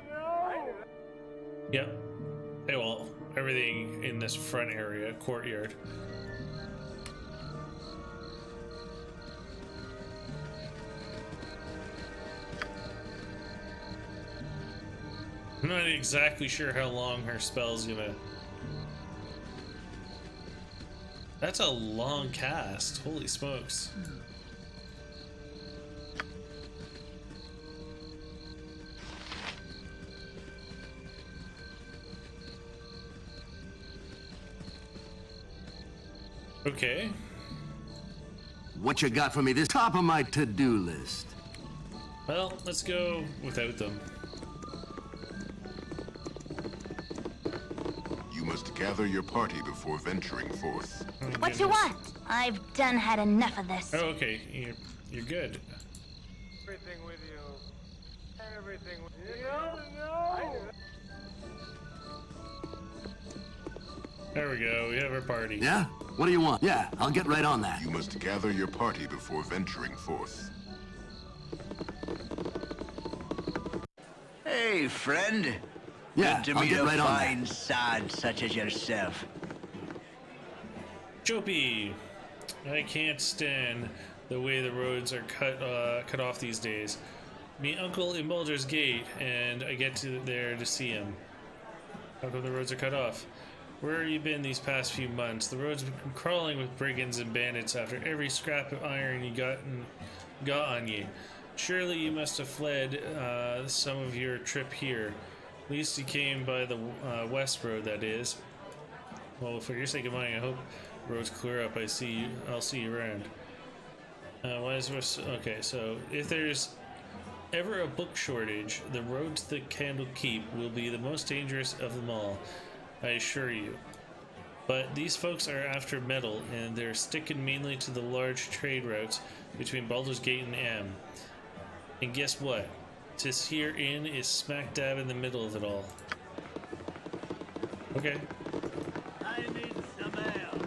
Yep. Hey, well, everything in this front area, courtyard. I'm not exactly sure how long her spell's gonna... That's a long cast. Holy smokes. Okay. What you got for me this top of my to-do list? Well, let's go without them. You must gather your party before venturing forth. Oh, What you want? I've done had enough of this. Oh, okay. You're good. Everything with you. Everything with you. There we go. We have our party. Yeah? What do you want? Yeah, I'll get right on that. You must gather your party before venturing forth. Hey, friend. Yeah, Good to I'll meet get a right on that. fine sod such as yourself. Choppy, I can't stand the way the roads are cut off these days. Me uncle in Baldur's Gate, and I get to there to see him. How come the roads are cut off? Where have you been these past few months? The roads have been crawling with brigands and bandits after every scrap of iron you got on you. Surely you must have fled some of your trip here. At least you came by the west road, that is. Well, for your sake of mine, I hope roads clear up. I'll see you around. Why is this? Okay, so if there's ever a book shortage, the road to the Candle Keep will be the most dangerous of them all, I assure you. But these folks are after metal, and they're sticking mainly to the large trade routes between Baldur's Gate and Am. And guess what? This here inn is smack dab in the middle of it all. Okay. I need some ale.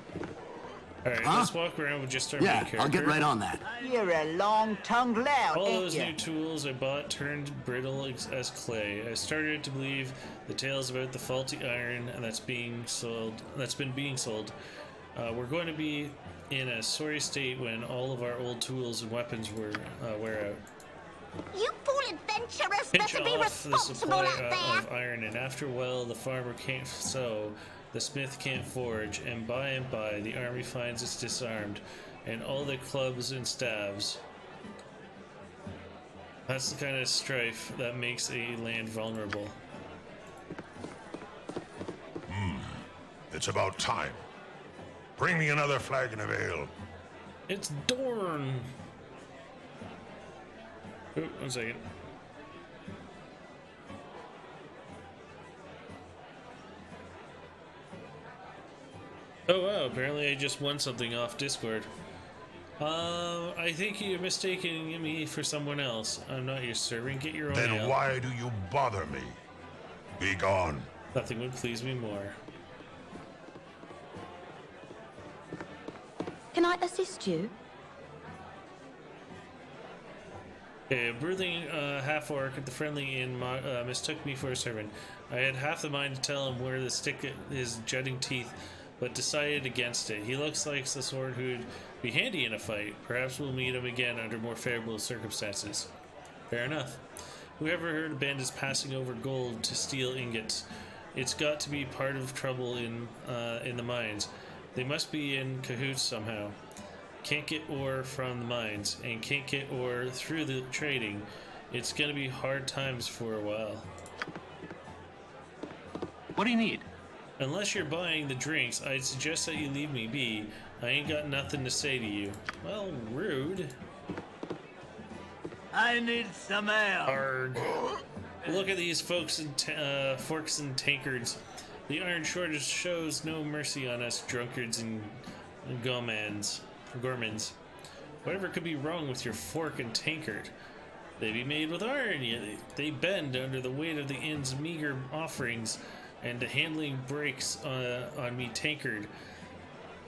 Alright, let's walk around with just our main character. I'll get right on that. You're a long-tongued lout, All ain't those you? new tools I bought turned brittle as clay. I started to believe the tales about the faulty iron that's been being sold. We're going to be in a sorry state when all of our old tools and weapons wear out. You fool adventurers Pinch better be off the responsible supply out there. of iron, and after a while the farmer can't sow, the smith can't forge, and by the army finds it's disarmed, and all their clubs and staves. That's the kind of strife that makes a land vulnerable. It's about time. Bring me another flagon of ale. It's Dorn! Oh, 1 second. Oh wow, apparently I just won something off Discord. I think you're mistaking me for someone else. I'm not your servant. Get your own ale. Then why do you bother me? Be gone. Nothing would please me more. Can I assist you? A brooding half-orc at the friendly inn mistook me for a servant. I had half the mind to tell him where to stick his jutting teeth, but decided against it. He looks like the sort who'd be handy in a fight. Perhaps we'll meet him again under more favorable circumstances. Fair enough. Whoever heard of bandits passing over gold to steal ingots? It's got to be part of trouble in the mines. They must be in cahoots somehow. Can't get ore from the mines, and can't get ore through the trading. It's gonna be hard times for a while. What do you need? Unless you're buying the drinks, I'd suggest that you leave me be. I ain't got nothing to say to you. Well, rude. I need some ale. Arg. Look at these folks and forks and tankards. The iron shortage shows no mercy on us drunkards and gourmands. Whatever could be wrong with your fork and tankard? They be made with iron, yet they bend under the weight of the inn's meager offerings, and the handling breaks on me tankard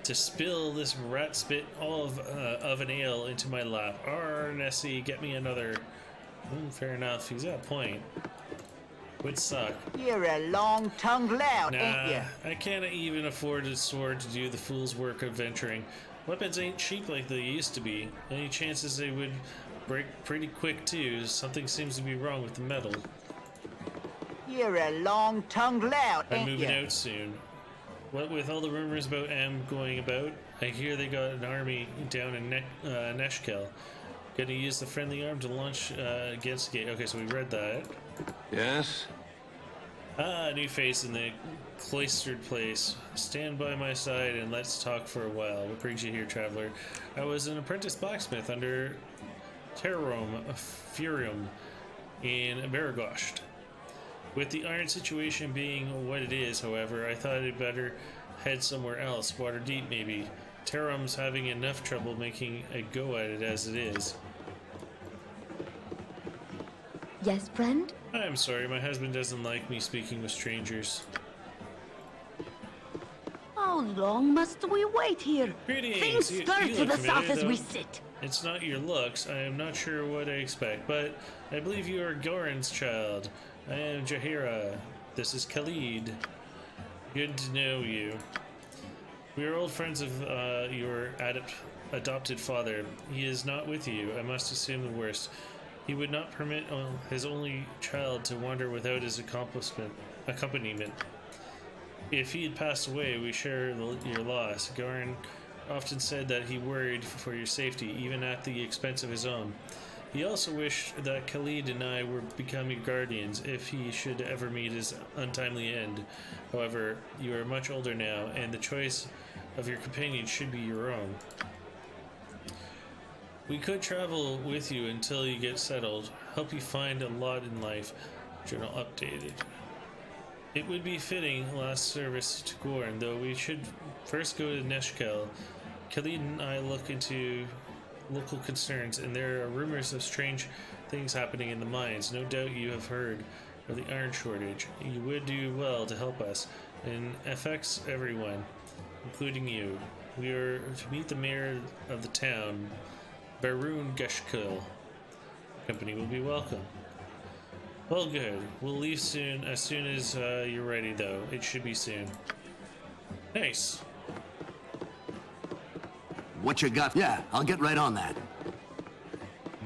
to spill this rat spit all of an ale into my lap. Arr, Nessie, get me another. Fair enough, he's got a point. Would suck. You're a long-tongued lout, ain't you? I can't even afford a sword to do the fool's work of venturing. Weapons ain't cheap like they used to be. Any chances they would break pretty quick too. Something seems to be wrong with the metal. You're a long-tongued lout, ain't you? I'm moving out soon. What with all the rumors about Am going about, I hear they got an army down in Neshkel. Gonna use the friendly arm to launch against the gate. Okay, so we read that. Yes? Ah, new face in the cloistered place. Stand by my side and let's talk for a while. What brings you here, traveler? I was an apprentice blacksmith under Terrom Furium in Baragosht. With the iron situation being what it is, however, I thought I'd better head somewhere else, Waterdeep maybe. Terrum's having enough trouble making a go at it as it is. Yes, friend? I'm sorry, my husband doesn't like me speaking with strangers. How long must we wait here? Greetings. Things stir you to look the south familiar, as we though. sit. It's not your looks. I am not sure what I expect, but I believe you are Goran's child. I am Jahira. This is Khalid. Good to know you. We are old friends of your adopted father. He is not with you. I must assume the worst. He would not permit his only child to wander without his accompaniment. If he had passed away, we share your loss. Goran often said that he worried for your safety, even at the expense of his own. He also wished that Khalid and I were become your guardians if he should ever meet his untimely end. However, you are much older now, and the choice of your companion should be your own. We could travel with you until you get settled, help you find a lot in life. Journal updated. It would be fitting last service to Gorn, though we should first go to Neshkel. Khalid and I look into local concerns, and there are rumors of strange things happening in the mines. No doubt you have heard of the iron shortage. You would do well to help us. It affects everyone, including you. We are to meet the mayor of the town, Barun Geshkul. Company will be welcome. Well, good. We'll leave soon, as soon as you're ready, though. It should be soon. Nice. What you got? Yeah, I'll get right on that.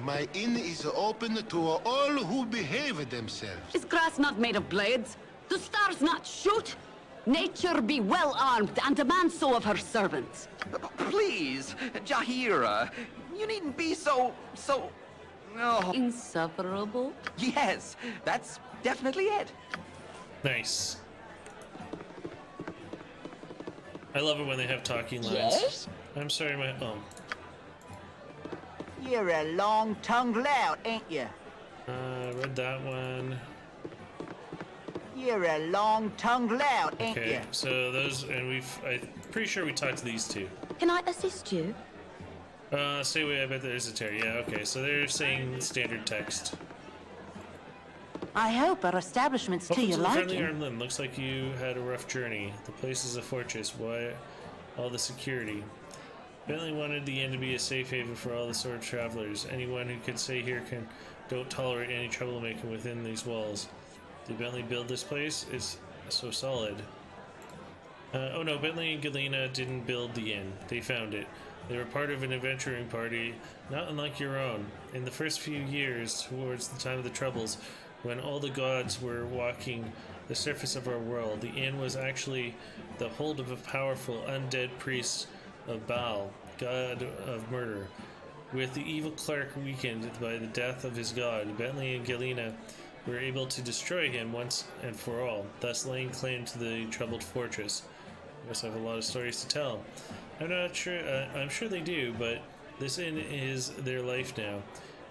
My inn is open to all who behave themselves. Is grass not made of blades? Do stars not shoot? Nature be well armed and demand so of her servants. Please, Jahira, you needn't be so... Oh. Insufferable? Yes, that's definitely it. Nice. I love it when they have talking lines. Yes? I'm sorry, my... Oh. You're a long-tongued lout, ain't you? Read that one. You're a long-tongued lout, ain't you? Okay, so those... And I'm pretty sure we talked to these two. Can I assist you? Stay away, I bet there's a tear. Yeah, okay, so they're saying standard text. I hope our establishment's to your Friendly liking. Armlin, looks like you had a rough journey. The place is a fortress. Why all the security? Bentley wanted the inn to be a safe haven for all the sword travelers. Anyone who could stay here don't tolerate any troublemaking within these walls. Did Bentley build this place? It's so solid. Oh no, Bentley and Galena didn't build the inn. They found it. They were part of an adventuring party, not unlike your own. In the first few years, towards the time of the Troubles, when all the gods were walking the surface of our world, the inn was actually the hold of a powerful undead priest of Baal, god of murder. With the evil clerk weakened by the death of his god, Bentley and Galena were able to destroy him once and for all, thus laying claim to the troubled fortress. I guess I have a lot of stories to tell. I'm not sure, I'm sure they do, but this inn is their life now,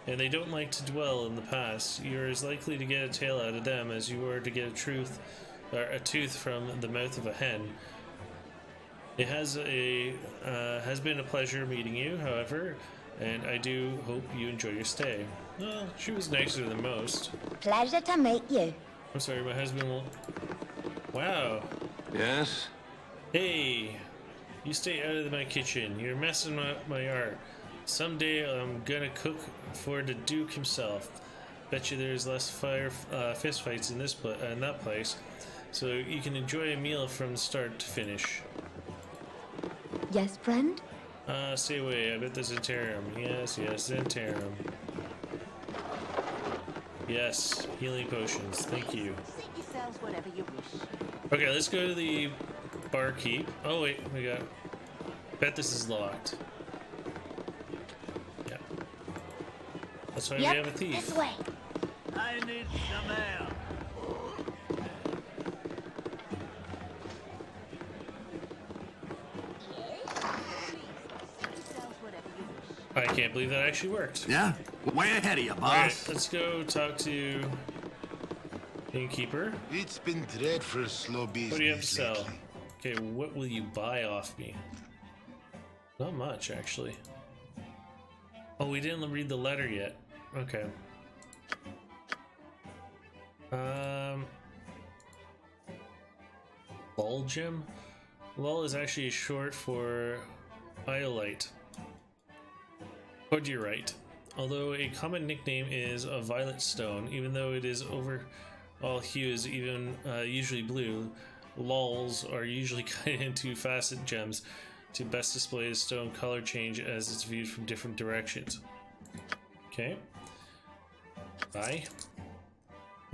and they don't like to dwell in the past. You're as likely to get a tale out of them as you are to get a tooth from the mouth of a hen. It has been a pleasure meeting you, however, and I do hope you enjoy your stay. Well, she was nicer than most. Pleasure to meet you. I'm sorry, my husband will... Wow. Yes? Hey, you stay out of my kitchen. You're messing up my art. Someday I'm gonna cook for the Duke himself. Bet you there's less fist fights in that place, so you can enjoy a meal from start to finish. Yes, friend? Stay away. I bet there's Zentarum. Yes, Zentarum. Yes, healing potions. Thank you. Seat yourselves whatever you wish. Okay, let's go to the barkeep. Oh wait, we got... Bet this is locked. Yeah. That's why we have a thief. This way. I need some help. I can't believe that actually worked. Yeah? Way ahead of you, boss. Alright, let's go talk to Innkeeper. It's been dreadful slow business. What do you have to sell? lately. Okay, what will you buy off me? Not much, actually. Oh, we didn't read the letter yet. Okay. Bulgem? Lol is actually short for iolite. Cordiorite. Although a common nickname is a violet stone, even though it is overall hue is usually blue, lols are usually cut into facet gems to best display the stone color change as it's viewed from different directions. Okay. Bye.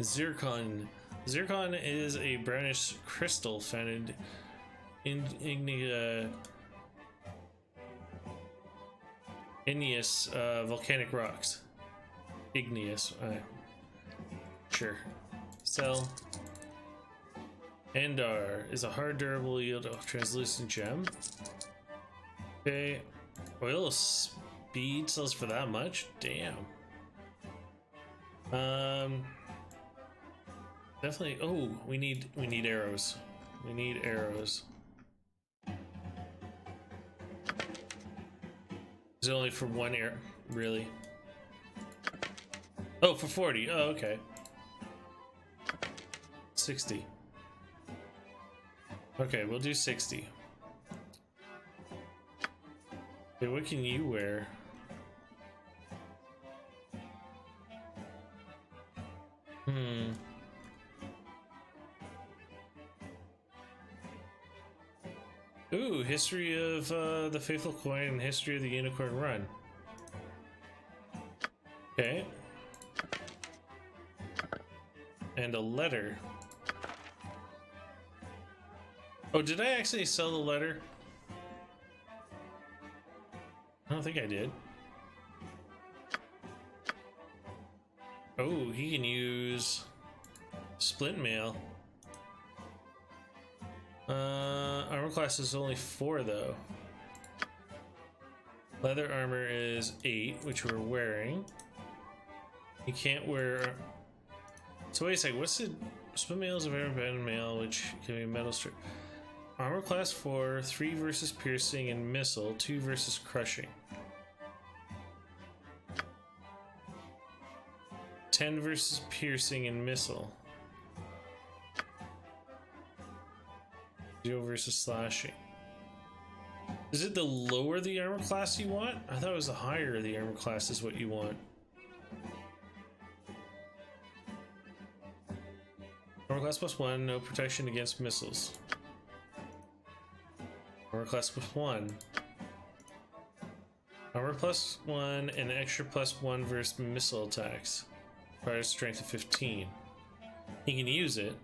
Zircon. Zircon is a brownish crystal found in igneous volcanic rocks. Igneous. Sure. Sell. Andar is a hard, durable yield of translucent gem. Okay. Oil speed sells for that much? Damn. Definitely. Oh, we need arrows. We need arrows. Is it only for one arrow? Really? Oh, for 40. Oh, okay. 60. Okay, we'll do 60. Okay, what can you wear? Ooh, history of the Faithful Coin and history of the Unicorn Run. Okay. And a letter. Oh, did I actually sell the letter? I don't think I did. Oh, he can use splint mail. Armor class is only 4 though. Leather armor is 8, which we're wearing. You can't wear. So wait a second. What's the splint mail is a very bad mail, which can be metal strip. Armor class 4, 3 versus piercing and missile, 2 versus crushing. 10 versus piercing and missile. 0 versus slashing. Is it the lower the armor class you want? I thought it was the higher the armor class is what you want. Armor class +1, no protection against missiles. Armor class +1. Armor +1 and extra +1 versus missile attacks. Requires strength of 15. He can use it.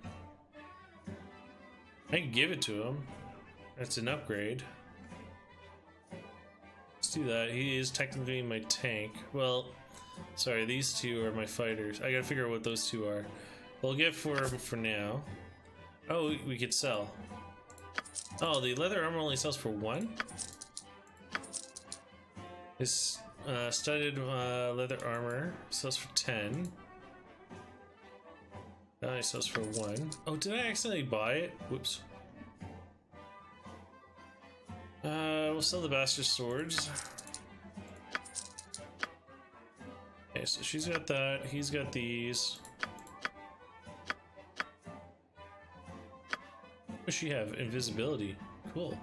I can give it to him. That's an upgrade. Let's do that. He is technically my tank. Well, sorry, these two are my fighters. I gotta figure out what those two are. We'll get for him for now. Oh, we could sell. Oh, the leather armor only sells for 1? This studded leather armor sells for 10. It sells for 1. Oh, did I accidentally buy it? Whoops. We'll sell the bastard swords. Okay, so she's got that. He's got these. What does she have? Invisibility. Cool.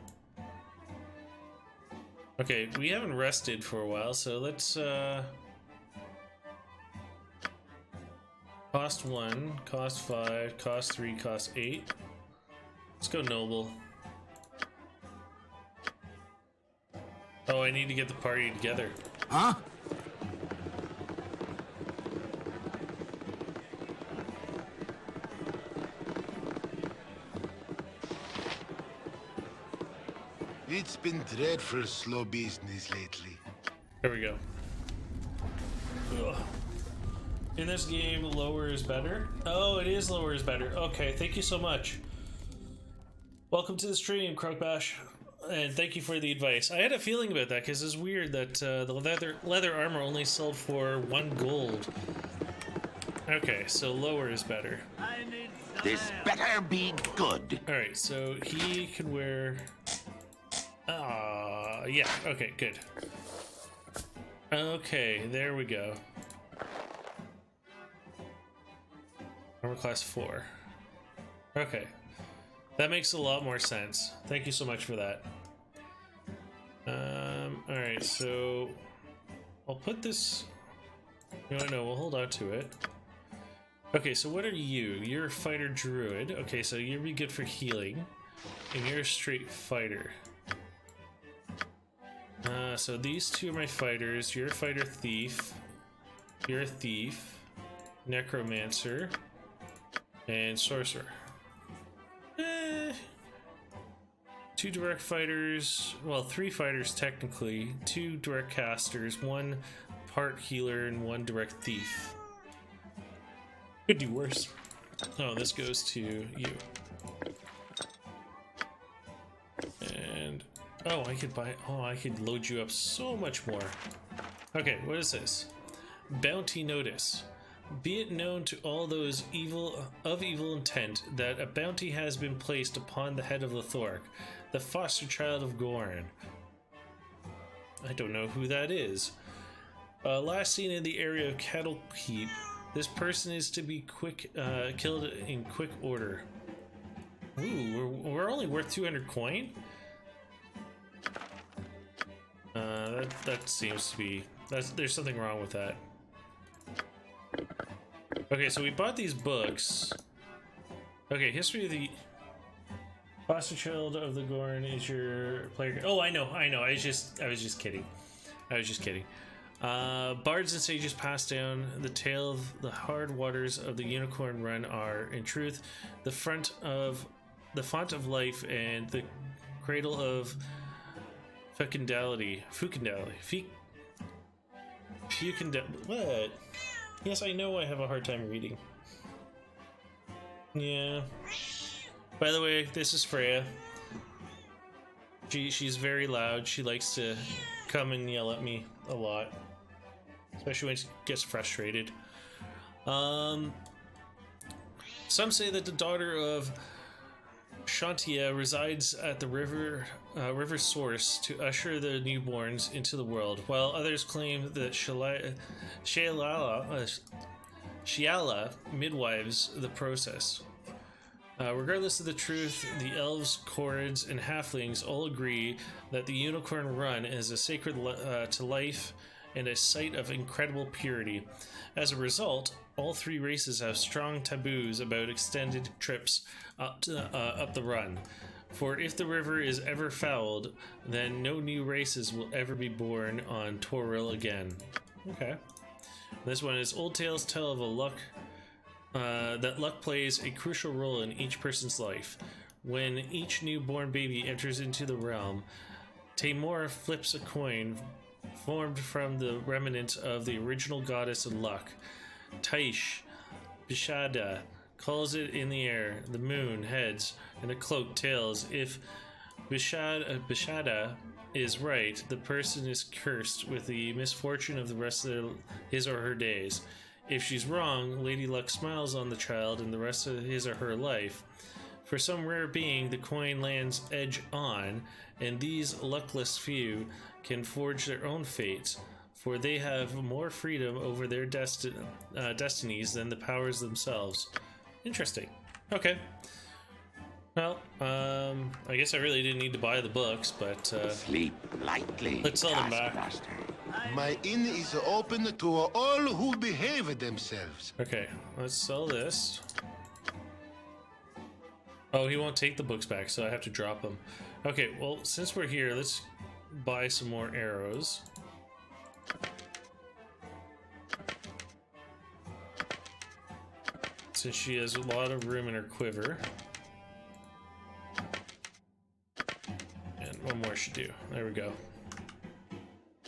Okay, we haven't rested for a while, so let's cost 1, cost 5, cost 3, cost 8. Let's go noble. Oh, I need to get the party together. Huh? It's been dreadful slow business lately. There we go. Ugh. In this game, lower is better. Oh, it is lower is better. Okay, thank you so much. Welcome to the stream, Croakbash, and thank you for the advice. I had a feeling about that because it's weird that the leather armor only sold for 1 gold. Okay, so lower is better. This better be good. All right, so he can wear. Yeah. Okay, good. Okay, there we go. Armor class 4. Okay. That makes a lot more sense. Thank you so much for that. Alright, so I'll put this. No, we'll hold on to it. Okay, so what are you? You're a fighter druid. Okay, so you'd be good for healing. And you're a straight fighter. So these two are my fighters. You're a fighter thief. You're a thief. Necromancer. And sorcerer. 2 direct fighters. Well, 3 fighters technically. 2 direct casters. 1 part healer and 1 direct thief. Could do worse. Oh, this goes to you. And oh, I could buy. Oh, I could load you up so much more. Okay, what is this? Bounty notice. Be it known to all those evil intent that a bounty has been placed upon the head of Lothork, the foster child of Gorn. I don't know who that is. Last seen in the area of Candlekeep. This person is to be killed in quick order. Ooh, we're only worth 200 coin? That seems to be... there's something wrong with that. Okay, so we bought these books. Okay, history of the... Foster child of the Gorn is your player... Oh, I know. I was just kidding. Bards and sages pass down the tale of the hard waters of the Unicorn Run are, in truth, the font of life and the cradle of fecundality. What? Yes, I know I have a hard time reading. Yeah. By the way, this is Freya. She's very loud. She likes to come and yell at me a lot. Especially when she gets frustrated. Some say that the daughter of Shantia resides at the river source to usher the newborns into the world, while others claim that Shaylala Shiala midwives the process. Regardless of the truth, the elves, Korrids, and halflings all agree that the Unicorn Run is a sacred to life and a site of incredible purity. As a result, all three races have strong taboos about extended trips up the run. For if the river is ever fouled, then no new races will ever be born on Toril again. Okay. This one is Old Tales tell of a luck that luck plays a crucial role in each person's life. When each newborn baby enters into the realm, Tamor flips a coin formed from the remnant of the original goddess of luck. Taish Bishada calls it in the air, the moon heads, and the cloak tails. If Bishada is right, the person is cursed with the misfortune of the rest of his or her days. If she's wrong, Lady Luck smiles on the child and the rest of his or her life. For some rare being, the coin lands edge on, and these luckless few can forge their own fates, for they have more freedom over their destinies than the powers themselves. Interesting. Okay. Well, I guess I really didn't need to buy the books, but sleep lightly. Let's sell them back. My inn is open to all who behave themselves. Okay, let's sell this. Oh, he won't take the books back, so I have to drop them. Okay, well, since we're here, let's buy some more arrows. Since she has a lot of room in her quiver. And one more should do. There we go.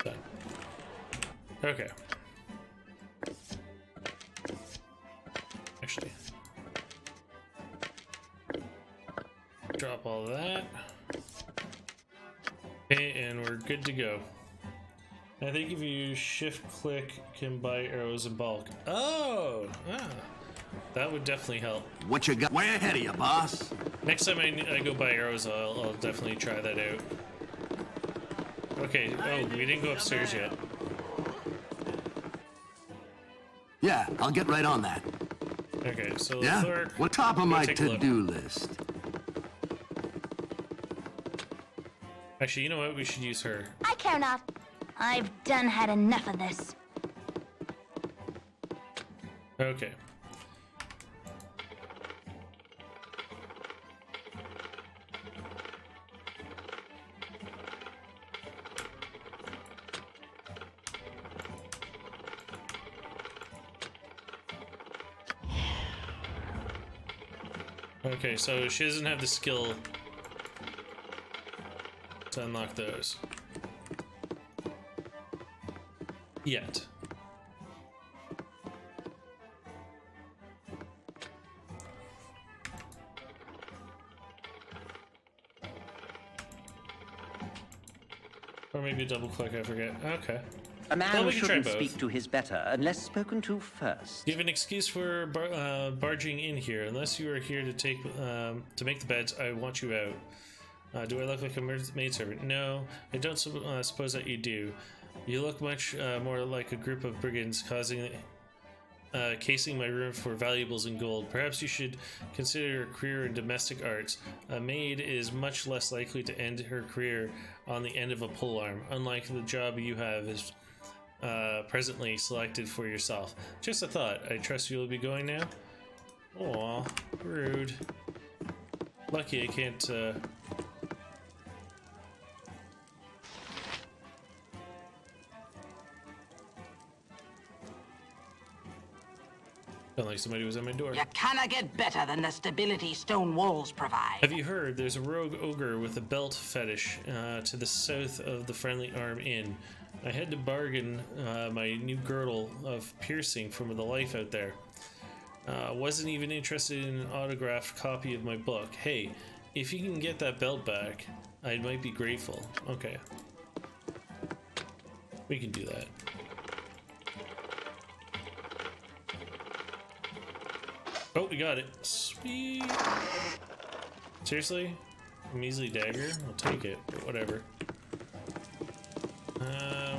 Done. Okay. Actually. Drop all that. Okay, and we're good to go. I think if you shift click, can buy arrows in bulk. Oh! Ah. That would definitely help. What you got? Way ahead of you, boss. Next time I go buy arrows, I'll definitely try that out. Okay, oh, we didn't go upstairs yet. Yeah, I'll get right on that. Okay, so yeah? Thork, What top of my to-do list? Actually, you know what? We should use her. I care not. I've done had enough of this. Okay. Okay, so she doesn't have the skill to unlock those. Yet. Or maybe double click, I forget. Okay. A man well, we can shouldn't try both. speak to his better unless spoken to first. You have an excuse for barging in here. Unless you are here to take to make the beds, I want you out. Do I look like a maidservant? No, I don't suppose that you do. You look much more like a group of brigands casing my room for valuables and gold. Perhaps you should consider a career in domestic arts. A maid is much less likely to end her career on the end of a polearm, unlike the job you have is presently selected for yourself. Just a thought. I trust you'll be going now? Aw, rude. Lucky I can't, Felt like somebody was at my door. You cannot get better than the stability stone walls provide. Have you heard? There's a rogue ogre with a belt fetish to the south of the Friendly Arm Inn. I had to bargain my new girdle of piercing from the life out there. Wasn't even interested in an autographed copy of my book. Hey, if you can get that belt back, I might be grateful. Okay. We can do that. Oh, we got it. Sweet. Seriously? A measly dagger? I'll take it, but whatever.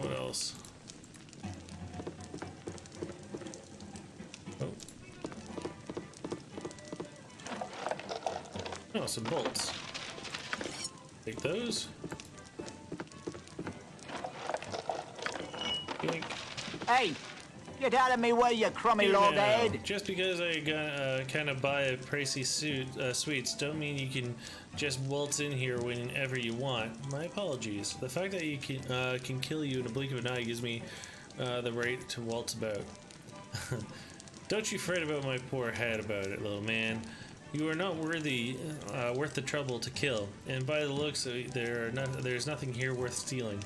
What else? Oh. Oh, some bolts. Take those. Yoink. Hey, get out of me way, you crummy loghead! Just because I got kind of buy a pricey sweets, don't mean you can just waltz in here whenever you want. My apologies. The fact that you can kill you in a blink of an eye gives me the right to waltz about. Don't you fret about my poor head about it, little man. You are not worth the trouble to kill, and by the looks of it, there's nothing here worth stealing.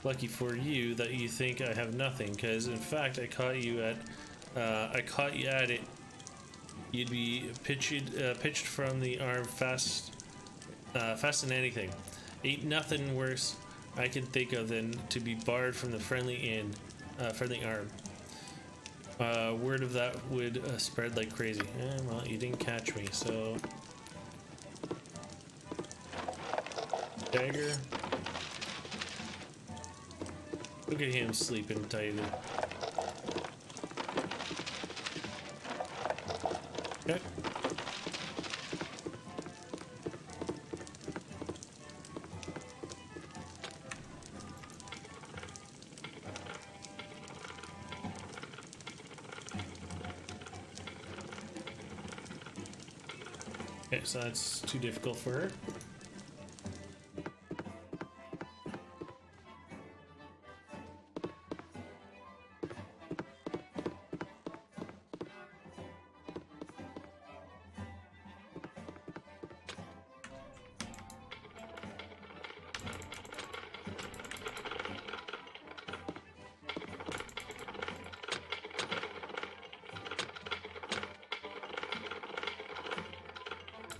Lucky for you that you think I have nothing, because in fact I caught you at it. You'd be pitched from the arm fast than anything. Ain't nothing worse I can think of than to be barred from the friendly arm. Word of that would spread like crazy. Well, you didn't catch me, so dagger. Look at him sleeping tightly. Okay. Okay, so that's too difficult for her.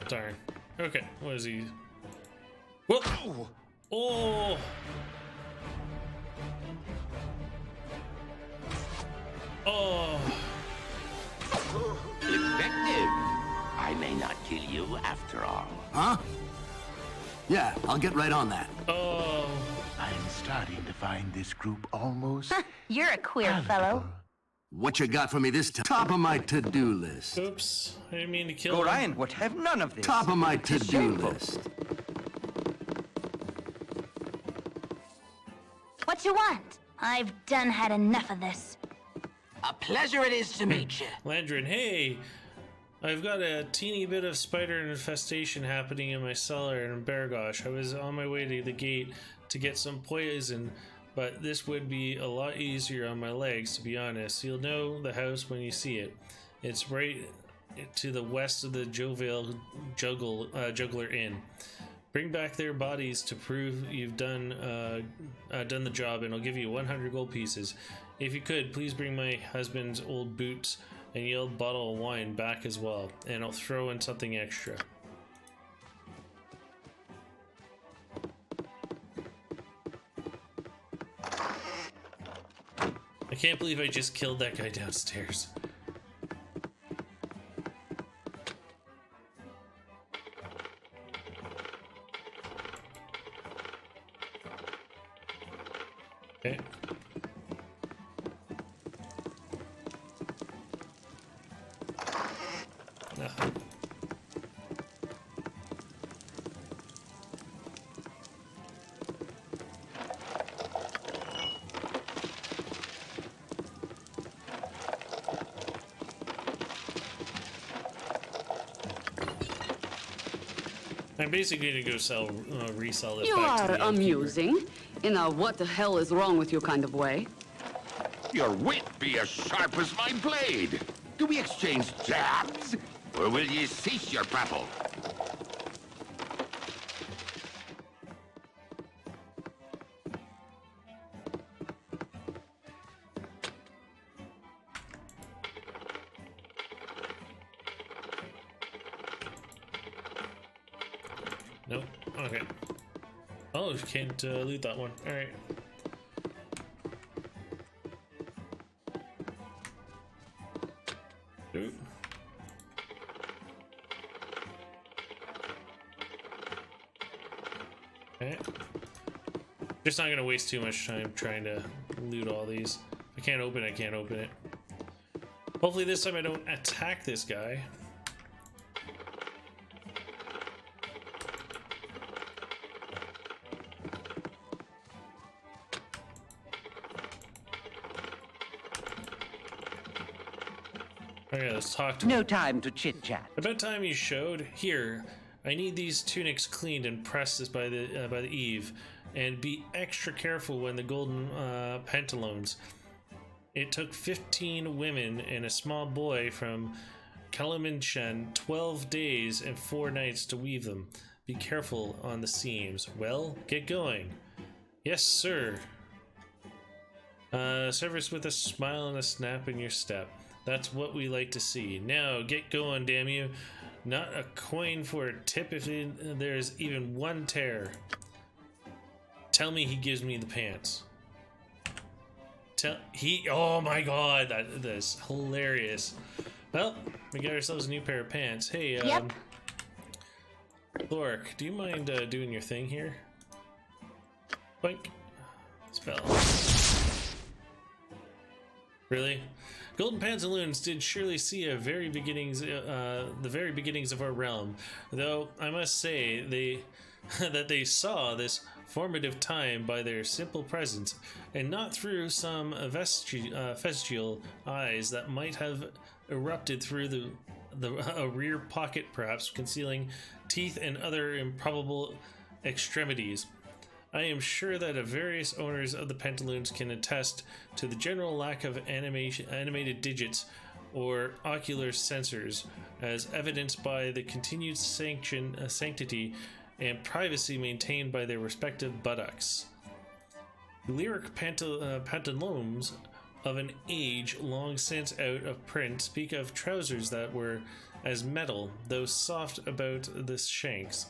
Darn. Okay, what is he? Whoa! Oh! Oh! Effective! I may not kill you after all. Huh? Yeah, I'll get right on that. Oh! I'm starting to find this group almost... You're a queer fellow. What you got for me this time? Top of my to-do list. Oops, I didn't mean to kill him. Orion would have none of this. Top of my to-do list. What you want? I've done had enough of this. A pleasure it is to meet you. Landrin, hey! I've got a teeny bit of spider infestation happening in my cellar in Bergosh. I was on my way to the gate to get some poison, but this would be a lot easier on my legs, to be honest. You'll know the house when you see it. It's right to the west of the Jovial Juggler Inn. Bring back their bodies to prove you've done the job, and I'll give you 100 gold pieces. If you could, please bring my husband's old boots and the old bottle of wine back as well, and I'll throw in something extra. I can't believe I just killed that guy downstairs. Okay. Nothing. I'm basically gonna go resell this. You back to are the amusing, in a what the hell is wrong with you kind of way. Your wit be as sharp as my blade. Do we exchange jabs, or will ye cease your prattle? Nope. Okay. Oh, you can't loot that one. All right. Ooh. Okay. Just not gonna waste too much time trying to loot all these. If I can't open it, I can't open it. Hopefully this time I don't attack this guy. Okay, let's talk to him. No time to chit-chat. About time you showed. Here, I need these tunics cleaned and pressed by the eve, and be extra careful when the golden pantaloons. It took 15 women and a small boy from Kalimantan 12 days and 4 nights to weave them. Be careful on the seams. Well, get going. Yes, sir. Service with a smile and a snap in your step. That's what we like to see. Now, get going, damn you. Not a coin for a tip if there's even one tear. Tell me he gives me the pants. Oh my god, that's hilarious. Well, we got ourselves a new pair of pants. Hey, yep. Lork, do you mind doing your thing here? Boink. Spell. Really? Golden Pantaloons did surely see the very beginnings of our realm, though I must say that they saw this formative time by their simple presence, and not through some vestigial eyes that might have erupted through a rear pocket, perhaps concealing teeth and other improbable extremities. I am sure that various owners of the pantaloons can attest to the general lack of animated digits or ocular sensors, as evidenced by the continued sanctity and privacy maintained by their respective buttocks. Lyric pantaloons of an age long since out of print speak of trousers that were as metal, though soft about the shanks.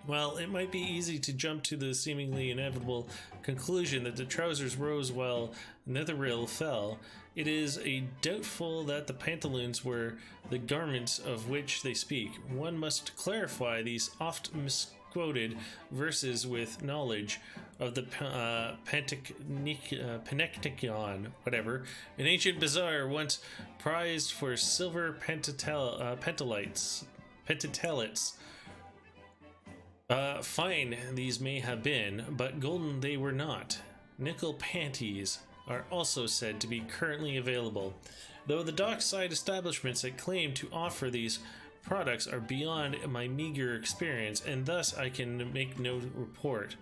While it might be easy to jump to the seemingly inevitable conclusion that the trousers rose while netheril fell, it is doubtful that the pantaloons were the garments of which they speak. One must clarify these oft misquoted verses with knowledge of the Panektikon, whatever, an ancient bazaar once prized for silver pentatelites. Fine these may have been, but golden they were not. Nickel panties are also said to be currently available, though the dockside establishments that claim to offer these products are beyond my meager experience, and thus I can make no report.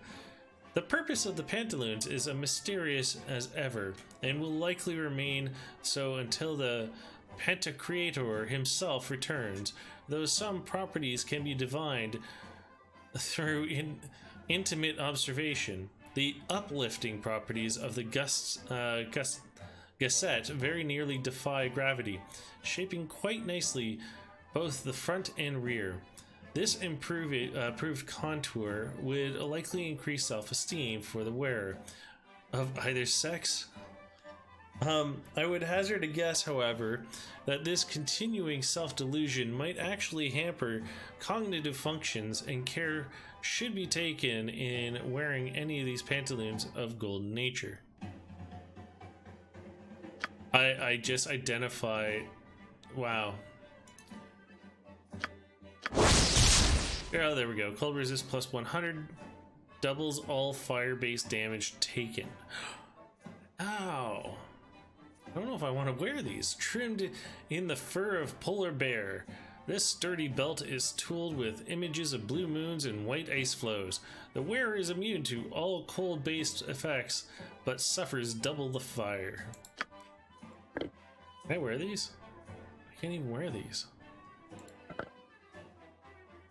The purpose of the pantaloons is as mysterious as ever, and will likely remain so until the Pantocrator himself returns, though some properties can be divined through intimate observation. The uplifting properties of the gusset very nearly defy gravity, shaping quite nicely both the front and rear. This improved contour would likely increase self-esteem for the wearer of either sex. I would hazard a guess, however, that this continuing self-delusion might actually hamper cognitive functions, and care should be taken in wearing any of these pantaloons of golden nature. I just identify... Wow. Oh, there we go. Cold resist plus 100. Doubles all fire-based damage taken. Ow. I don't know if I want to wear these. Trimmed in the fur of polar bear. This sturdy belt is tooled with images of blue moons and white ice flows. The wearer is immune to all cold-based effects, but suffers double the fire. Can I wear these? I can't even wear these.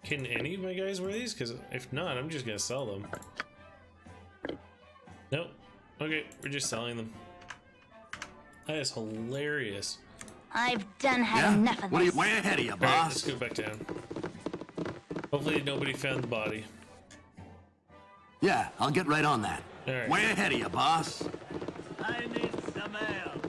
Can any of my guys wear these? Because if not, I'm just going to sell them. Nope. Okay, we're just selling them. That is hilarious. I've done had enough of this. Way ahead of you, boss. Right, let's go back down. Hopefully nobody found the body. Yeah, I'll get right on that. Right. Way ahead of you, boss. I need some help.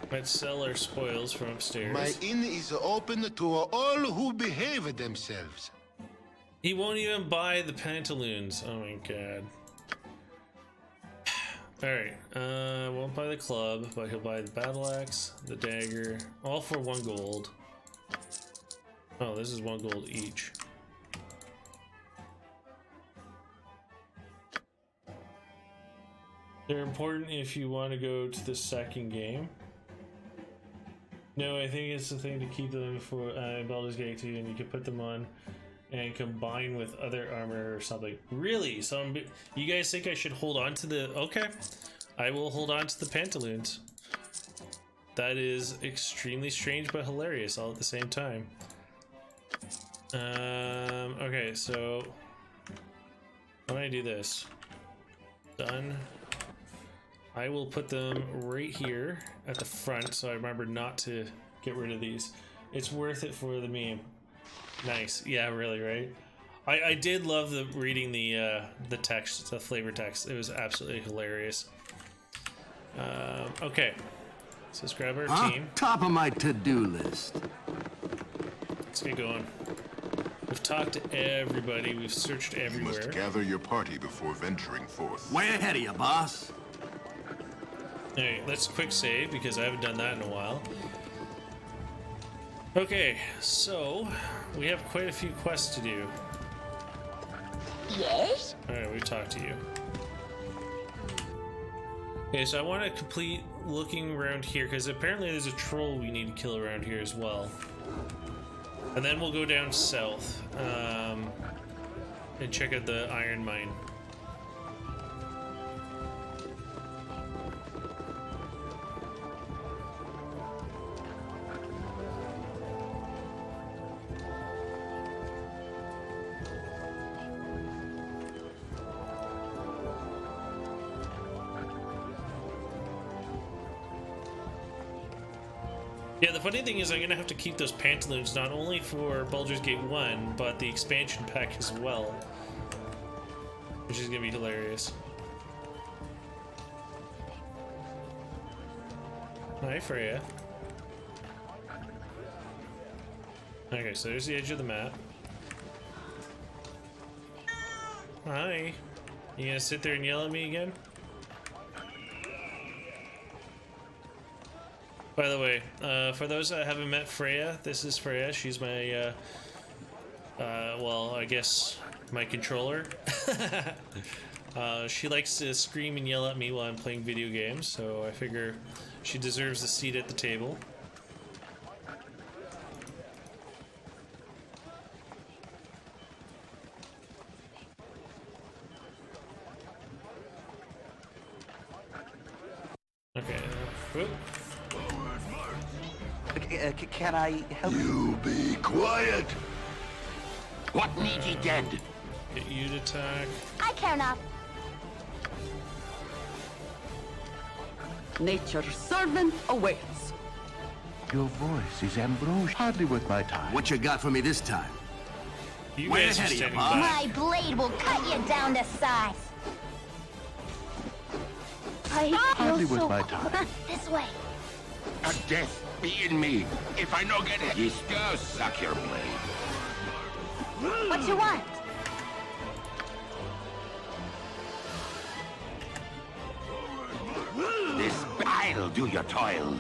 Let's sell our spoils from upstairs. My inn is open to all who behave themselves. He won't even buy the pantaloons. Oh my god. Alright, won't buy the club, but he'll buy the battle axe, the dagger, all for 1 gold. Oh, this is 1 gold each. They're important if you want to go to the second game. No, I think it's the thing to keep them for Baldur's Gate 2, and you can put them on and combine with other armor or something. Really? So you guys think I should hold on to the... Okay. I will hold on to the pantaloons. That is extremely strange but hilarious all at the same time. Okay, so... When I do this... Done. I will put them right here at the front so I remember not to get rid of these. It's worth it for the meme. Nice. Yeah, really, right? I did love reading the text, the flavor text. It was absolutely hilarious. Okay. So let's grab our team. Top of my to-do list. Let's get going. We've talked to everybody. We've searched everywhere. You must gather your party before venturing forth. Way ahead of you, boss. Alright, let's quick save because I haven't done that in a while. Okay, so we have quite a few quests to do. Yes? Alright, we've talked to you. Okay, so I want to complete looking around here because apparently there's a troll we need to kill around here as well. And then we'll go down south and check out the iron mine. Yeah, the funny thing is I'm gonna have to keep those pantaloons not only for Baldur's Gate 1, but the expansion pack as well. Which is gonna be hilarious. Hi, Freya. Okay, so there's the edge of the map. Hi. You gonna sit there and yell at me again? By the way, for those that haven't met Freya, this is Freya. She's my, well, I guess my controller. She likes to scream and yell at me while I'm playing video games, so I figure she deserves a seat at the table. Okay. Whoop. Can I help you? Be quiet! What needs ye dead? Get you to attack. I care not. Nature's servant awaits. Your voice is ambrosial. Hardly worth my time. What you got for me this time? You Way guys are ahead of you, standing boss. back. My blade will cut you down to size. I Hardly feel worth so my time. This way. A death be in me. If I no get it, ye go suck your blade. What you want? This I'll do your toil.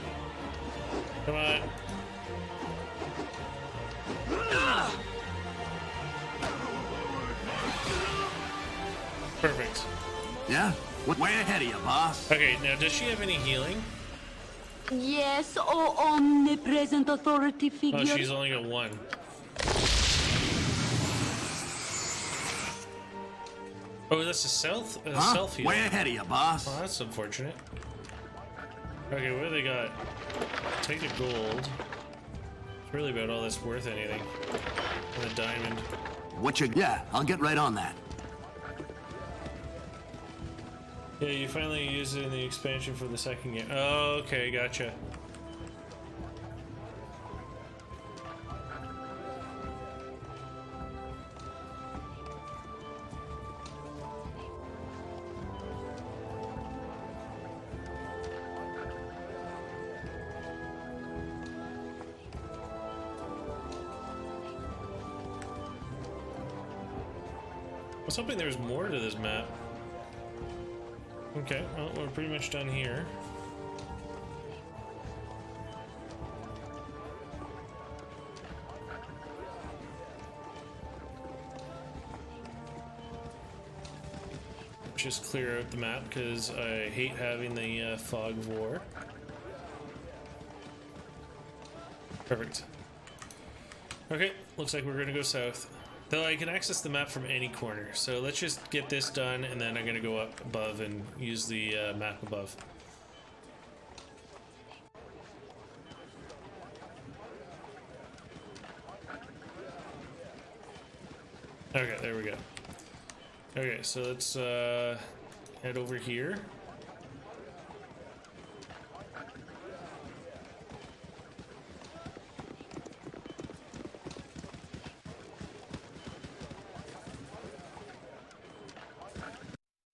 Come on. Perfect. Yeah? Way ahead of you, boss. Okay, now does she have any healing? Yes, oh omnipresent authority figure. Oh, she's only got one. Oh, that's a self heal. Way ahead of you, boss. Oh, that's unfortunate. Okay, what do they got? Take the gold. It's really about all that's worth anything. And the diamond. What you... Yeah, I'll get right on that. Yeah, you finally used it in the expansion for the second game. Oh, okay, gotcha. I was hoping there was more to this map. Okay, well, we're pretty much done here. Just clear out the map because I hate having the fog of war. Perfect. Okay, looks like we're gonna go south. Though I can access the map from any corner, so let's just get this done, and then I'm gonna go up above and use the map above. Okay, there we go. Okay, so let's head over here.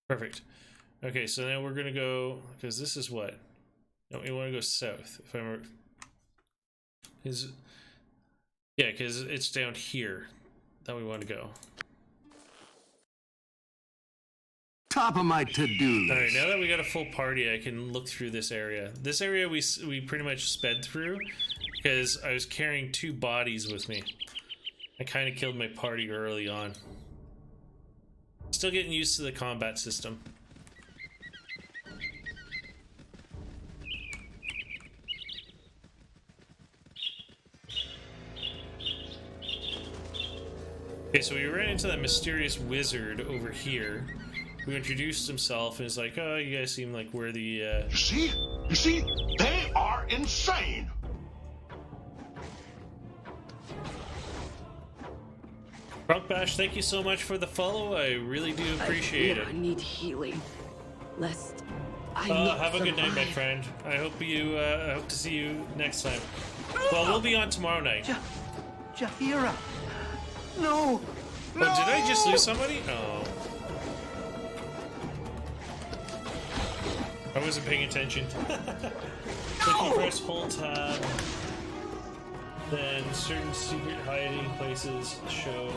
Perfect. Okay, so now we're gonna go, because this is what? No, we want to go south. If I remember, yeah, because it's down here that we want to go. Top of my to-do list. All right, now that we got a full party, I can look through this area. This area we pretty much sped through because I was carrying 2 bodies with me. I kind of killed my party early on. Still getting used to the combat system. Okay, so we ran into that mysterious wizard over here who introduced himself and is like, oh, you guys seem like we're the, You see? They are insane! Rock Bash, thank you so much for the follow. I really do appreciate it. I need healing. Lest I have a good night, my friend. I hope I hope to see you next time. Well, we'll be on tomorrow night. Jahira! No! Oh, did I just lose somebody? Oh. I wasn't paying attention. So if you press hold tab, then certain secret hiding places show.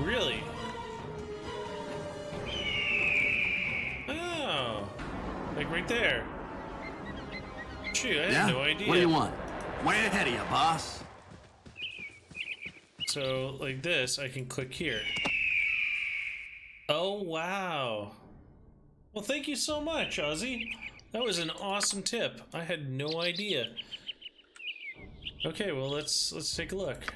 Really? Oh. Like right there. Shoot, I had no idea. What do you want? Way ahead of you, boss. So, like this, I can click here. Oh, wow. Well, thank you so much, Ozzy. That was an awesome tip. I had no idea. Okay, well, let's take a look.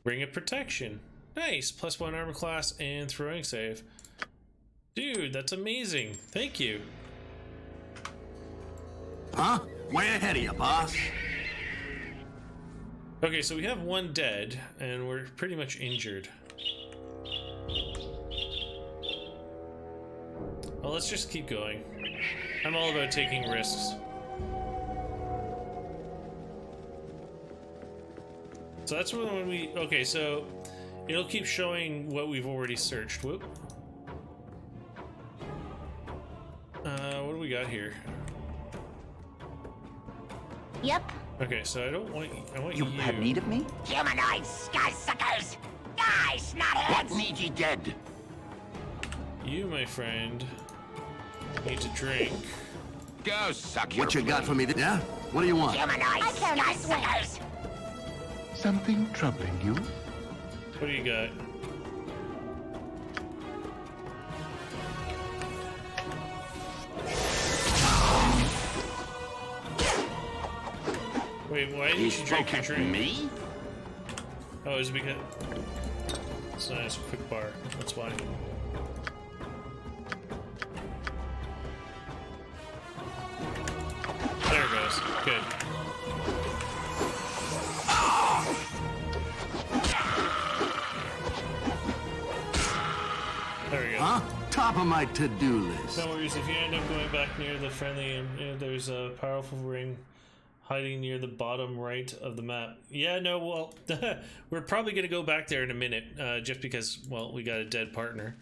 Ring of Protection. Nice. +1 armor class and throwing save. Dude, that's amazing. Thank you. Huh? Way ahead of you, boss. Okay, so we have 1 dead, and we're pretty much injured. Well, let's just keep going. I'm all about taking risks. So that's when we... Okay, so it'll keep showing what we've already searched. Whoop. What do we got here? Yep. Okay, so I don't want... I want You have need of me? Humanoid sky suckers! Die, snotheads! What need ye dead? You, my friend, need to drink. Go suck your What you got for me? Yeah? What do you want? Humanoid sky suckers! Something troubling you? What do you got? Wait, why didn't you drink your drink? Me? Oh, is it because... It's not as a quick bar, that's why. There it goes. Good. There we go. Huh? Top of my to-do list. No worries, if you end up going back near the friendly, there's a powerful ring hiding near the bottom right of the map. Yeah, no, well, we're probably going to go back there in a minute, just because, well, we got a dead partner.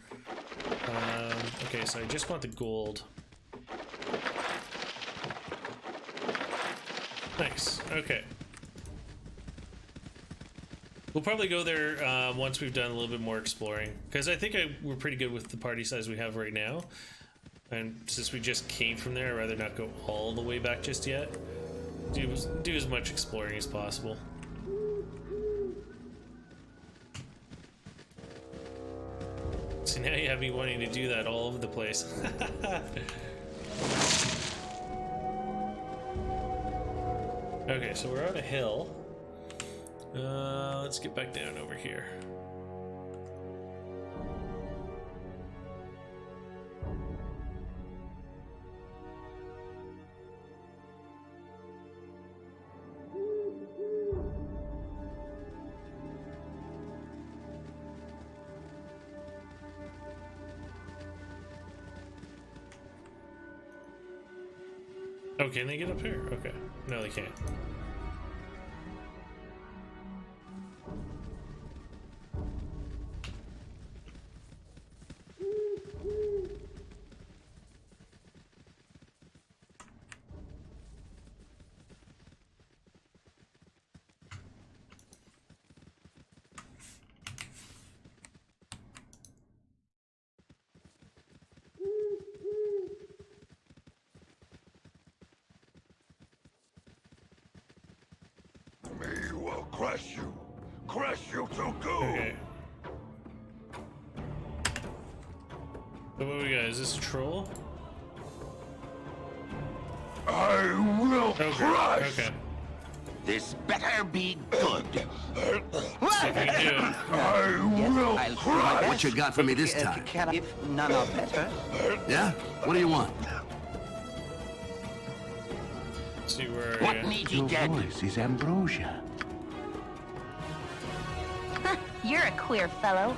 Okay, so I just want the gold. Nice, okay. We'll probably go there once we've done a little bit more exploring, because I think we're pretty good with the party size we have right now. And since we just came from there, I'd rather not go all the way back just yet. Do as much exploring as possible. So now you have me wanting to do that all over the place. Okay, so we're on a hill. Let's get back down over here. Oh, can they get up here? Okay. No, they can't. Crush you to goo! Okay. So what we got? Is this a troll? I will crush! Okay. This better be good. See if we can do it. I will crush! What you got for me this time? If none are better. Yeah? What do you want? Let's see where What needs you dead? Your voice is ambrosia. You're a queer fellow.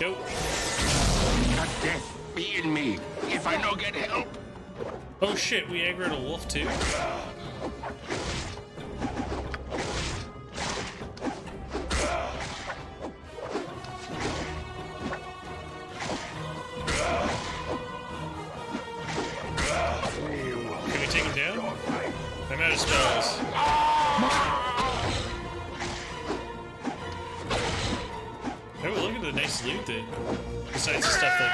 Go. The death be in me if I no get help. Oh shit, we aggroed a wolf too? Can we take him down? I'm out of spells. Oh, look at the nice loot that, besides the stuff that...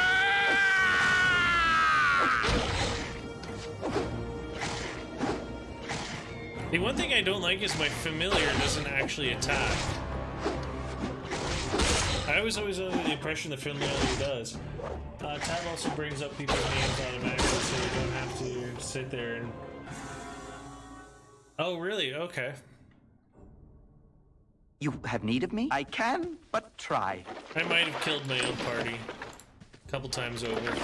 The one thing I don't like is my familiar doesn't actually attack. I was always under the impression the familiar does. Tab also brings up people's names automatically so you don't have to sit there and... Oh, really? Okay. You have need of me? I can, but try. I might have killed my own party a couple times over.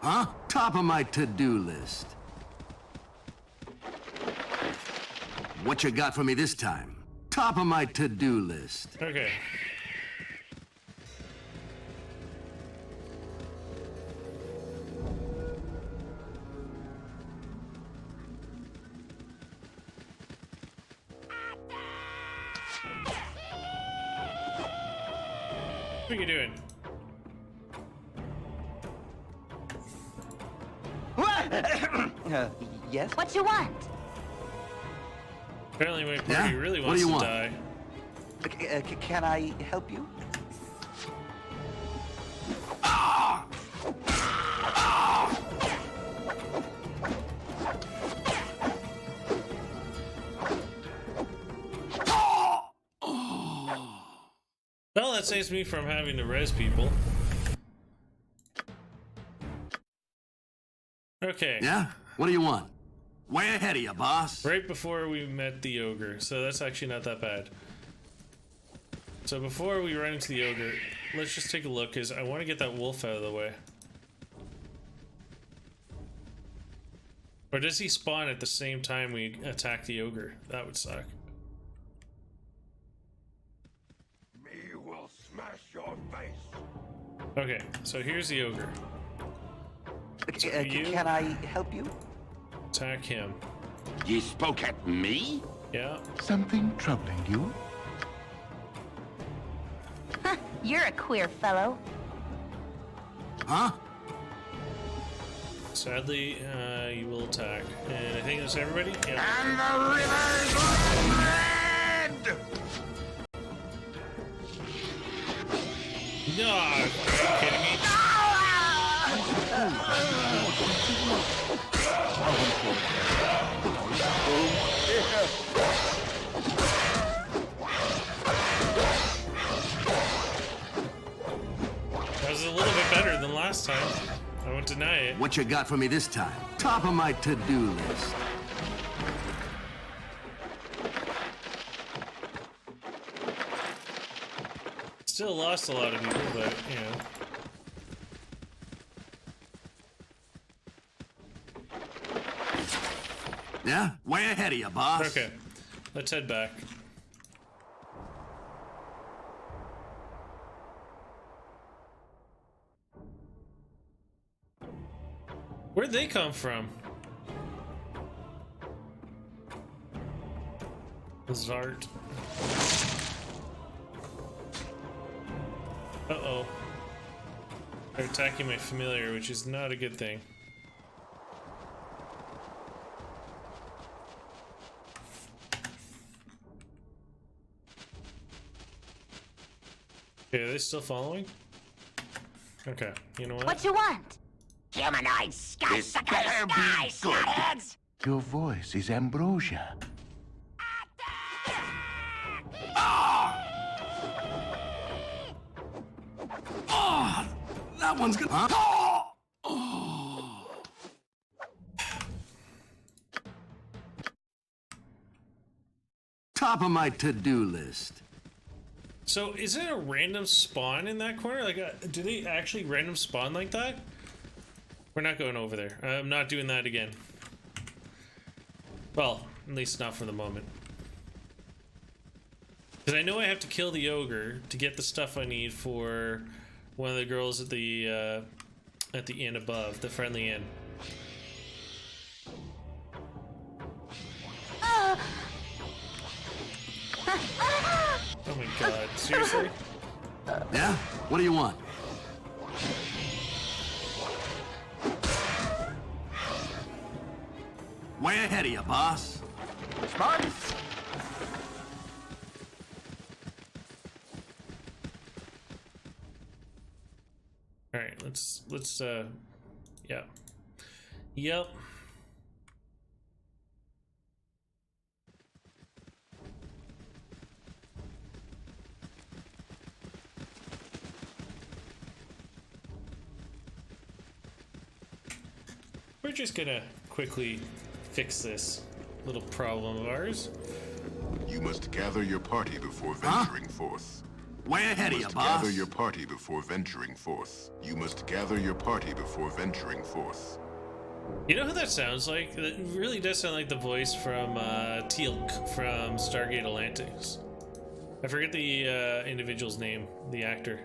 Huh? Top of my to-do list. What you got for me this time? Top of my to-do list. Okay. What are you doing? Yes? What you want? Apparently my party really wants to die. Can I help you? Well, that saves me from having to res people. Okay. Yeah? What do you want? Way ahead of you, boss. Right before we met the ogre, so that's actually not that bad. So before we run into the ogre, let's just take a look, because I want to get that wolf out of the way. Or does he spawn at the same time we attack the ogre? That would suck. Me will smash your face. Okay, so here's the ogre. So Can I help you? Attack him. Ye spoke at me? Yeah. Something troubling you? You're a queer fellow. Huh? Sadly, you will attack. And I think that's everybody? Yep. And the river's red! No, are you kidding me? That was a little bit better than last time. I won't deny it. What you got for me this time? Top of my to-do list. Still lost a lot of people, but, you know. Yeah? Way ahead of you, boss. Okay. Let's head back. Where'd they come from? Zart. Uh-oh. They're attacking my familiar, which is not a good thing. Okay, are they still following? Okay, you know what? What you want? Humanoid sky skyheads! Your voice is ambrosia. Oh, that one's good. Huh? Oh. Top of my to-do list. So, is it a random spawn in that corner? Like, do they actually random spawn like that? We're not going over there. I'm not doing that again. Well, at least not for the moment. Because I know I have to kill the ogre to get the stuff I need for one of the girls at the inn above, the friendly inn. Oh my god, seriously? Yeah? What do you want? Way ahead of you, boss. Smart. Alright, let's yeah. Yep. We're just gonna quickly fix this little problem of ours. You must gather your party before venturing forth. Way ahead of you, boss. Gather your party before venturing forth. You must gather your party before venturing forth. You know who that sounds like? That really does sound like the voice from Teal'c from Stargate Atlantis. I forget the individual's name, the actor.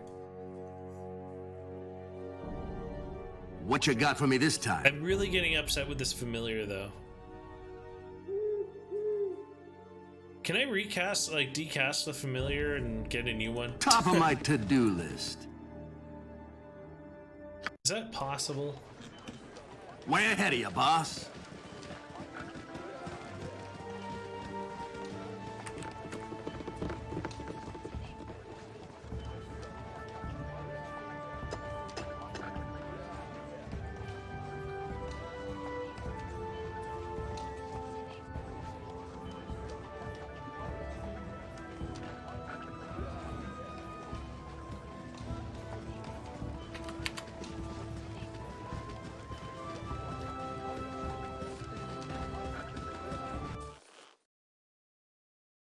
What you got for me this time? I'm really getting upset with this familiar, though. Can I recast, like, decast the familiar and get a new one? Top of my to-do list. Is that possible? Way ahead of you, boss.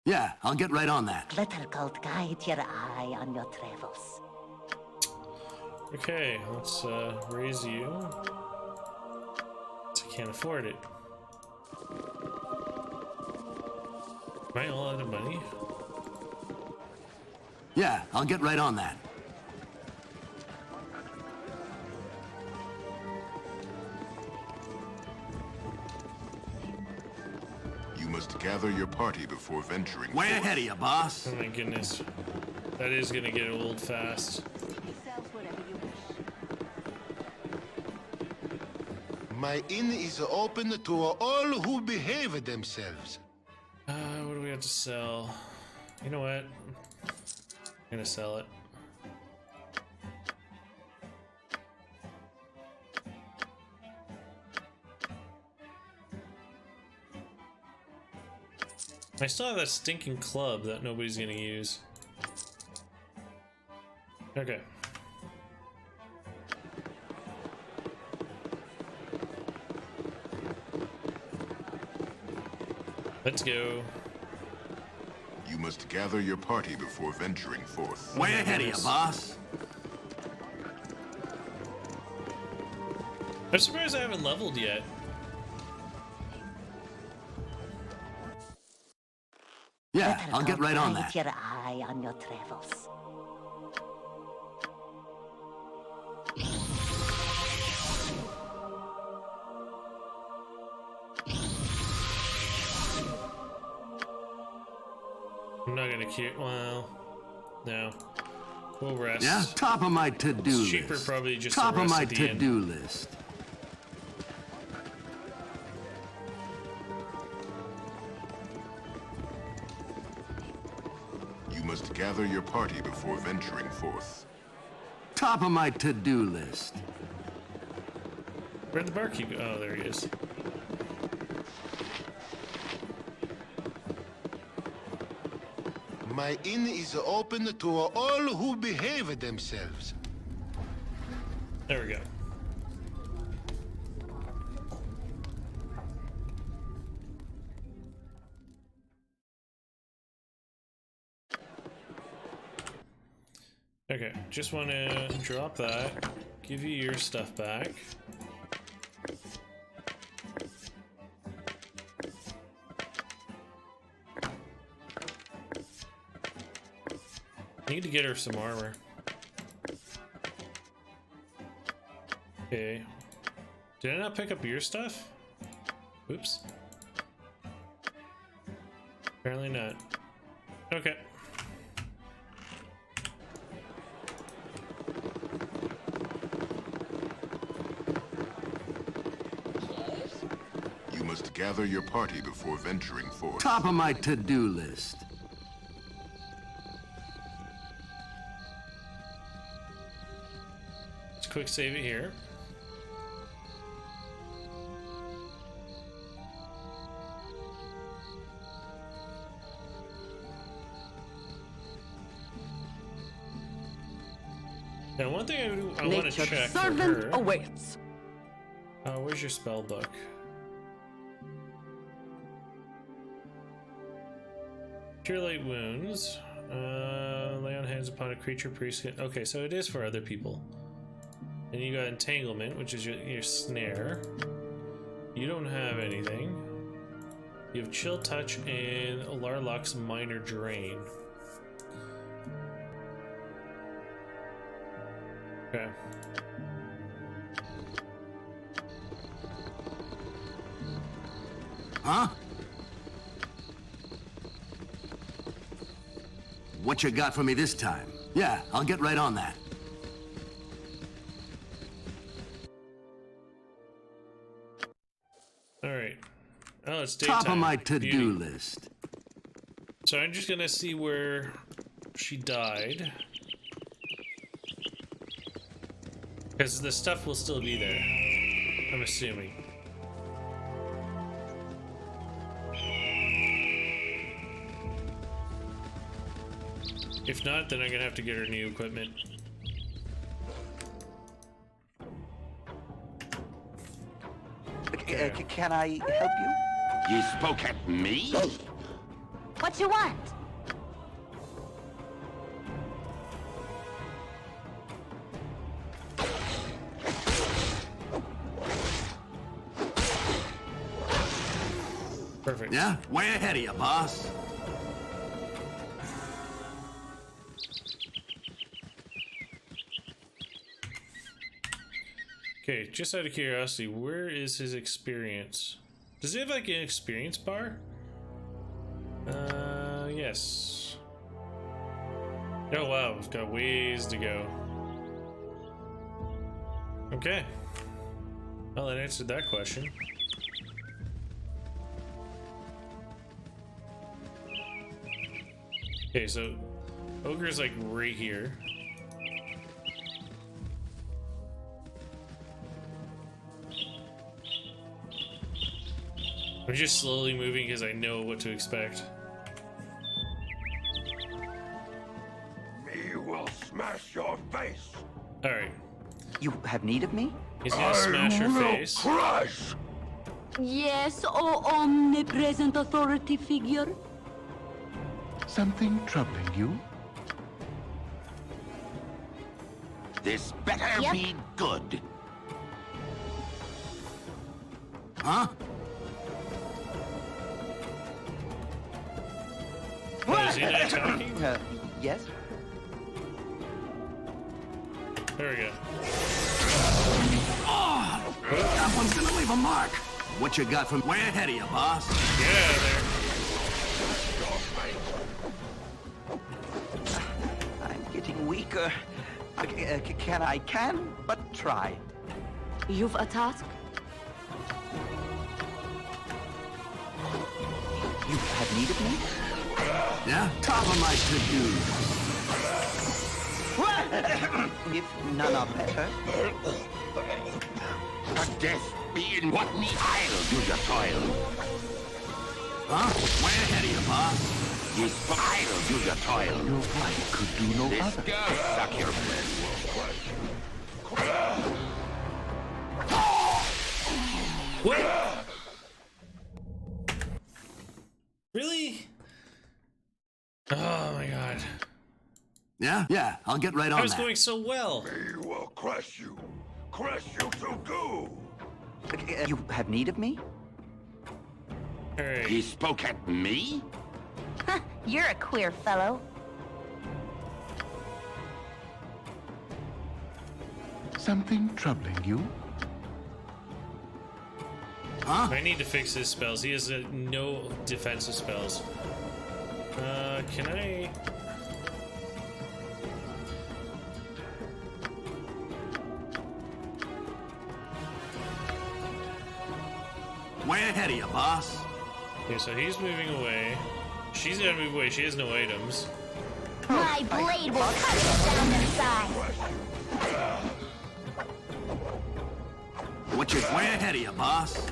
Yeah, I'll get right on that. Glitter Gold guide your eye on your travels. Okay, let's raise you. I can't afford it. Am I all out of money? Yeah, I'll get right on that. You must gather your party before venturing Way forth. ahead of you, boss. Oh my goodness. That is gonna get old fast. My inn is open to all who behave themselves. What do we have to sell? You know what? I'm gonna sell it. I still have that stinking club that nobody's gonna use. Okay. Let's go. You must gather your party before venturing forth. Way ahead of you, boss. I'm surprised I haven't leveled yet. Yeah, I'll get right on that. Keep your eye on your travels. I'm not gonna keep. Well, no. We'll rest. Yeah, top of my to-do list. It's cheaper probably just top to rest of my at the end. to-do list. You must gather your party before venturing forth. Top of my to-do list. Where'd the barkeep go? Oh, there he is. My inn is open to all who behave themselves. There we go. Okay, just want to drop that, give you your stuff back. Need to get her some armor. Okay. Did I not pick up your stuff? Oops. Apparently not. Okay. You must gather your party before venturing forth. Top of my to-do list. Let's quick save it here. Now, one thing I want to check for her. Awaits. Where's your spell book? Cure light wounds. Lay on hands upon a creature priest. Okay, so it is for other people. And you got entanglement, which is your snare. You don't have anything. You have chill touch and Larlock's minor drain. Okay. Huh? What you got for me this time? Yeah, I'll get right on that. Alright. Oh, it's daytime. Top of my to-do list. So I'm just gonna see where she died. Because the stuff will still be there. I'm assuming. If not, then I'm gonna have to get her new equipment. Can I help you? You spoke at me? What you want? Perfect. Yeah, way ahead of you, boss. Okay, just out of curiosity, where is his experience? Does he have like an experience bar? Yes. Oh wow, it's got ways to go. Okay. Well, that answered that question. Okay, so Ogre's like right here. I'm just slowly moving because I know what to expect. Me will smash your face. Alright. You have need of me? He's gonna smash her face. Crush. Yes, oh omnipresent authority figure. Something troubling you? This better be good. Huh? Oh, is he not attacking? Yes? There we go. Oh, that one's gonna leave a mark. What you got from way ahead of you, boss? Get out of there. I'm getting weaker. I can but try. You've a task? You have need of me? Yeah? Top of my to-do. If none are better. But death be in what me, I'll do your toil. Huh? Way ahead of you, boss. Yes, but I'll do your toil. Your wife could do no This other. does suck your blood. What? Really? Oh my god. Yeah? Yeah, I'll get right on I was that. going so well. We will crush you. Crush you to goo. You have need of me? Alright. He spoke at me? Huh, you're a queer fellow. Something troubling you? Huh? I need to fix his spells. He has no defensive spells. Can I... Way ahead of you, boss. Okay, so he's moving away. She's gotta move away. She has no items. My blade will cut you down to size. What you way ahead of you, boss?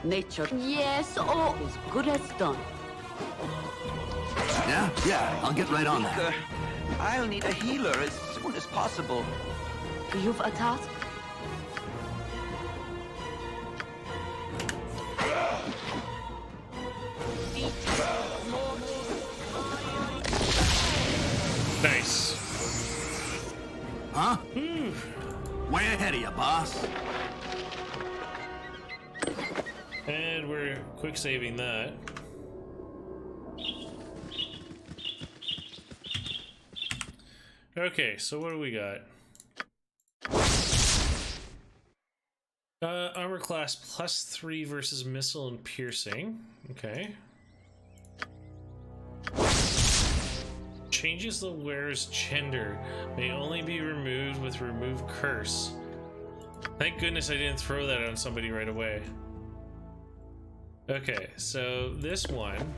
Nature. Yes, oh, as good as done. Yeah? Yeah, I'll get right on that. Weaker. I'll need a healer as soon as possible. You've a task? Nice. Huh? Way ahead of you, boss. And we're quick saving that. Okay, so what do we got? Armor class +3 versus missile and piercing. Okay. Changes the wearer's gender. May only be removed with remove curse. Thank goodness I didn't throw that on somebody right away. Okay, so this one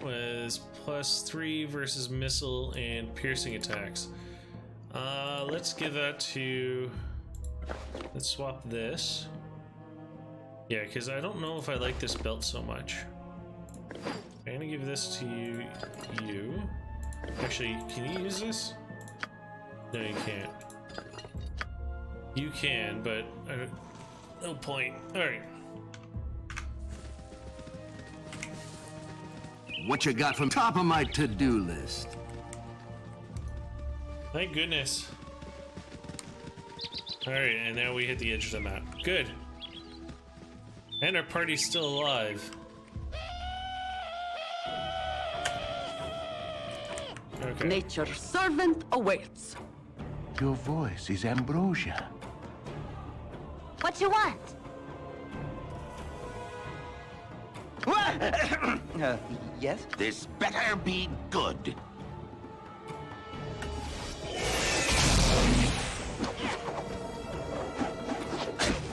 was +3 versus missile and piercing attacks. Let's give that to... Let's swap this. Yeah, because I don't know if I like this belt so much. I'm gonna give this to you. Actually, can you use this? No, you can't. You can, but no point. Alright. What you got from top of my to-do list? Thank goodness. Alright, and now we hit the edge of the map. Good. And our party's still alive. Okay. Nature's servant awaits. Your voice is ambrosia. What you want? Yes? This better be good.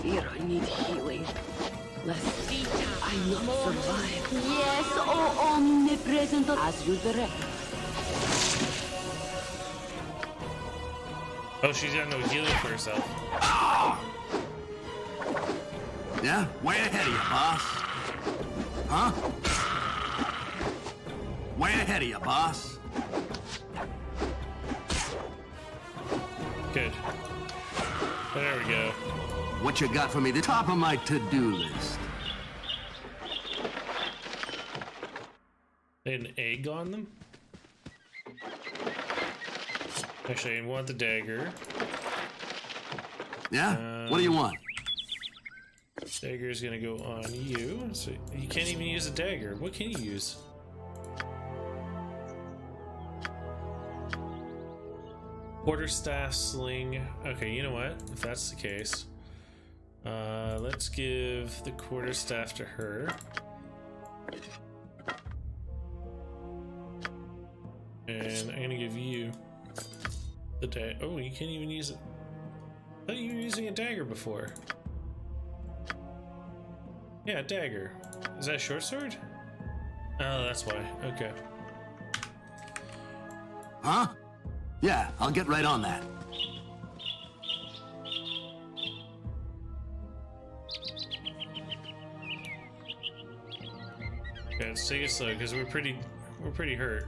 Here I need healing. Lest I not survive. Yes, oh omnipresent as you direct. Oh, she's got no healing for herself. Yeah? Way ahead of you, boss. Huh? Way ahead of you, boss. Good. There we go. What you got for me? The top of my to-do list. They had an egg on them? Actually, I want the dagger. Yeah? What do you want? Dagger is gonna go on you. So you can't even use a dagger. What can you use? Quarterstaff sling. Okay, you know what? If that's the case, let's give the quarterstaff to her. And I'm gonna give you the dagger. Oh, you can't even use it. I thought you were using a dagger before. Yeah, dagger. Is that a short sword? Oh, that's why. Okay. Huh? Yeah, I'll get right on that. Okay, let's take it slow because we're pretty hurt.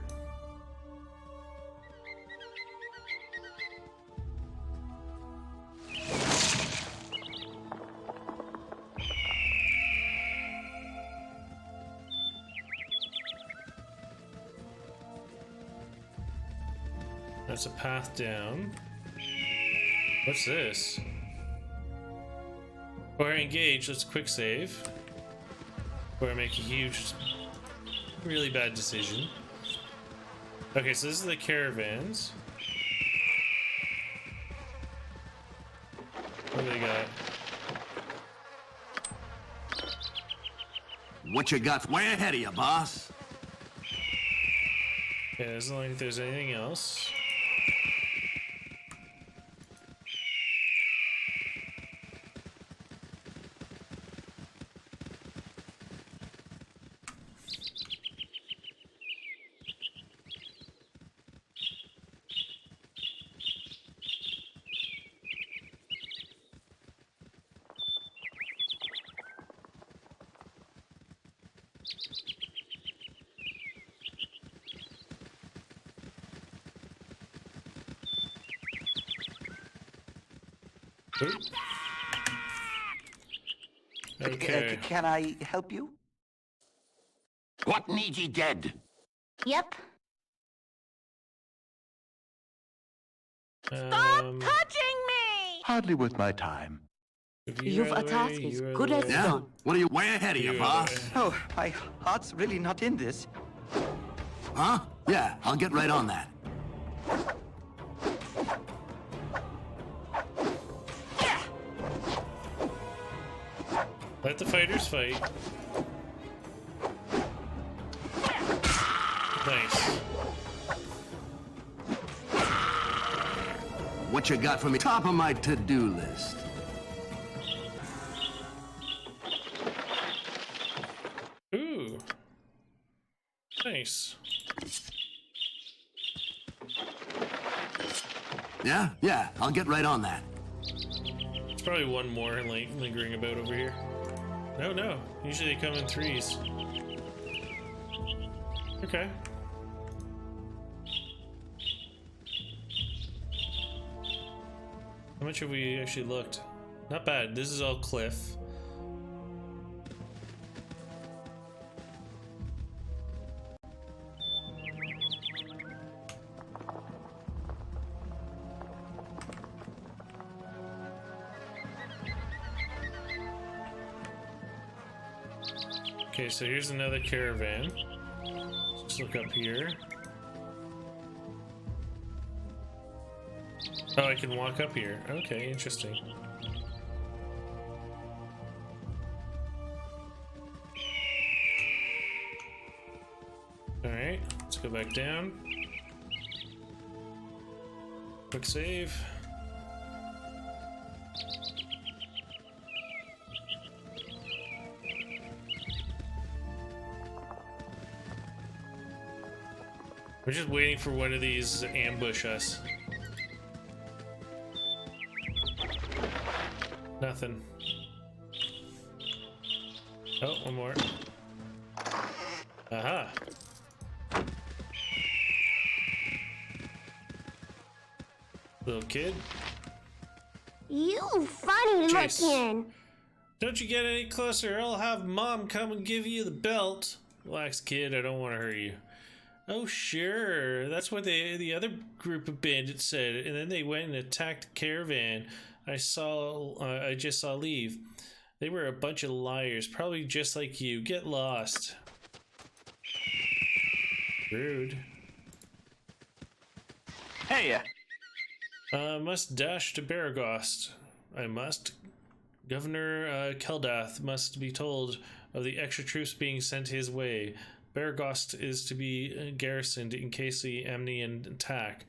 That's a path down. What's this? Or engage, let's quick save. Or make a huge, really bad decision. Okay, so this is the caravans. What do they got? What you got? Way ahead of you, boss. Yeah, it doesn't look like there's anything else. Okay. Can I help you? What need ye dead? Yep. Stop touching me! Hardly worth my time. You've a task as good as done. What are you? Way ahead of you, boss. Oh, my heart's really not in this. Huh? Yeah, I'll get right on that. Let the fighters fight. Nice. What you got for me? Top of my to-do list. Ooh. Nice. Yeah, I'll get right on that. There's probably one more lingering about over here. No. Usually they come in threes. Okay. How much have we actually looked? Not bad. This is all cliff. Okay, so here's another caravan. Let's look up here. Oh, I can walk up here. Okay, interesting. Alright, let's go back down. Quick save. We're just waiting for one of these to ambush us. Nothing. Oh, one more. Aha. Little kid. You funny Jace. looking. Don't you get any closer, I'll have Mom come and give you the belt. Relax, kid, I don't want to hurt you. Oh, sure. That's what the other group of bandits said, and then they went and attacked the caravan I just saw leave. They were a bunch of liars, probably just like you. Get lost. Rude. Hey! Must dash to Baragost. I must. Governor Keldath must be told of the extra troops being sent his way. Baragost is to be garrisoned in case the Amnian attack.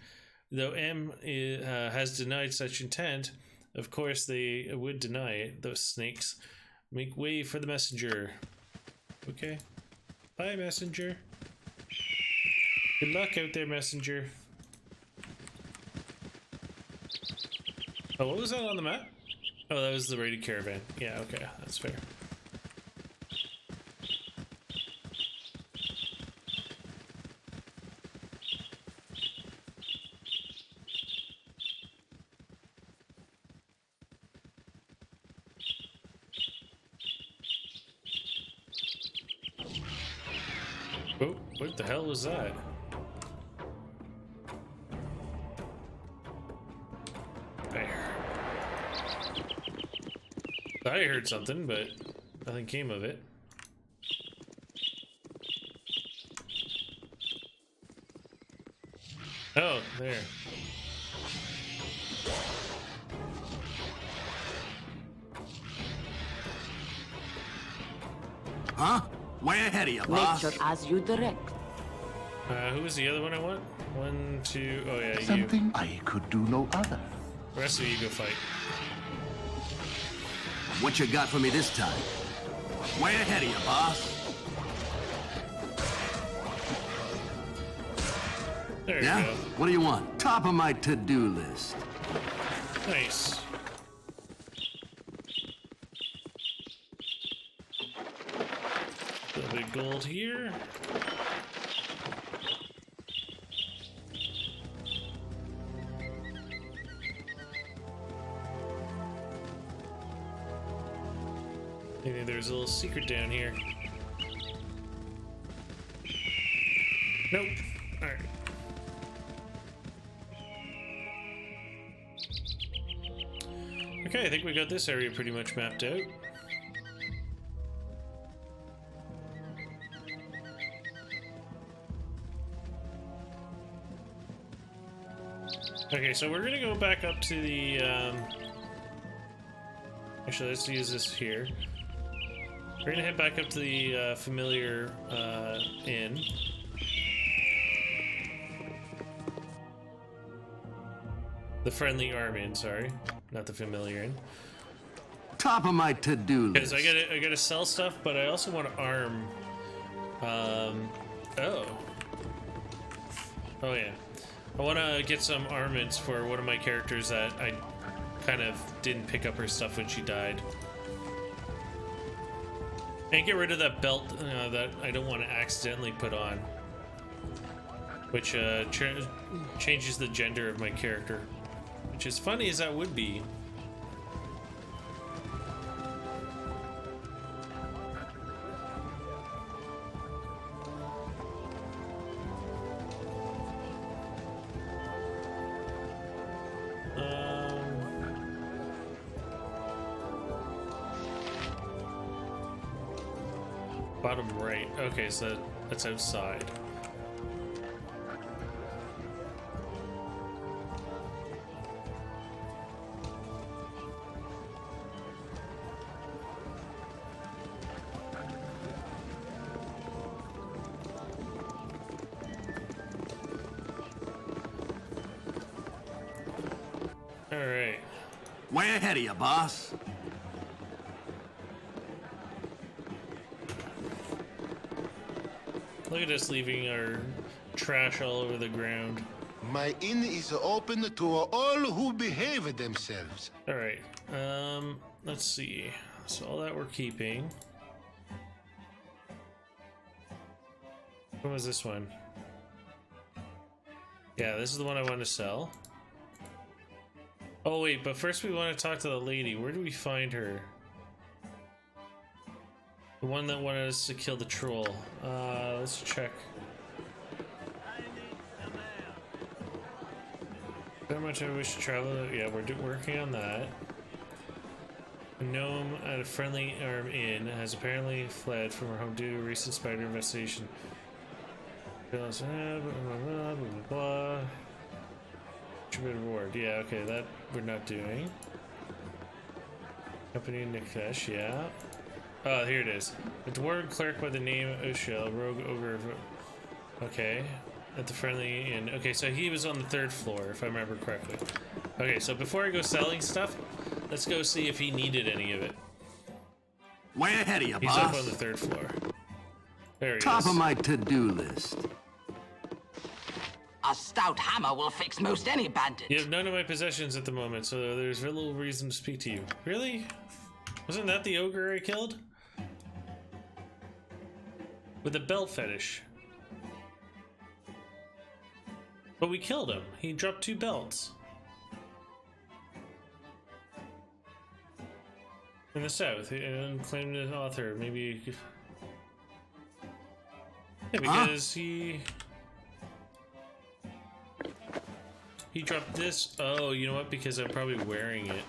Though M has denied such intent, of course they would deny it, those snakes. Make way for the messenger. Okay. Bye, messenger. Good luck out there, messenger. Oh, what was that on the map? Oh, that was the raided caravan. Yeah, okay, that's fair. Oh, what the hell was that? I heard something, but nothing came of it. Oh, there. Huh? Way ahead of you, boss. Nature as you direct. Who was the other one I want? 1, 2, oh yeah, Something you. I could do no other. The rest of you go fight. What you got for me this time? Way ahead of you, boss. There Yeah? you go. What do you want? Top of my to-do list. Nice. A little bit of gold here. Maybe there's a little secret down here. Nope. Alright. Okay, I think we got this area pretty much mapped out. Okay, so we're gonna go back up to the, actually, let's use this here. We're gonna head back up to the familiar inn. The friendly arm inn, sorry, not the familiar inn. Top of my to-do list. Because I gotta sell stuff, but I also want to arm. Oh yeah, I want to get some armaments for one of my characters that I kind of didn't pick up her stuff when she died. And get rid of that belt that I don't want to accidentally put on, which changes the gender of my character, which is funny as that would be. Bottom right. Okay, so that's outside. All right. Way ahead of you, boss. Look at us leaving our trash all over the ground. My inn is open to all who behave themselves. All right. Let's see. So all that we're keeping. What was this one? Yeah, this is the one I want to sell. Oh wait, but first we want to talk to the lady. Where do we find her? The one that wanted us to kill the troll. Let's check. How much I wish to travel. Yeah, we're working on that. A gnome at a friendly arm inn has apparently fled from her home due to a recent spider infestation. Blah, blah, blah, blah, blah. Reward. Yeah, okay, that we're not doing. Company Nikesh, yeah. Oh, here it is. A dwarven clerk by the name of Oshel, rogue ogre. Okay, at the friendly inn. Okay, so he was on the 3rd floor, if I remember correctly. Okay, so before I go selling stuff, let's go see if he needed any of it. Way ahead of you, He's boss. up on the 3rd floor. There he is. Top of my to-do list. A stout hammer will fix most any bandit. You have none of my possessions at the moment, so there's very little reason to speak to you. Really? Wasn't that the ogre I killed? With a belt fetish. But we killed him. He dropped 2 belts. In the south, and claimed an author. Maybe... Yeah, because he dropped this. Oh, you know what? Because I'm probably wearing it.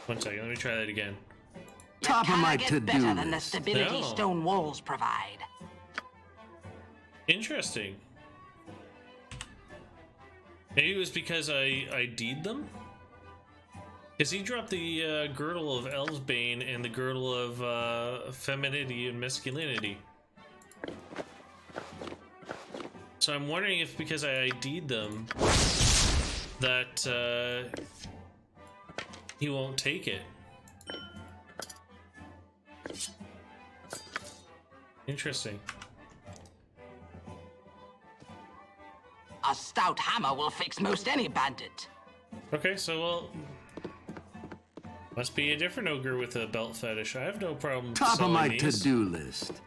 One second, let me try that again. Top of my to-do better than the stability stone walls provide. Interesting. Maybe it was because I ID'd them? Because he dropped the girdle of Elfbane and the girdle of femininity and masculinity. So I'm wondering if because I ID'd them that he won't take it. Interesting. A stout hammer will fix most any bandit. Okay, so well, must be a different ogre with a belt fetish. I have no problem. Top of my these. to-do list.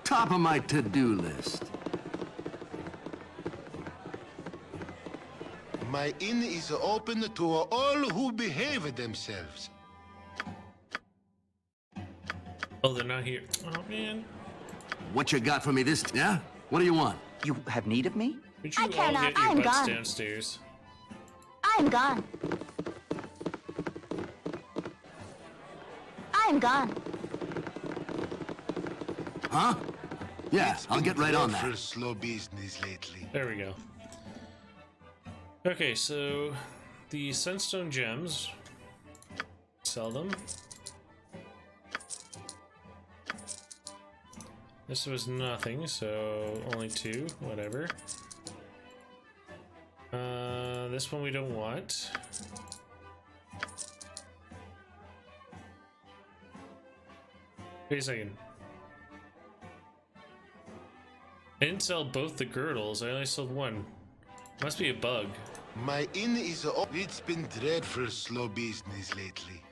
Top of my to-do list. My inn is open to all who behave themselves. Oh, they're not here. Oh man. What you got for me this? Yeah? What do you want? You have need of me? Would you I cannot. all get your I'm butts gone. downstairs? I'm gone. I'm gone. Huh? Yeah, It's I'll been get right on that. dreadful slow business lately. There we go. Okay, so the sunstone gems. Sell them. This was nothing, so only 2, whatever. This one we don't want. Wait a second. I didn't sell both the girdles, I only sold one. Must be a bug. My inn is open. It's been dreadful slow business lately.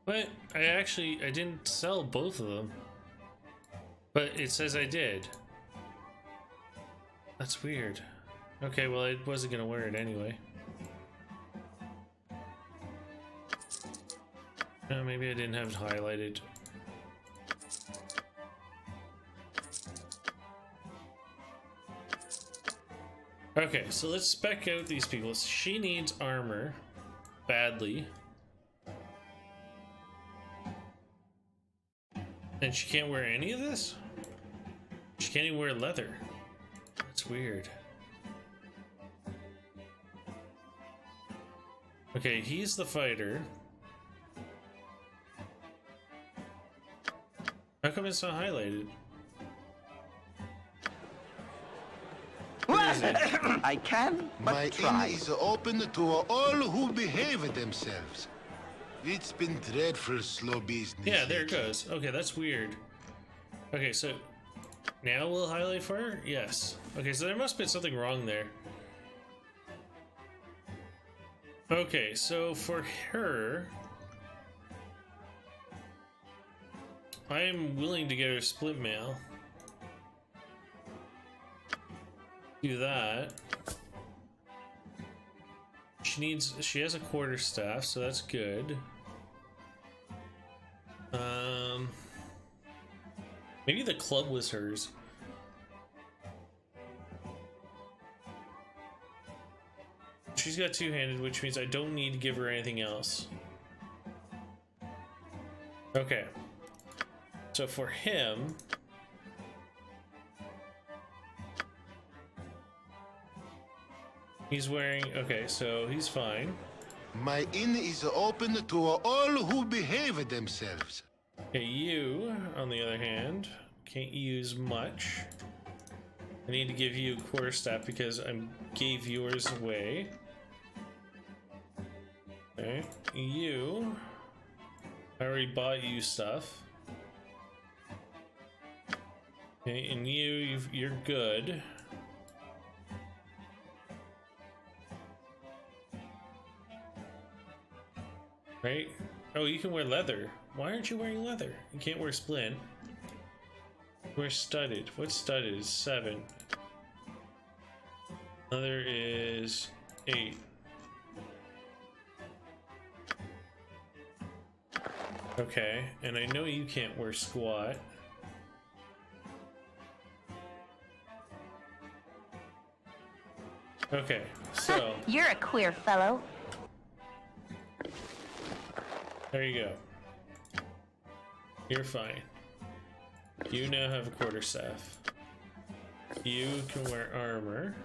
But I didn't sell both of them. But it says I did. That's weird. Okay, well, I wasn't gonna wear it anyway. Maybe I didn't have it highlighted. Okay, so let's spec out these people. She needs armor badly. And she can't wear any of this? She can't even wear leather. That's weird. Okay, he's the fighter. How come it's not highlighted? I can, but My try. inn is open to all who behave themselves. It's been dreadful slow business. Yeah, there it goes. Okay, that's weird. Okay, so now we'll highlight for her? Yes. Okay, so there must be something wrong there. Okay, so for her, I am willing to get her split mail. Do that. She has a quarterstaff, so that's good. Maybe the club was hers. She's got two-handed, which means I don't need to give her anything else. Okay. So for him, he's wearing, okay, so he's fine. My inn is open to all who behave themselves. Okay, you, on the other hand, can't use much. I need to give you a quarterstaff because I gave yours away. Okay, you, I already bought you stuff. Okay, and you're good. Right? Oh, you can wear leather. Why aren't you wearing leather? You can't wear splint. Wear studded. What's studded? Is 7. Leather is 8. Okay, and I know you can't wear squat. Okay, so You're a queer fellow. there you go. You're fine. You now have a quarterstaff. You can wear armor.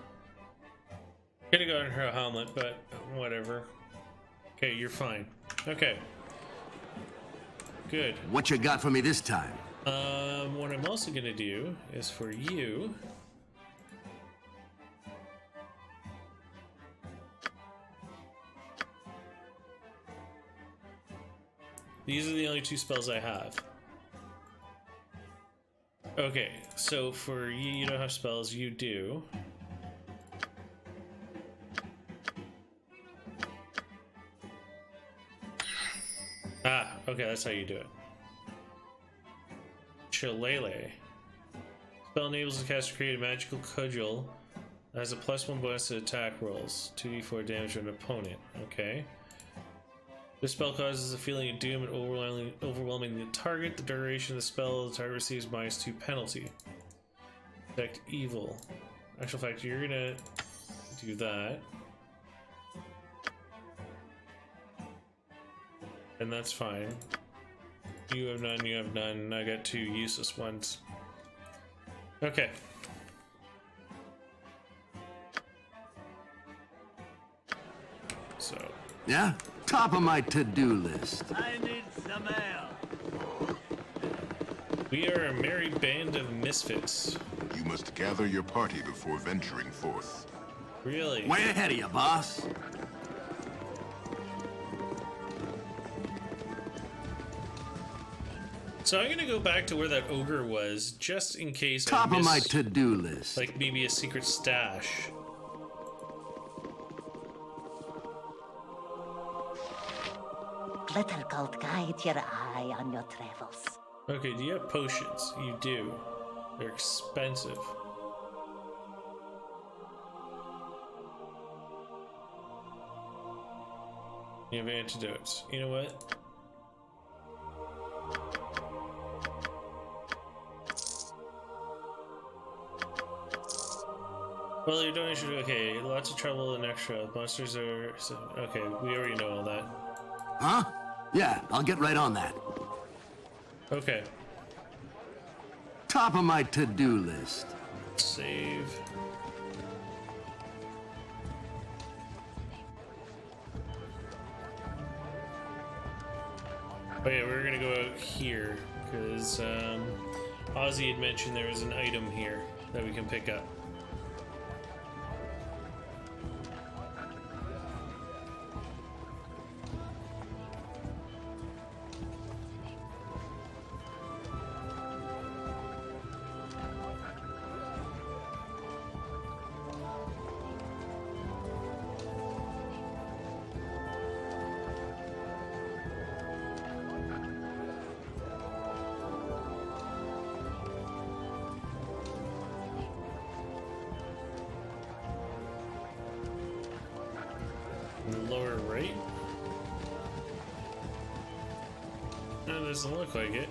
Could have gotten her a helmet, but whatever. Okay, you're fine. Okay. Good. What you got for me this time? What I'm also gonna do is for you. These are the only 2 spells I have. Okay, so for you, you don't have spells, you do. Ah, okay, that's how you do it. Shillelagh. Spell enables the caster to create a magical cudgel that has a +1 bonus to attack rolls. 2d4 damage to an opponent. Okay. This spell causes a feeling of doom and overwhelming the target. The duration of the spell, the target receives -2 penalty. Detect evil. Actual fact, you're gonna do that. And that's fine. You have none, you have none, and I got 2 useless ones. Okay. So. Yeah? Top of my to-do list. I need some ale. We are a merry band of misfits. You must gather your party before venturing forth. Really? Way ahead of you, boss. So I'm gonna go back to where that ogre was, just in case. Top of my to-do list. Like maybe a secret stash. Glitter Gold guide your eye on your travels. Okay, do you have potions? You do. They're expensive. You have antidotes. You know what? Well, your donation. Okay, lots of trouble and extra. Monsters are. Okay, we already know all that. Huh? Yeah, I'll get right on that. Okay. Top of my to-do list. Save. Oh yeah, we're gonna go out here because Ozzy had mentioned there was an item here that we can pick up. doesn't look like it.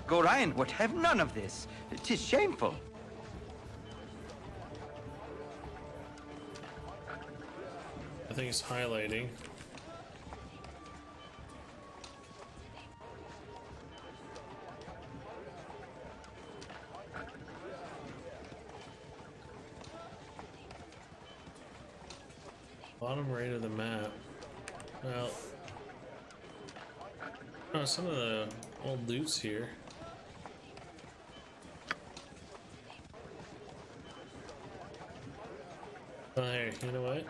Gorion would have none of this. 'Tis shameful. I think it's highlighting. Bottom right of the map. Well, oh, some of the old loot's here. Oh, hey, you know what?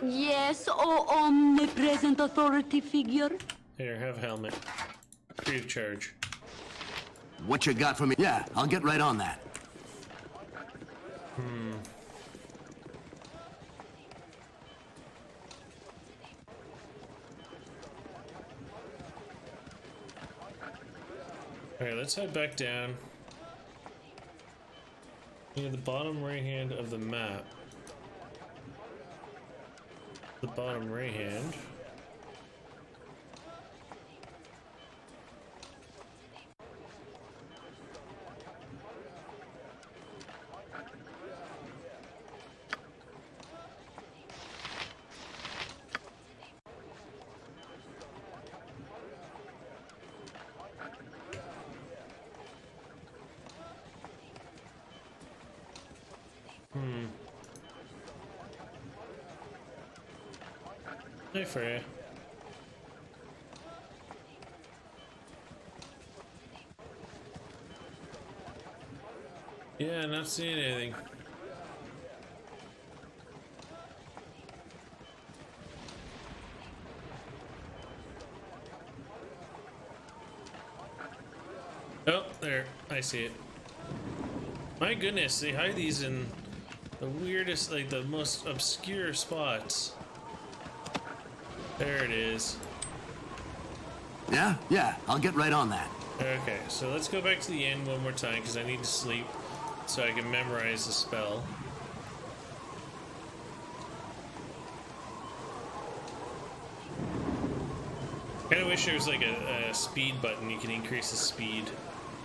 Yes, oh omnipresent authority figure. Here, have helmet. Free of charge. What you got for me? Yeah, I'll get right on that. Alright, let's head back down. Near the bottom right hand of the map. The bottom right hand. Hey, Freya. Yeah, not seeing anything. Oh, there. I see it. My goodness, they hide these in the weirdest, like the most obscure spots. There it is. Yeah, I'll get right on that. Okay, so let's go back to the end one more time because I need to sleep so I can memorize the spell. Kind of wish there was like a speed button. You can increase the speed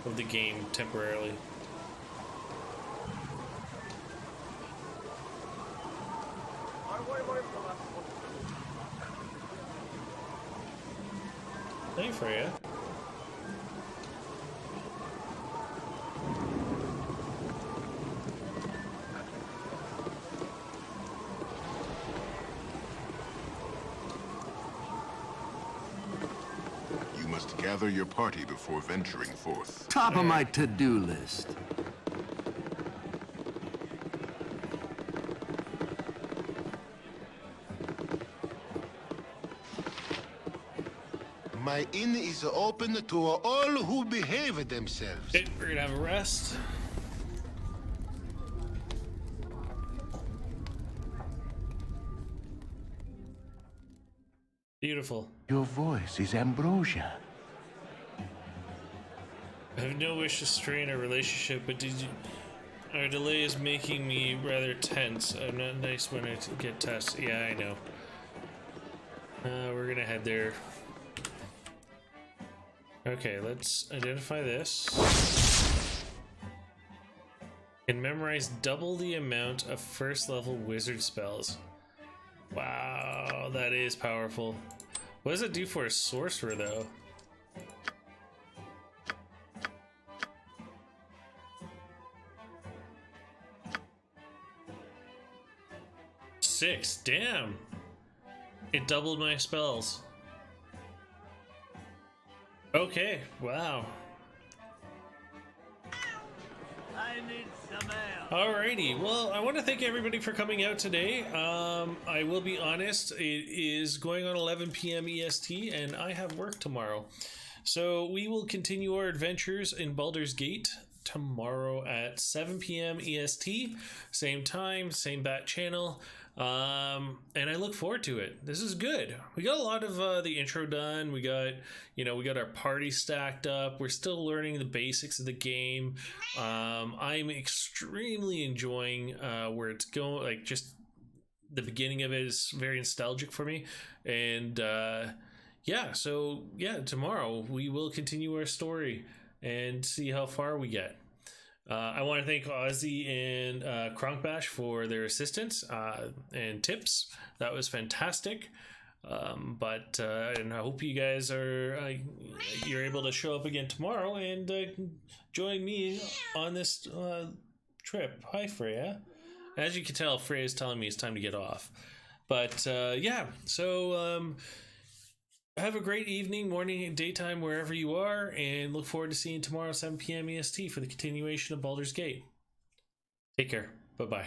of the game temporarily. Hey, Freya. You must gather your party before venturing forth. Top of my to-do list. My inn is open to all who behave themselves. Okay, we're gonna have a rest. Beautiful. Your voice is ambrosia. I have no wish to strain our relationship, but our delay is making me rather tense. I'm not nice when I get tests. Yeah, I know. We're gonna head there. Okay, let's identify this. Can memorize double the amount of first level wizard spells. Wow, that is powerful. What does it do for a sorcerer though? Six, damn. It doubled my spells. Okay, wow. I need some air. Alrighty, well, I want to thank everybody for coming out today. I will be honest, it is going on 11 p.m. EST, and I have work tomorrow. So we will continue our adventures in Baldur's Gate tomorrow at 7 p.m. EST. Same time, same bat channel. And I look forward to it. This is good. We got a lot of the intro done. We got our party stacked up. We're still learning the basics of the game. I'm extremely enjoying where it's going. Like, just the beginning of it is very nostalgic for me. And tomorrow we will continue our story and see how far we get. I want to thank Ozzy and Kronkbash for their assistance and tips. That was fantastic. And I hope you guys you're able to show up again tomorrow and join me on this trip. Hi, Freya. As you can tell, Freya's telling me it's time to get off. But have a great evening, morning, daytime, wherever you are, and look forward to seeing you tomorrow at 7 p.m. EST for the continuation of Baldur's Gate. Take care. Bye-bye.